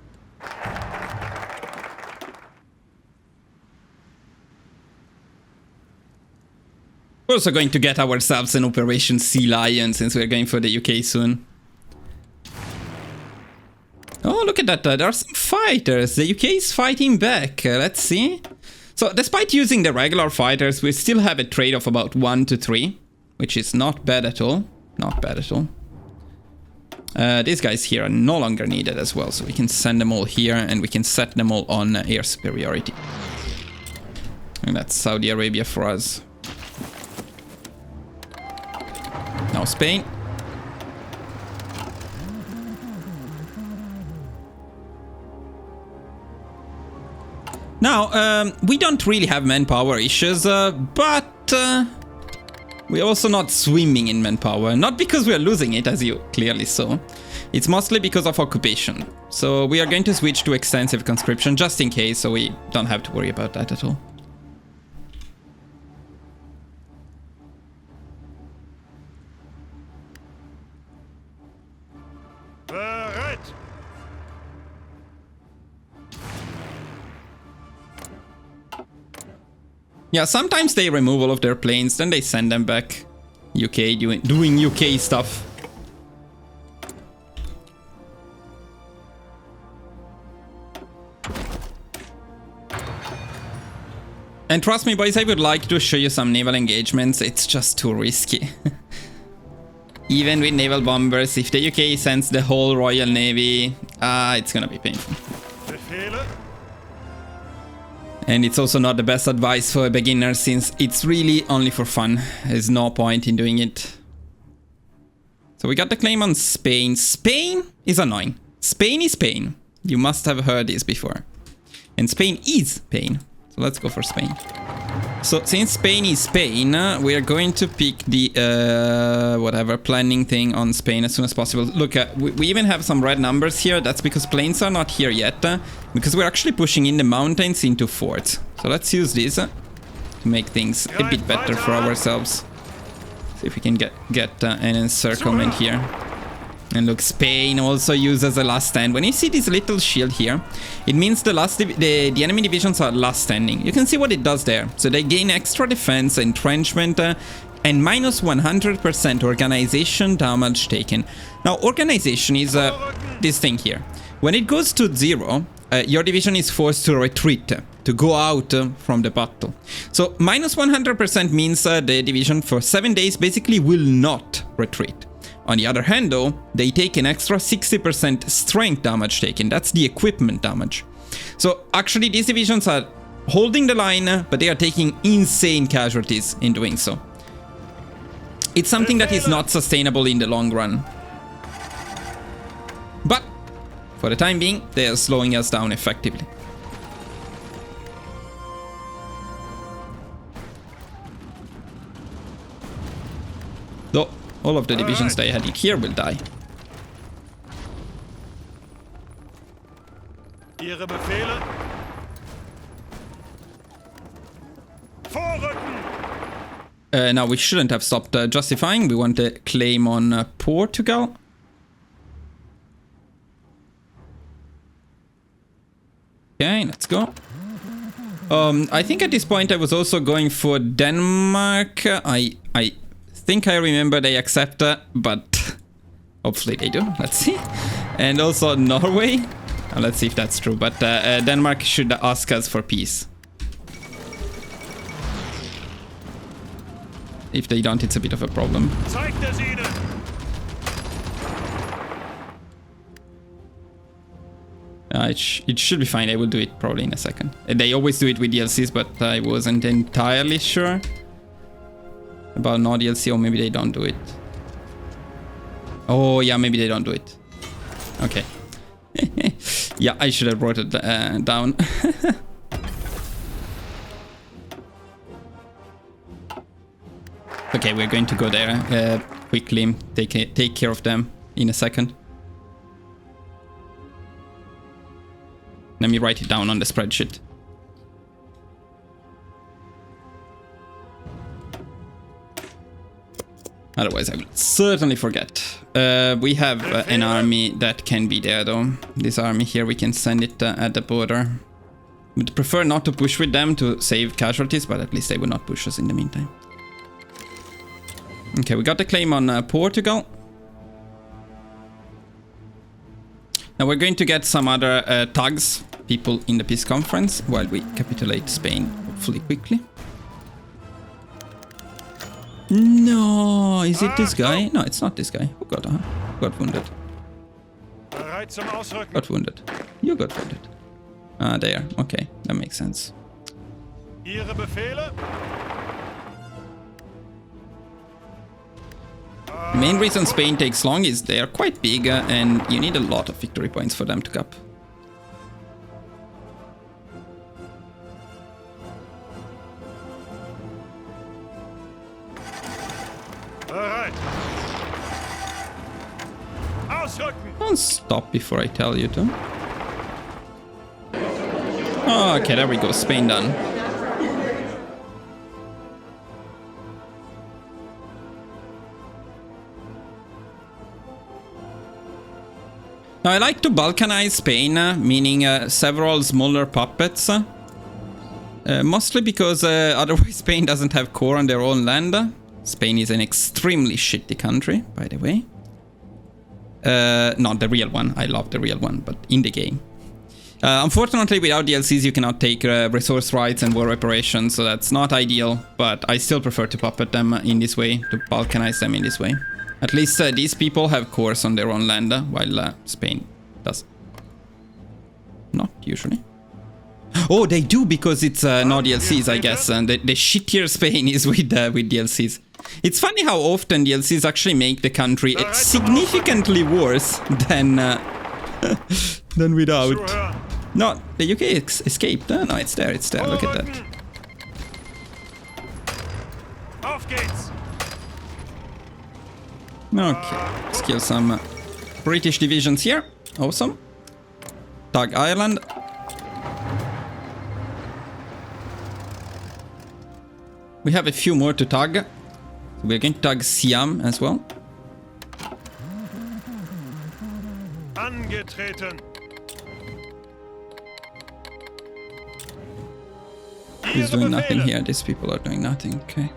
We're also going to get ourselves an Operation Sea Lion, since we're going for the UK soon. Oh, look at that. There are some fighters. The UK is fighting back. Let's see. So, despite using the regular fighters, we still have a trade of about 1 to 3. Which is not bad at all. Not bad at all. These guys here are no longer needed as well. So we can send them all here and we can set them all on air superiority. And that's Saudi Arabia for us. Now Spain. Now, we don't really have manpower issues, but we're also not swimming in manpower. Not because we are losing it, as you clearly saw. It's mostly because of occupation. So we are going to switch to extensive conscription just in case, so we don't have to worry about that at all. Yeah, sometimes they remove all of their planes, then they send them back. UK doing UK stuff. And trust me, boys, I would like to show you some naval engagements. It's just too risky. Even with naval bombers, if the UK sends the whole Royal Navy, it's gonna be painful. And it's also not the best advice for a beginner, since it's really only for fun. There's no point in doing it. So we got the claim on Spain. Spain is annoying. Spain is pain. You must have heard this before. And Spain is pain. So let's go for Spain. So since Spain is Spain, we are going to pick the whatever planning thing on Spain as soon as possible. Look, we even have some red numbers here. That's because planes are not here yet, because we're actually pushing in the mountains into forts. So let's use this to make things a bit better for ourselves. See if we can get an encirclement here. And look, Spain also uses a last stand. When you see this little shield here, it means the enemy divisions are last standing. You can see what it does there. So they gain extra defense, entrenchment, and minus 100% organization damage taken. Now, organization is this thing here. When it goes to 0, your division is forced to retreat, to go out from the battle. So minus 100% means the division for 7 days basically will not retreat. On the other hand, though, they take an extra 60% strength damage taken. That's the equipment damage. So actually, these divisions are holding the line, but they are taking insane casualties in doing so. It's something that is not sustainable in the long run. But for the time being, they are slowing us down effectively. Though all of the divisions they had here will die. Ihre Befehle. Vorrücken. Now we shouldn't have stopped justifying. We want a claim on Portugal. Okay, let's go. I think at this point I was also going for Denmark. I think I remember they accept, but hopefully they do. Let's see. And also Norway. Let's see if that's true. But Denmark should ask us for peace. If they don't, it's a bit of a problem. It should be fine. I will do it probably in a second. They always do it with DLCs, but I wasn't entirely sure about no DLC, or maybe they don't do it. Oh yeah, maybe they don't do it. Okay. Yeah, I should have wrote it down. Okay, we're going to go there quickly. Take care of them in a second. Let me write it down on the spreadsheet. Otherwise, I will certainly forget. We have an army that can be there, though. This army here, we can send it at the border. Would prefer not to push with them to save casualties, but at least they will not push us in the meantime. Okay, we got the claim on Portugal. Now we're going to get some other thugs, people in the peace conference, while we capitulate Spain, hopefully quickly. No, is it this guy? No, it's not this guy. Who got wounded? Got wounded. You got wounded. Ah, there. Okay, that makes sense. Ihre Befehle? The main reason Spain takes long is they are quite big and you need a lot of victory points for them to cap. Bereit. Ausrücken. Don't stop before I tell you to. Oh, okay, there we go. Spain done. Now, I like to Balkanize Spain, meaning several smaller puppets. Mostly because otherwise Spain doesn't have core on their own land. Spain is an extremely shitty country, by the way. Not the real one. I love the real one, but in the game. Unfortunately, without DLCs, you cannot take resource rights and war reparations, so that's not ideal. But I still prefer to puppet them in this way, to Balkanize them in this way. At least these people have cores on their own land, while Spain does. Not usually. Oh, they do, because it's no DLCs, I guess. And the shittier Spain is with DLCs. It's funny how often DLCs actually make the country significantly worse than without. No, the UK escaped. No, it's there, it's there. Look at that. Auf geht's. Okay, let's kill some British divisions here. Awesome. Tag Ireland. We have a few more to tag. We're going to tag Siam as well. Angetreten. He's doing nothing here. These people are doing nothing. Okay.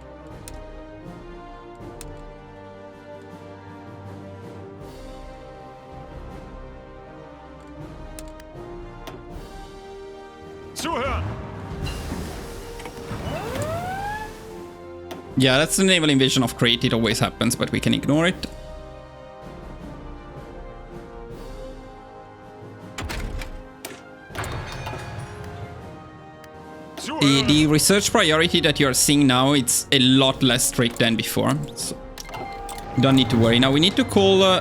Zuhören. Yeah, that's the naval invasion of Crete. It always happens, but we can ignore it. The research priority that you're seeing now, it's a lot less strict than before. So you don't need to worry. Now we need to call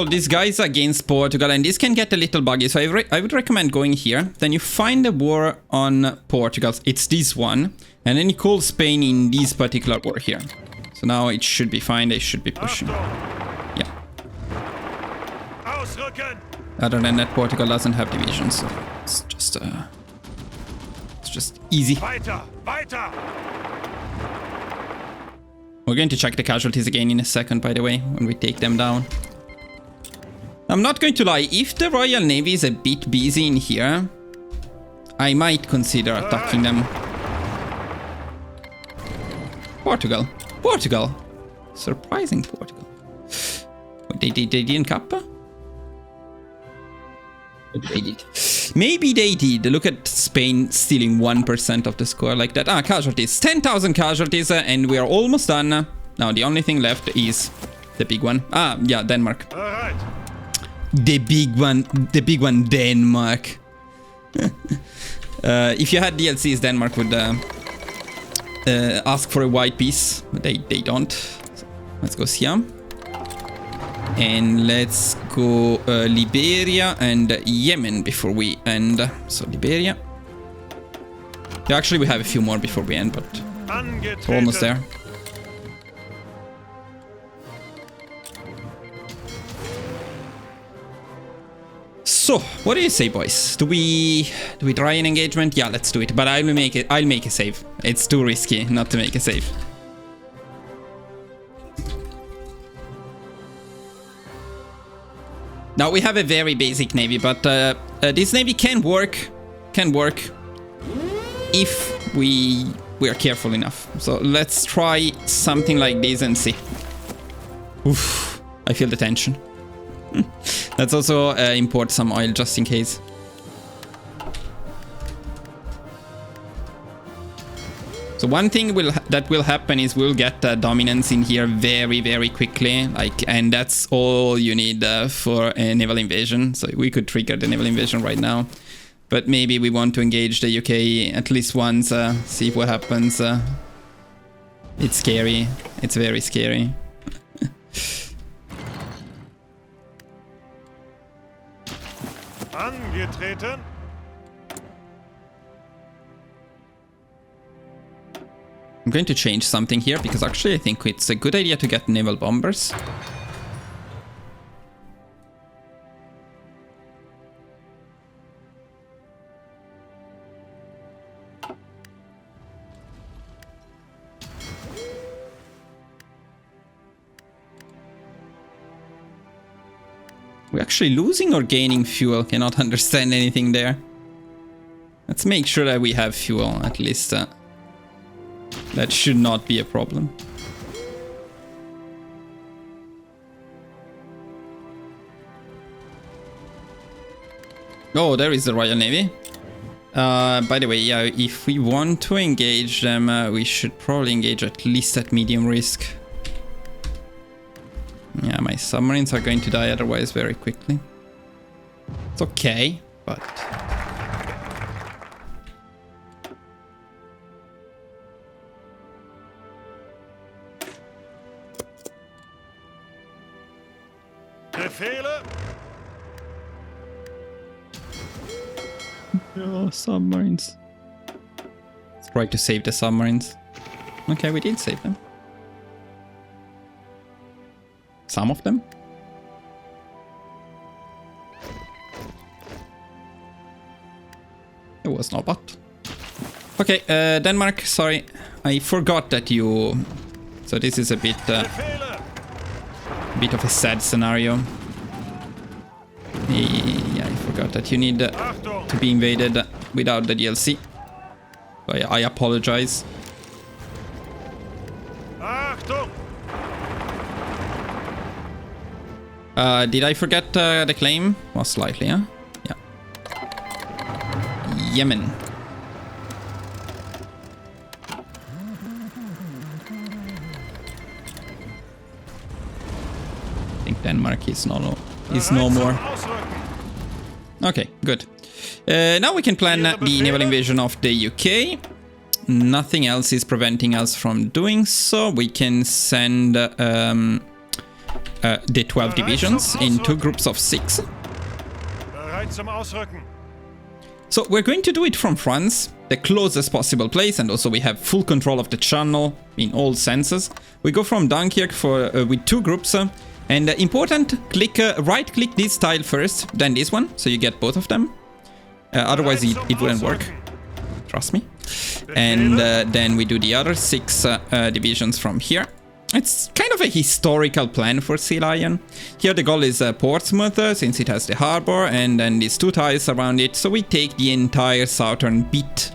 these guys against Portugal, and this can get a little buggy, so I would recommend going here. Then you find the war on Portugal. It's this one, and then you call Spain in this particular war here. So now it should be fine. They should be pushing. Yeah. Other than that, Portugal doesn't have divisions, so it's just easy. Weiter, weiter. We're going to check the casualties again in a second, by the way, when we take them down. I'm not going to lie, if the Royal Navy is a bit busy in here, I might consider attacking them. Portugal. Portugal. Surprising Portugal. They didn't cap? They did. Maybe they did. Look at Spain stealing 1% of the score like that. Ah, casualties. 10,000 casualties, and we are almost done. Now the only thing left is the big one. Ah, yeah, Denmark. The big one, Denmark. If you had DLCs, Denmark would ask for a white piece, but they don't. So let's go Siam. And let's go Liberia and Yemen before we end. So Liberia. Yeah, actually, we have a few more before we end, but we're almost there. So, what do you say, boys? Do we try an engagement? Yeah, let's do it. But I'll make a save. It's too risky not to make a save. Now we have a very basic navy, but this navy can work if we are careful enough. So let's try something like this and see. Oof, I feel the tension. Let's also import some oil just in case. So one thing that will happen is we'll get dominance in here very, very quickly, and that's all you need for a naval invasion. So we could trigger the naval invasion right now, but maybe we want to engage the UK at least once, see what happens. It's scary. It's very scary. Angetreten. I'm going to change something here because actually I think it's a good idea to get naval bombers. We're actually losing or gaining fuel. Cannot understand anything there. Let's make sure that we have fuel at least. That should not be a problem. Oh, there is the Royal Navy. By the way, yeah, if we want to engage them, we should probably engage at least at medium risk. Yeah, my submarines are going to die otherwise very quickly. It's okay, but... Befehle. Oh, submarines. Let's try to save the submarines. Okay, we did save them. Some of them. It was no but. Okay, Denmark, sorry. I forgot that you... So this is a bit of a sad scenario. Yeah, I forgot that you need to be invaded without the DLC. So I apologize. Achtung. Did I forget the claim? Most slightly, huh? Yeah. Yemen. I think Denmark is no more. Okay, good. Now we can plan the naval invasion of the UK. Nothing else is preventing us from doing so. We can send the 12 divisions in 2 groups of 6. So we're going to do it from France, the closest possible place, and also we have full control of the channel in all senses. We go from Dunkirk with 2 groups, and important, right click this tile first, then this one, so you get both of them. Otherwise it wouldn't work, trust me. And then we do the other 6 divisions from here. It's kind of a historical plan for Sea Lion. Here the goal is Portsmouth, since it has the harbor, and then these 2 tiles around it, so we take the entire southern bit.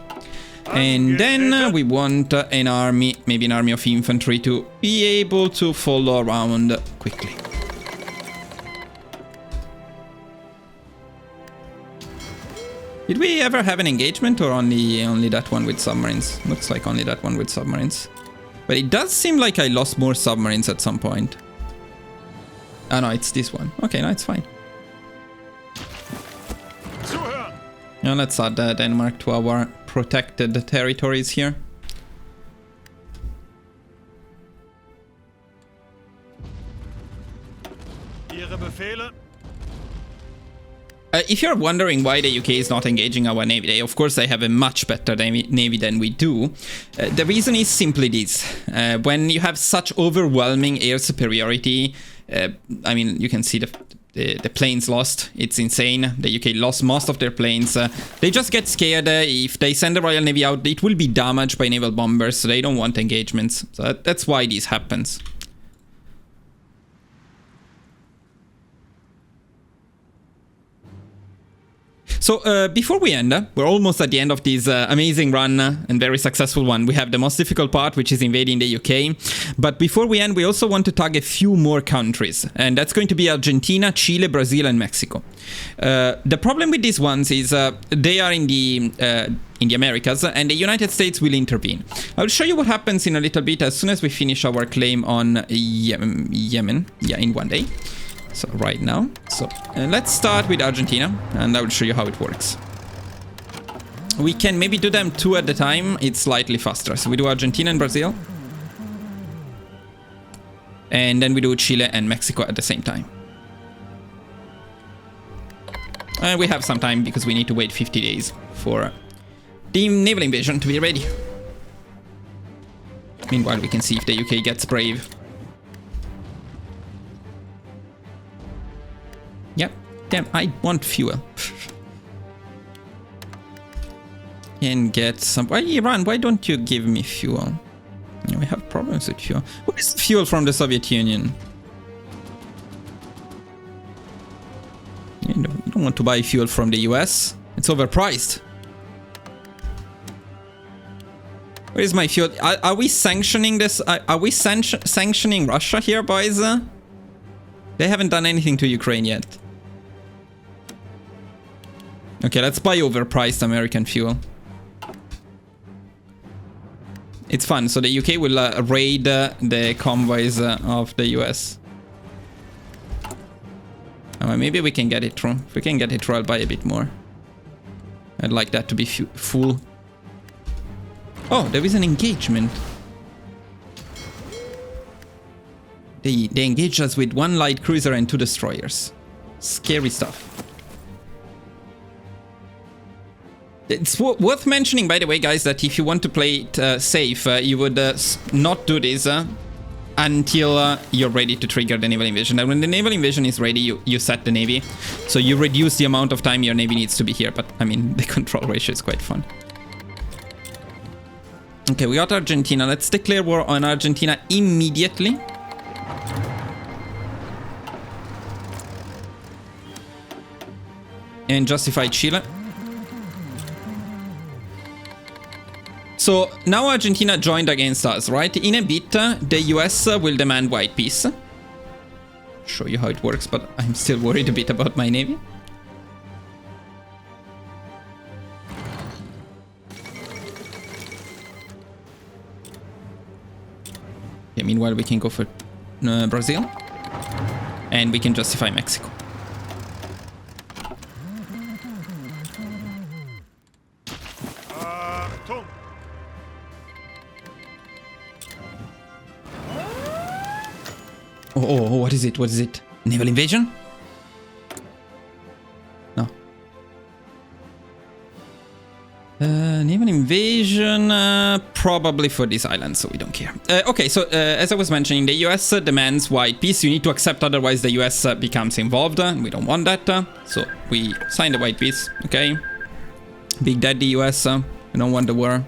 And then we want an army, maybe an army of infantry, to be able to follow around quickly. Did we ever have an engagement, or only that one with submarines? Looks like only that one with submarines. But it does seem like I lost more submarines at some point. Oh no, it's this one. Okay, no, it's fine. Now let's add Denmark to our protected territories here. Ihre Befehle. If you're wondering why the UK is not engaging our navy, of course they have a much better navy than we do. The reason is simply this. When you have such overwhelming air superiority, I mean, you can see the planes lost. It's insane. The UK lost most of their planes. They just get scared. If they send the Royal Navy out, it will be damaged by naval bombers, so they don't want engagements. So that's why this happens. So before we end, we're almost at the end of this amazing run and very successful one. We have the most difficult part, which is invading the UK. But before we end, we also want to tag a few more countries. And that's going to be Argentina, Chile, Brazil, and Mexico. The problem with these ones is they are in the Americas, and the United States will intervene. I'll show you what happens in a little bit as soon as we finish our claim on Yemen. Yeah, in 1 day. So right now. So let's start with Argentina, and I will show you how it works. We can maybe do them 2 at a time. It's slightly faster. So we do Argentina and Brazil. And then we do Chile and Mexico at the same time. And we have some time because we need to wait 50 days for the naval invasion to be ready. Meanwhile, we can see if the UK gets brave. Yep. Damn, I want fuel. Can get some... Why, Iran, why don't you give me fuel? We have problems with fuel. What is fuel from the Soviet Union? You don't want to buy fuel from the US. It's overpriced. Where is my fuel? Are we sanctioning this? Are we sanctioning Russia here, boys? They haven't done anything to Ukraine yet. Okay, let's buy overpriced American fuel. It's fun. So the UK will raid the convoys of the US. Maybe we can get it through. If we can get it through, I'll buy a bit more. I'd like that to be full. Oh, there is an engagement. They engaged us with 1 light cruiser and 2 destroyers. Scary stuff. It's worth mentioning, by the way, guys, that if you want to play it safe, you would not do this until you're ready to trigger the naval invasion. And when the naval invasion is ready, you set the navy. So you reduce the amount of time your navy needs to be here. But, I mean, the control ratio is quite fun. Okay, we got Argentina. Let's declare war on Argentina immediately. And justify Chile. So now Argentina joined against us, right? In a bit, the US will demand white peace. Show you how it works, but I'm still worried a bit about my navy. Okay, meanwhile, we can go for Brazil. And we can justify Mexico. Oh, what is it? What is it? Naval invasion? No. Naval invasion, probably for this island, so we don't care. Okay, so as I was mentioning, the US demands white peace. You need to accept, otherwise the US becomes involved. We don't want that. So we sign the white peace, okay? Big Daddy US, we don't want the war.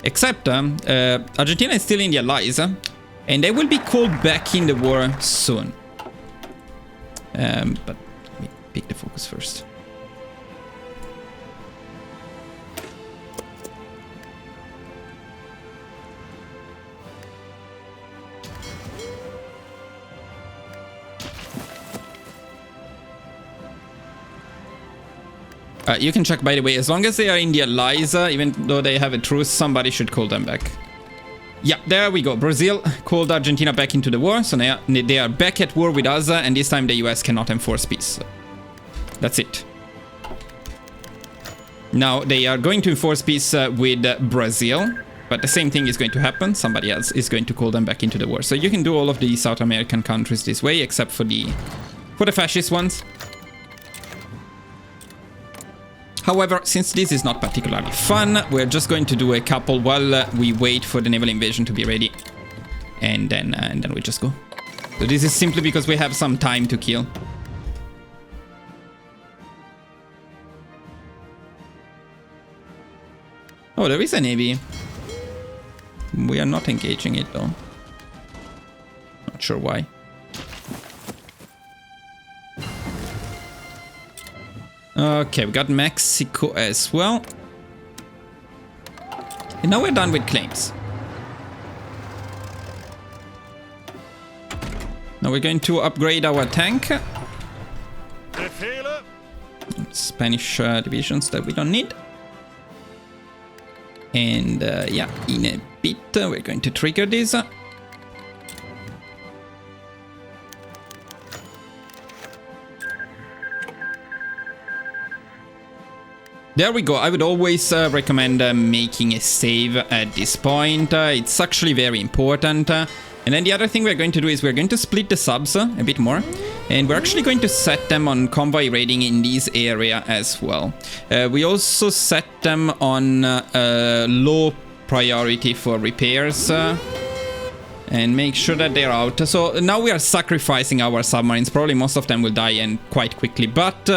Except Argentina is still in the Allies. And they will be called back in the war soon. But let me pick the focus first. You can check, by the way, as long as they are in the Allies, even though they have a truce, somebody should call them back. Yeah, there we go. Brazil called Argentina back into the war, so now they are back at war with us, and this time the US cannot enforce peace. So that's it. Now they are going to enforce peace with Brazil, but the same thing is going to happen. Somebody else is going to call them back into the war. So you can do all of the South American countries this way, except for the fascist ones. However, since this is not particularly fun, we're just going to do a couple while we wait for the naval invasion to be ready. And then we just go. So this is simply because we have some time to kill. Oh, there is a navy. We are not engaging it though. Not sure why. Okay, we got Mexico as well. And now we're done with claims. Now we're going to upgrade our tank. Spanish divisions that we don't need. And yeah, in a bit we're going to trigger this. There we go. I would always recommend making a save at this point. It's actually very important. And then the other thing we're going to do is we're going to split the subs a bit more. And we're actually going to set them on convoy raiding in this area as well. We also set them on low priority for repairs. And make sure that they're out. So now we are sacrificing our submarines. Probably most of them will die and quite quickly. But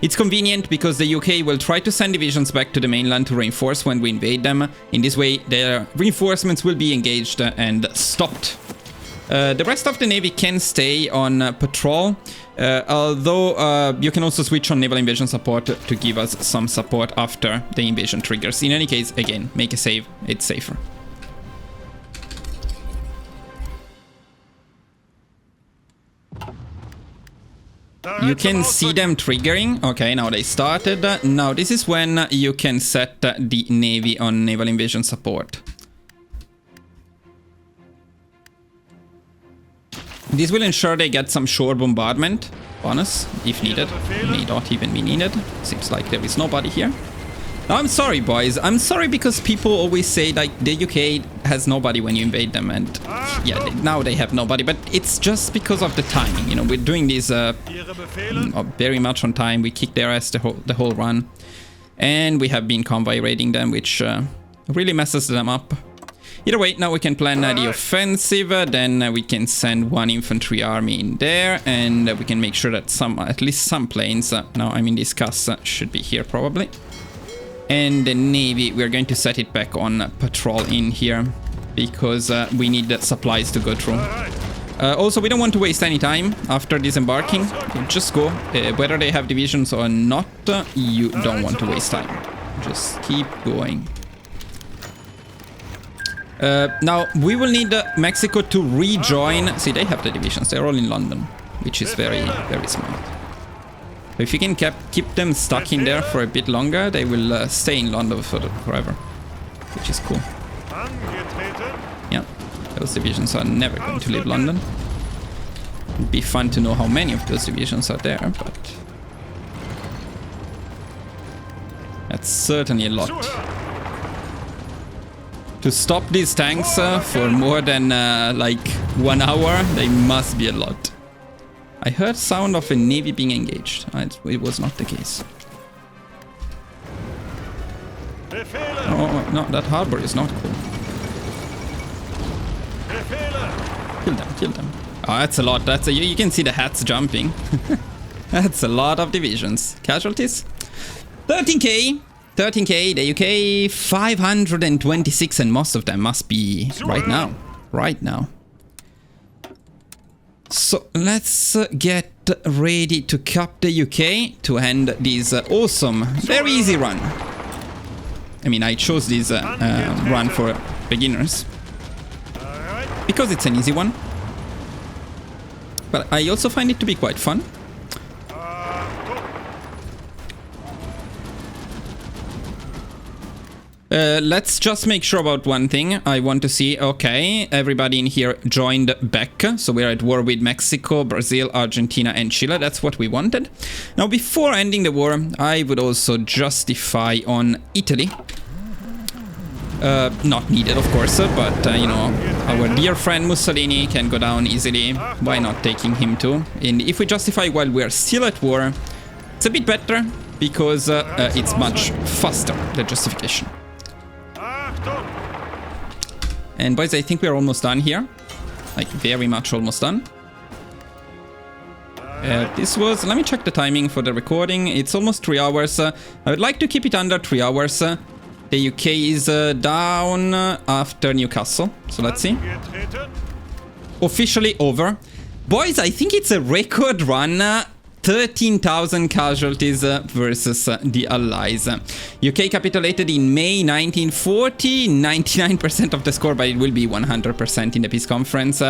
it's convenient because the UK will try to send divisions back to the mainland to reinforce when we invade them. In this way, their reinforcements will be engaged and stopped. The rest of the Navy can stay on patrol. Although you can also switch on naval invasion support to give us some support after the invasion triggers. In any case, again, make a save. It's safer. You can see them triggering. Okay, now they started. Now this is when you can set the Navy on naval invasion support. This will ensure they get some shore bombardment bonus if needed. May not even be needed. Seems like there is nobody here. I'm sorry, boys. I'm sorry because people always say like the UK has nobody when you invade them, and yeah, now they have nobody. But it's just because of the timing. You know, we're doing these very much on time. We kick their ass the whole run, and we have been convoy raiding them, which really messes them up. Either way, now we can plan the offensive. Then we can send one infantry army in there, and we can make sure that at least some planes. Now I mean, this CAS should be here probably. And the Navy, we're going to set it back on patrol in here because we need the supplies to go through. Also, we don't want to waste any time after disembarking. Just go. Whether they have divisions or not, you don't want to waste time. Just keep going. Now, we will need Mexico to rejoin. See, they have the divisions. They're all in London, which is very, very smart. If you can keep them stuck in there for a bit longer, they will stay in London forever, which is cool. Yeah, those divisions are never going to leave London. It'd be fun to know how many of those divisions are there, but that's certainly a lot. To stop these tanks for more than like 1 hour, they must be a lot. I heard sound of a navy being engaged. It was not the case. Oh, no, that harbor is not cool. Kill them, kill them. Oh, that's a lot. You can see the hats jumping. That's a lot of divisions. Casualties? 13k. 13k. The UK 526, and most of them must be right now. Right now. So let's get ready to cap the UK to end this awesome, very easy run. I mean, I chose this run for beginners because it's an easy one. But I also find it to be quite fun. Let's just make sure about one thing. I want to see, okay, everybody in here joined back. So we're at war with Mexico, Brazil, Argentina, and Chile. That's what we wanted. Now, before ending the war, I would also justify on Italy. Not needed, of course, but, you know, our dear friend Mussolini can go down easily. Why not taking him too? And if we justify while we're still at war, it's a bit better because it's much faster, the justification. And boys, I think we're almost done here. Like, very much almost done. This was... Let me check the timing for the recording. It's almost 3 hours. I would like to keep it under 3 hours. The UK is down after Newcastle. So let's see. Officially over. Boys, I think it's a record run. 13,000 casualties versus the Allies. UK capitulated in May 1940, 99% of the score, but it will be 100% in the peace conference.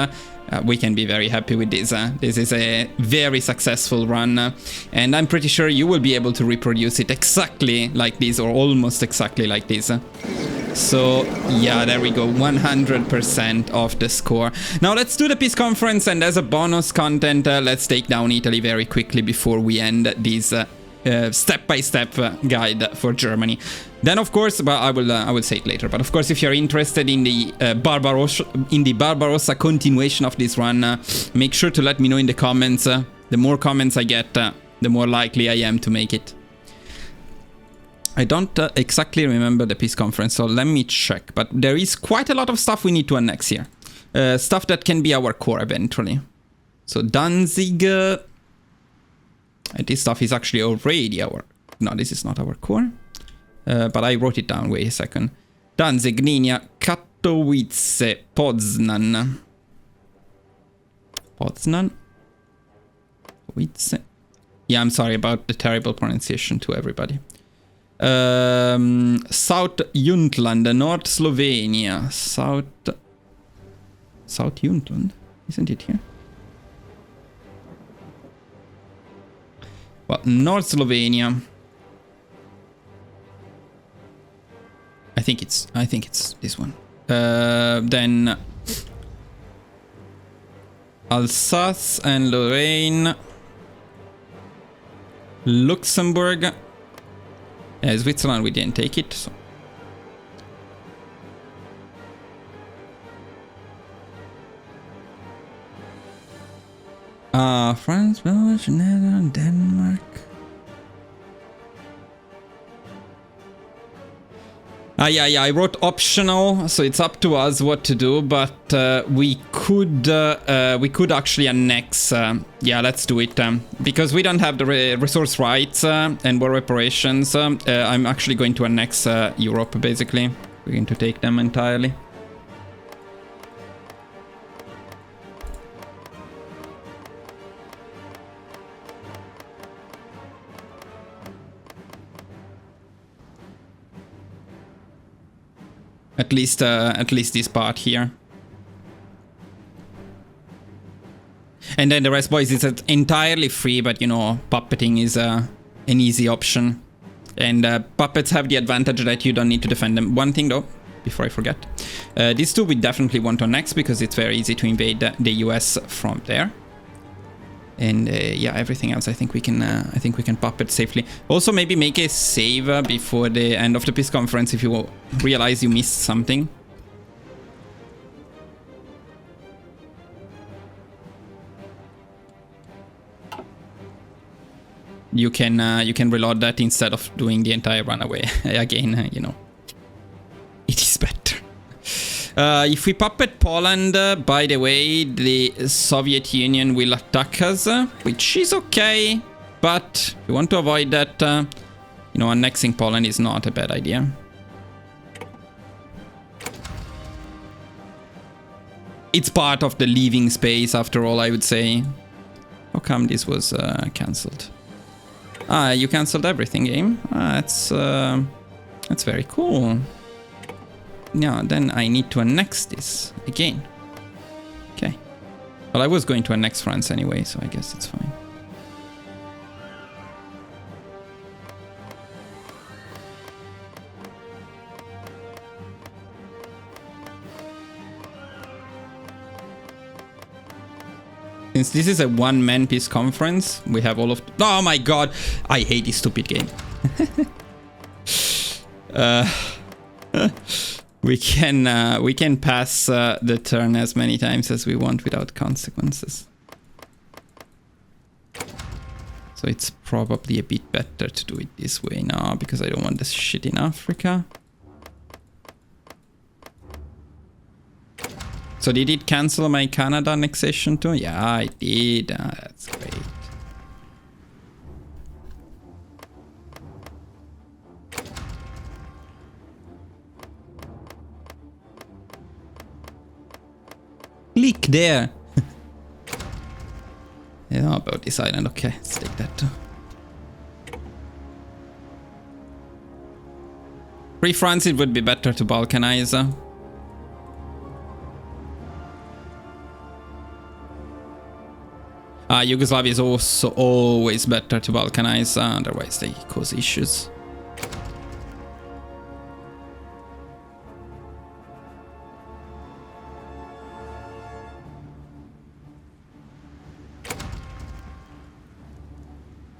We can be very happy with this. This is a very successful run, and I'm pretty sure you will be able to reproduce it exactly like this, or almost exactly like this. So yeah, there we go, 100% of the score. Now let's do the peace conference, and as a bonus content, let's take down Italy very quickly before we end this step-by-step guide for Germany. Then, of course, but I will say it later. But of course, if you're interested in the Barbarossa continuation of this run, make sure to let me know in the comments. The more comments I get, the more likely I am to make it. I don't exactly remember the peace conference, so let me check. But there is quite a lot of stuff we need to annex here. Stuff that can be our core eventually. So Danzig. This stuff is actually already our... No, this is not our core. But I wrote it down. Wait a second. Danzig, Gdynia, Katowice, Poznan. Poznan? Katowice? Yeah, I'm sorry about the terrible pronunciation to everybody. South Jutland, North Slovenia. South Jutland? Isn't it here? Well, North Slovenia. I think it's this one. Then Alsace and Lorraine, Luxembourg. Switzerland, we didn't take it. So. France, Belgium, Netherlands, Denmark. Yeah, I wrote optional, so it's up to us what to do, but we could actually annex. Yeah, let's do it. Because we don't have the resource rights and war reparations, I'm actually going to annex Europe, basically. We're going to take them entirely. At least this part here. And then the rest, boys, is entirely free, but you know, puppeting is an easy option. And puppets have the advantage that you don't need to defend them. One thing though, before I forget. These two we definitely want to annex because it's very easy to invade the US from there. And yeah, everything else I think we can puppet safely. Also, maybe make a save before the end of the peace conference if you realize you missed something. You can reload that instead of doing the entire runaway again. You know, it is better. If we puppet Poland, by the way, the Soviet Union will attack us, which is okay. But if you want to avoid that, you know, annexing Poland is not a bad idea. It's part of the living space, after all, I would say. How come this was cancelled? Ah, you cancelled everything, game. That's very cool. Yeah, then I need to annex this again. Okay. Well, I was going to annex France anyway, so I guess it's fine. Since this is a one-man peace conference, we have all of... Oh my god! I hate this stupid game. We can pass the turn as many times as we want without consequences. So it's probably a bit better to do it this way now, because I don't want this shit in Africa. So did it cancel my Canada annexation too? Yeah, it did. That's great. Click there. Yeah, about this island. Okay, let's take that too. Free France, it would be better to balkanize. Yugoslavia is also always better to balkanize, otherwise they cause issues.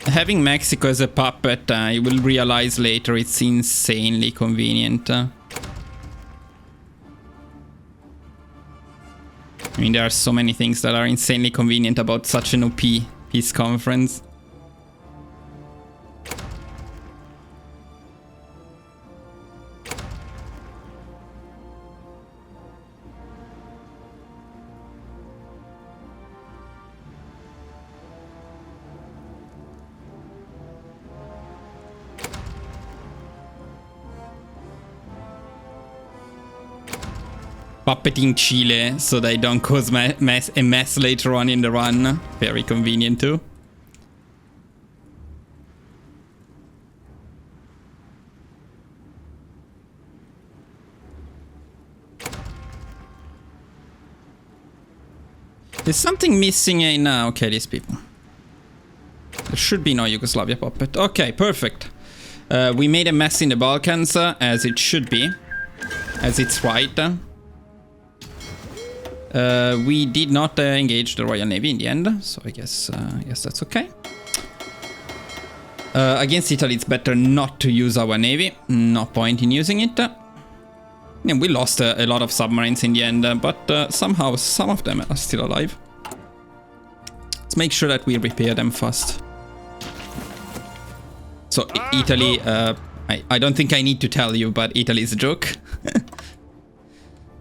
Having Mexico as a puppet, you will realize later it's insanely convenient. I mean, there are so many things that are insanely convenient about such an OP peace conference. Puppeting Chile so they don't cause a mess later on in the run. Very convenient too. There's something missing in... okay, these people. There should be no Yugoslavia puppet. Okay, perfect. We made a mess in the Balkans, as it should be. As it's right. We did not engage the Royal Navy in the end, so I guess that's okay. Against Italy, it's better not to use our navy. No point in using it. And we lost a lot of submarines in the end, but somehow some of them are still alive. Let's make sure that we repair them fast. So Italy, I don't think I need to tell you, but Italy is a joke.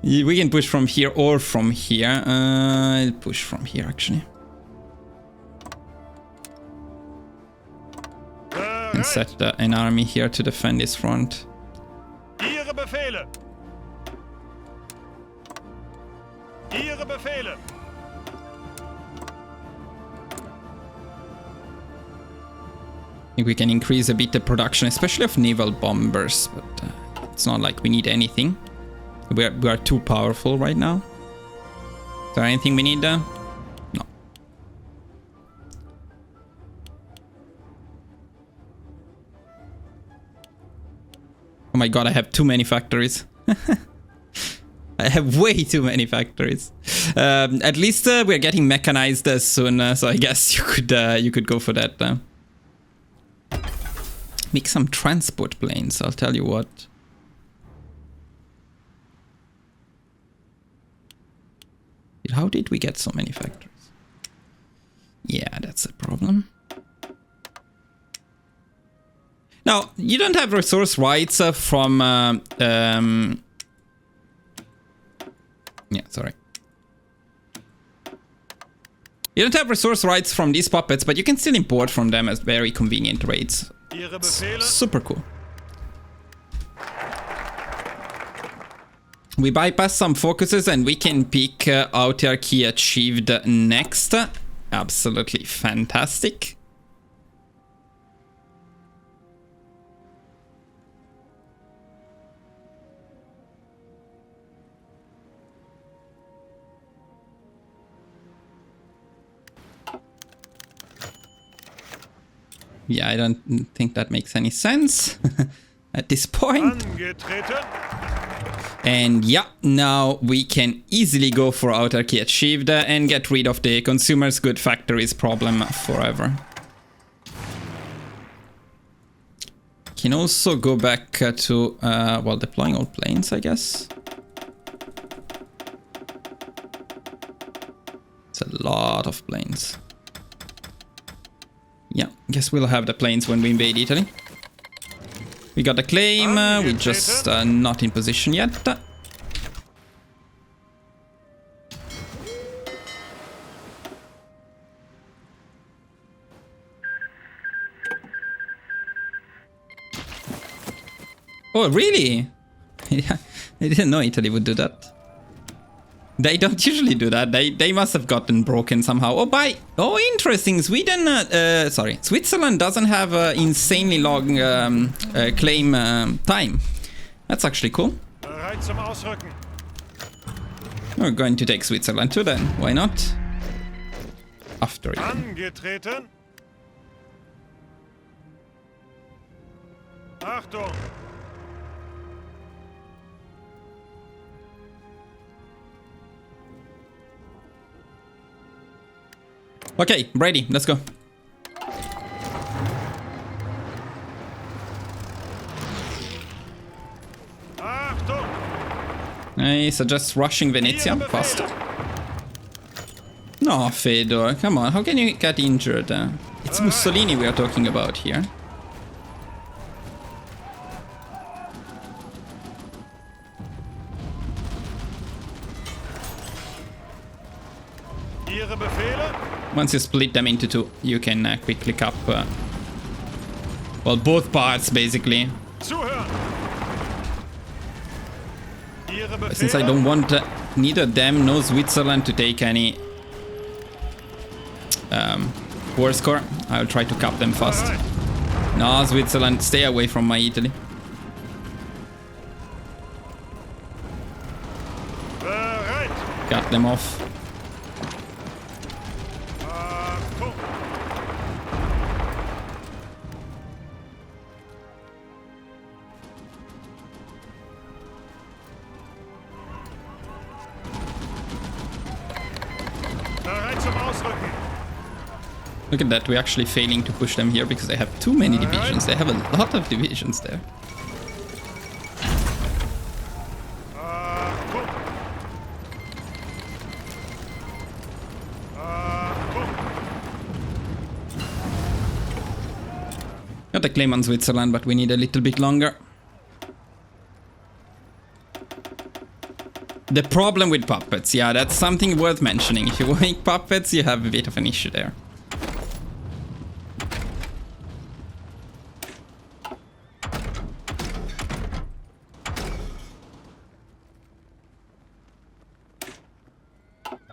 We can push from here or from here. I'll push from here, actually. And set an army here to defend this front. Ihre Befehle. Ihre Befehle. I think we can increase a bit the production, especially of naval bombers, but it's not like we need anything. We are too powerful right now. Is there anything we need? No. Oh my god, I have too many factories. I have way too many factories. At least we're getting mechanized soon, so I guess you could go for that. Make some transport planes, I'll tell you what. How did we get so many factories? Yeah, that's a problem. Now, you don't have resource rights from... yeah, sorry. You don't have resource rights from these puppets, but you can still import from them at very convenient rates. Super cool. We bypass some focuses and we can pick autarky achieved next. Absolutely fantastic. Yeah, I don't think that makes any sense at this point. And yeah, now we can easily go for autarky achieved and get rid of the consumers good factories problem forever. Can also go back to, well, deploying all planes, I guess. It's a lot of planes. Yeah, guess we'll have the planes when we invade Italy. We got the claim, we're just not in position yet. Oh, really? Yeah, I didn't know Italy would do that. They don't usually do that. They must have gotten broken somehow. Oh, interesting. Switzerland doesn't have insanely long claim time. That's actually cool. We're going to take Switzerland too then. Why not? After it. Angetreten. Achtung. Okay, ready, let's go. I suggest rushing Venezia fast. No, Fedor, come on, how can you get injured? It's Mussolini we are talking about here. Ihre Befehle? Once you split them into two, you can quickly cap, well, both parts basically. Zuhören! Ihre Befehle? Since I don't want neither them nor Switzerland to take any war score, I'll try to cap them fast. No, Switzerland, stay away from my Italy. Bereit! Cut them off. Achtung! Bereit zum Ausrücken! Look at that, we're actually failing to push them here because they have too many divisions. They have a lot of divisions there. Achtung! Achtung! Got a claim on Switzerland, but we need a little bit longer. The problem with puppets, yeah, that's something worth mentioning. If you make puppets, you have a bit of an issue there.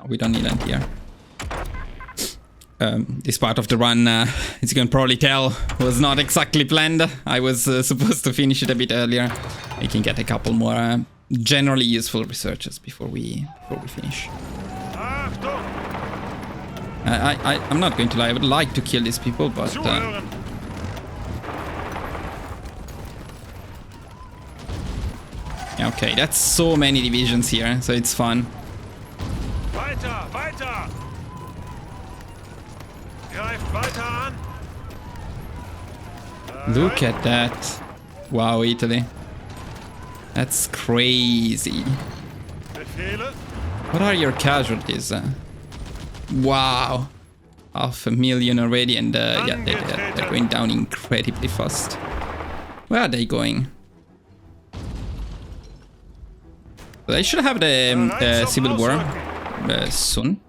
We don't need that here. This part of the run, as you can probably tell, was not exactly planned. I was supposed to finish it a bit earlier. I can get a couple more generally useful researches before we finish. Achtung! I'm not going to lie, I would like to kill these people, but... Zuhören! okay, that's so many divisions here, so it's fun. Weiter! Weiter! Greift weiter an! Look at that. Wow, Italy. That's crazy. Befehle? What are your casualties? Wow. 500,000 already, and yeah, they're going down incredibly fast. Where are they going? They should have the Civil War soon.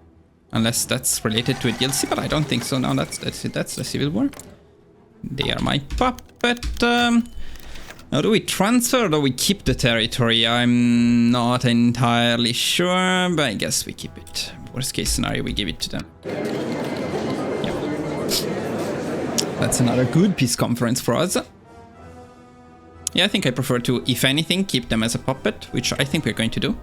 Unless that's related to a DLC, but I don't think so. No, that's it. That's the Civil War. They are my puppet. Now, do we transfer or do we keep the territory? I'm not entirely sure, but I guess we keep it. Worst case scenario, we give it to them. Yeah. That's another good peace conference for us. Yeah, I think I prefer to, if anything, keep them as a puppet, which I think we're going to do.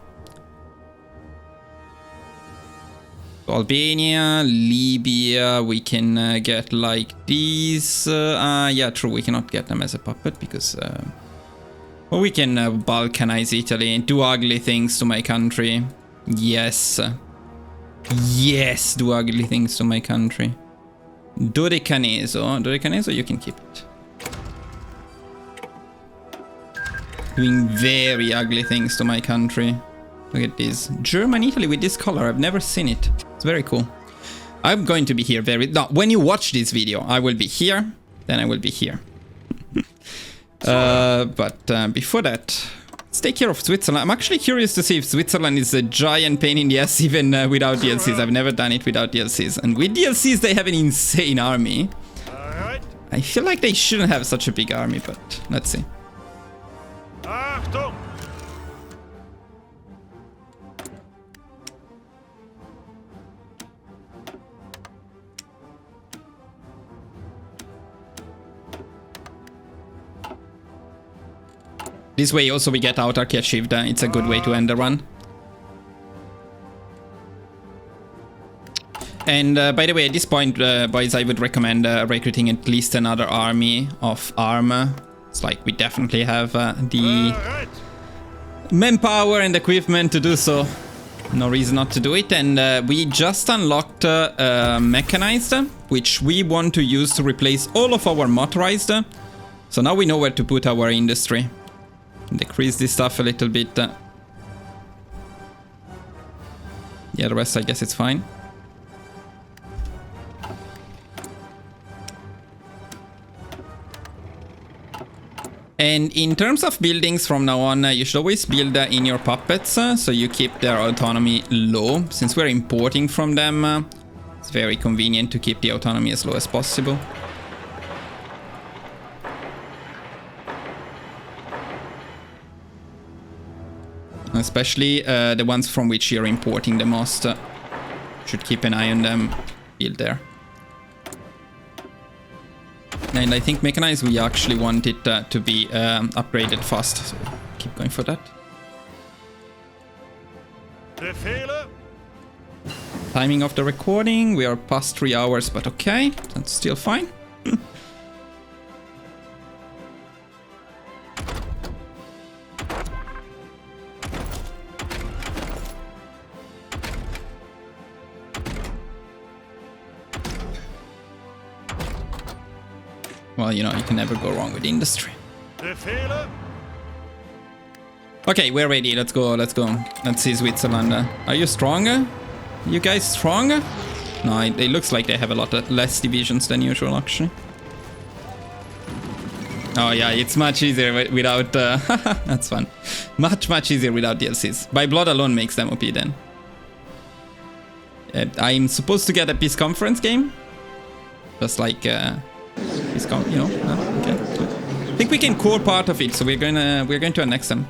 Albania, Libya, we can get like these. Yeah, true, we cannot get them as a puppet because... well, we can Balkanize Italy and do ugly things to my country. Yes. Yes, do ugly things to my country. Dodecaneso, you can keep it. Doing very ugly things to my country. Look at this. German Italy with this color. I've never seen it. It's very cool. I'm going to be here no, when you watch this video, I will be here. Then I will be here. But before that, let's take care of Switzerland. I'm actually curious to see if Switzerland is a giant pain in the ass even without DLCs. I've never done it without DLCs. And with DLCs, they have an insane army. I feel like they shouldn't have such a big army, but let's see. Achtung! This way also we get autarky achieved. It's a good way to end the run. And by the way, at this point, boys, I would recommend recruiting at least another army of armor. It's like we definitely have the manpower and equipment to do so. No reason not to do it. And we just unlocked mechanized, which we want to use to replace all of our motorized. So now we know where to put our industry. Decrease this stuff a little bit. Yeah, the rest I guess it's fine. And in terms of buildings from now on, you should always build in your puppets, so you keep their autonomy low. Since we're importing from them, it's very convenient to keep the autonomy as low as possible. Especially the ones from which you're importing the most. Should keep an eye on them. Build there. And I think mechanized, we actually want it to be upgraded fast, so keep going for that. Befehle? Timing of the recording, we are past 3 hours, but okay, that's still fine. Well, you know, you can never go wrong with industry. Befehle? Okay, we're ready. Let's go. Let's go. Let's see Switzerland. Are you stronger? You guys stronger? No, it looks like they have a lot less divisions than usual, actually. Oh yeah, it's much easier without... that's fun. Much easier without DLCs. By blood alone makes them OP then. I'm supposed to get a peace conference game. Just like... you know, okay. I think we can core part of it, so we're going to annex them.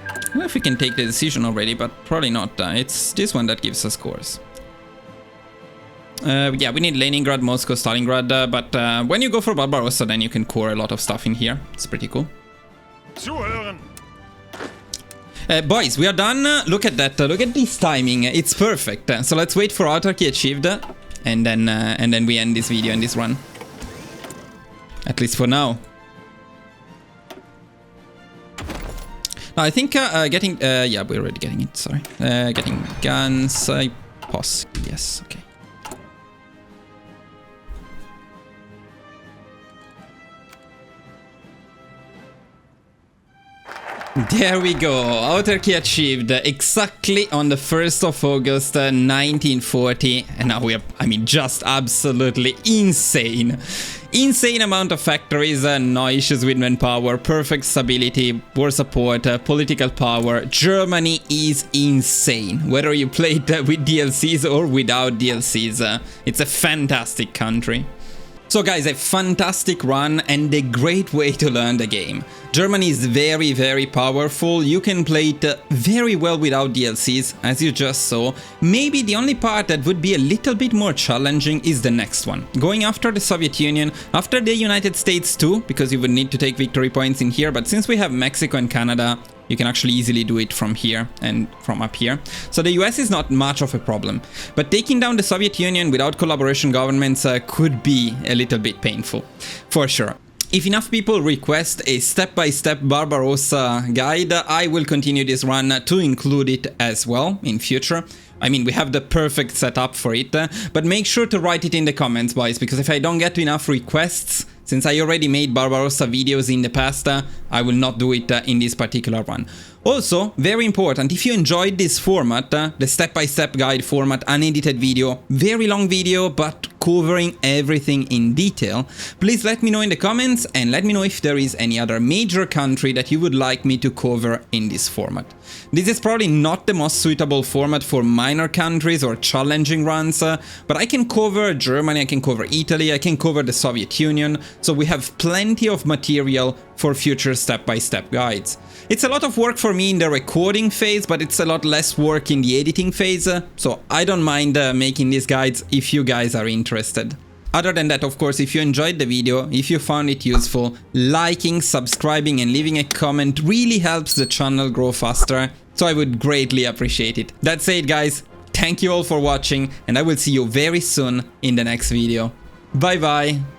I don't know if we can take the decision already, but probably not. It's this one that gives us cores. Yeah, we need Leningrad, Moscow, Stalingrad, but when you go for Barbarossa, then you can core a lot of stuff in here. It's pretty cool. Zuhören! Boys, we are done. Look at that. Look at this timing. It's perfect. So let's wait for autarky achieved. And then we end this video and this run. At least for now. No, I think getting... yeah, we're already getting it, sorry. Getting guns, yes, okay. There we go, autarky achieved exactly on the 1st of August 1940, and now we are, I mean, just absolutely insane. Insane amount of factories, no issues with manpower, perfect stability, war support, political power. Germany is insane, whether you play it with DLCs or without DLCs. It's a fantastic country. So guys, a fantastic run and a great way to learn the game. Germany is very powerful. You can play it very well without DLCs, as you just saw. Maybe the only part that would be a little bit more challenging is the next one. Going after the Soviet Union, after the United States too, because you would need to take victory points in here, but since we have Mexico and Canada, you can actually easily do it from here and from up here. So the US is not much of a problem. But taking down the Soviet Union without collaboration governments could be a little bit painful, for sure. If enough people request a step-by-step Barbarossa guide, I will continue this run to include it as well in future. I mean, we have the perfect setup for it, but make sure to write it in the comments, boys, because if I don't get enough requests, since I already made Barbarossa videos in the past, I will not do it in this particular one. Also, very important, if you enjoyed this format, the step-by-step guide format, unedited video, very long video, but covering everything in detail, please let me know in the comments and let me know if there is any other major country that you would like me to cover in this format. This is probably not the most suitable format for minor countries or challenging runs, but I can cover Germany, I can cover Italy, I can cover the Soviet Union, so we have plenty of material for future step-by-step guides. It's a lot of work for me in the recording phase, but it's a lot less work in the editing phase, so I don't mind making these guides if you guys are interested. Other than that, of course, if you enjoyed the video, if you found it useful, liking, subscribing and leaving a comment really helps the channel grow faster, so I would greatly appreciate it. That's it, guys. Thank you all for watching, and I will see you very soon in the next video. Bye bye!